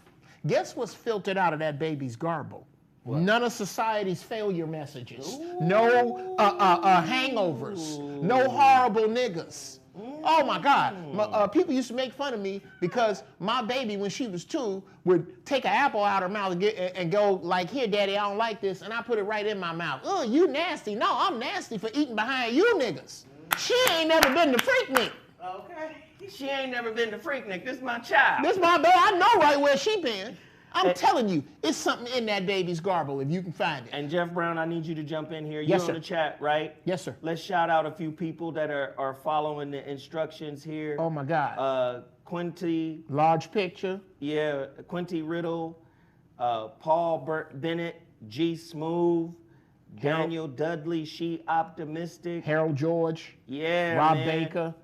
Guess what's filtered out of that baby's garble? What? None of society's failure messages. Ooh. No hangovers. No horrible niggas. Oh my God. People used to make fun of me because my baby, when she was 2, would take an apple out of her mouth and go like, here, daddy, I don't like this. And I put it right in my mouth. Oh, you nasty. No, I'm nasty for eating behind you niggas. She ain't never been to Freaknik. Okay. She ain't never been to Freaknik. This is my child. This my baby. I know right where she been. I'm telling you, it's something in that baby's garble if you can find it. And Jeff Brown, I need you to jump in here. Yes, You're sir. on the chat, right? Yes, sir. Let's shout out a few people that are following the instructions here. Oh my God. Quinty, Large picture. yeah, Quinty Riddle, Paul Bennett, G Smooth, Daniel Dudley, She Optimistic, Harold George. yeah, Rob man. Baker.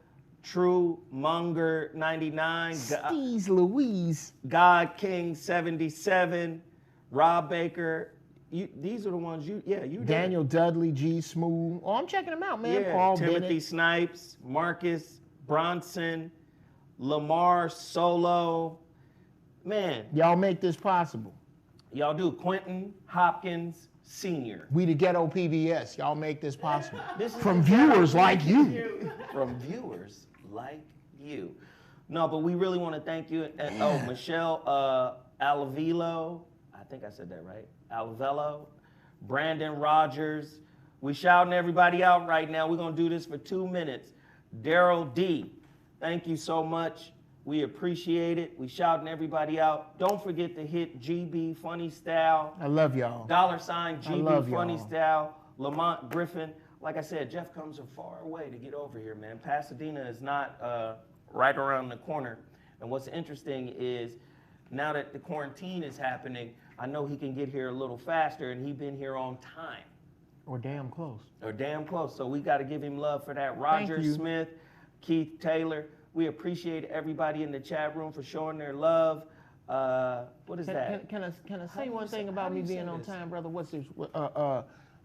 True Munger 99, Steez Louise. God King 77, Rob Baker. These are the ones you did. Daniel Dudley, G Smooth. Oh, I'm checking them out, man. Yeah, Paul Timothy Bennett. Snipes, Marcus Bronson, Lamar Solo. Man, Y'all make this possible. y'all do. Quentin Hopkins Sr. We the Ghetto PBS. Y'all make this possible. This is From the Ghetto viewers like you. From viewers like you. No, but we really want to thank you. And, oh, Michelle Alvelo, I think I said that right. Alvelo, Brandon Rogers. We shouting everybody out right now. We're going to do this for 2 minutes. Daryl D, thank you so much. We appreciate it. We shouting everybody out. Don't forget to hit GB Funny Style. I love y'all. $ I love GB Funny y'all. Style. Lamont Griffin. Like I said, Jeff comes from far away to get over here, man. Pasadena is not right around the corner. And what's interesting is now that the quarantine is happening, I know he can get here a little faster, and he's been here on time. Or damn close. Or damn close. So we got to give him love for that. Roger you. Smith, Keith Taylor. We appreciate everybody in the chat room for showing their love. What is that? Can I say do one you say- thing how about do me you say being on this? time, brother? What's this?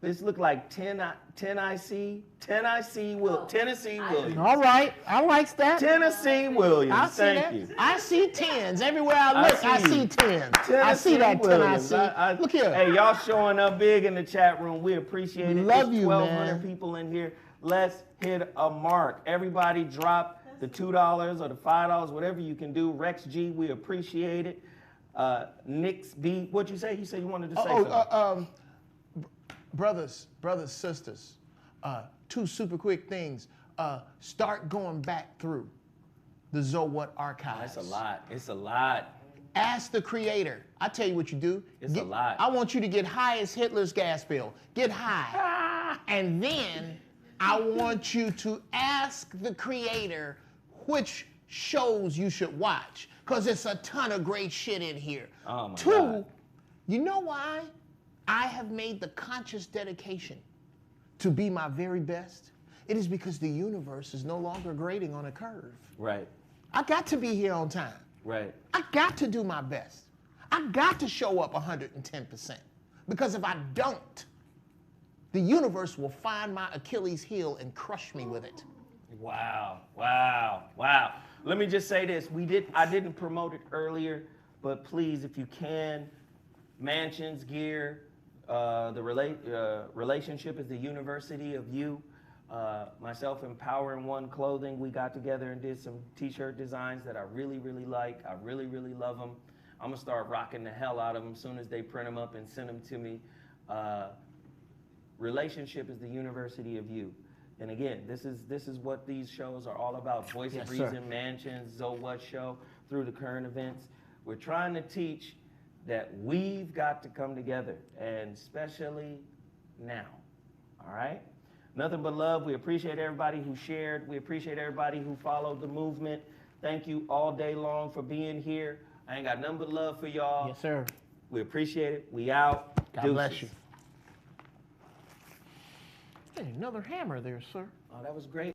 This look like 10 Tennessee Williams. All right. I likes that. Tennessee Williams. I see Thank that. you. I see 10s. Everywhere I look, I see see you. 10s. I see that Williams. Tennessee. Look here. Hey, y'all showing up big in the chat room. We appreciate it. Love There's you, 1,200 man. people in here. Let's hit a mark. Everybody drop the $2 or the $5, whatever you can do. Rex G, we appreciate it. Nick's B, what'd you say? You said you wanted to say something. Brothers, sisters, 2 super quick things. Start going back through the Zowat archives. It's a lot. It's a lot. Ask the creator. I tell you what you do. It's a lot. I want you to get high as Hitler's gas bill. Get high. And then I want you to ask the creator which shows you should watch. Because it's a ton of great shit in here. Oh my 2, God. you know why I have made the conscious dedication to be my very best? It is because the universe is no longer grading on a curve. Right. I got to be here on time. Right. I got to do my best. I got to show up 110%. Because if I don't, the universe will find my Achilles heel and crush me with it. Wow. Let me just say this. I didn't promote it earlier, but please, if you can, Mansions Gear, Relationship is the University of You. Myself and Power in One Clothing, we got together and did some t-shirt designs that I really, really like. I really, really love them. I'm gonna start rocking the hell out of them as soon as they print them up and send them to me. Relationship is the University of You. And again, this is what these shows are all about. Voice Yes, of sir. Reason, Mansions, What Show, through the current events. We're trying to teach that we've got to come together, and especially now, all right? Nothing but love. We appreciate everybody who shared. We appreciate everybody who followed the movement. Thank you all day long for being here. I ain't got nothing but love for y'all. Yes, sir. We appreciate it. We out. God bless Deuces. you. Hey, another hammer there, sir. Oh, that was great.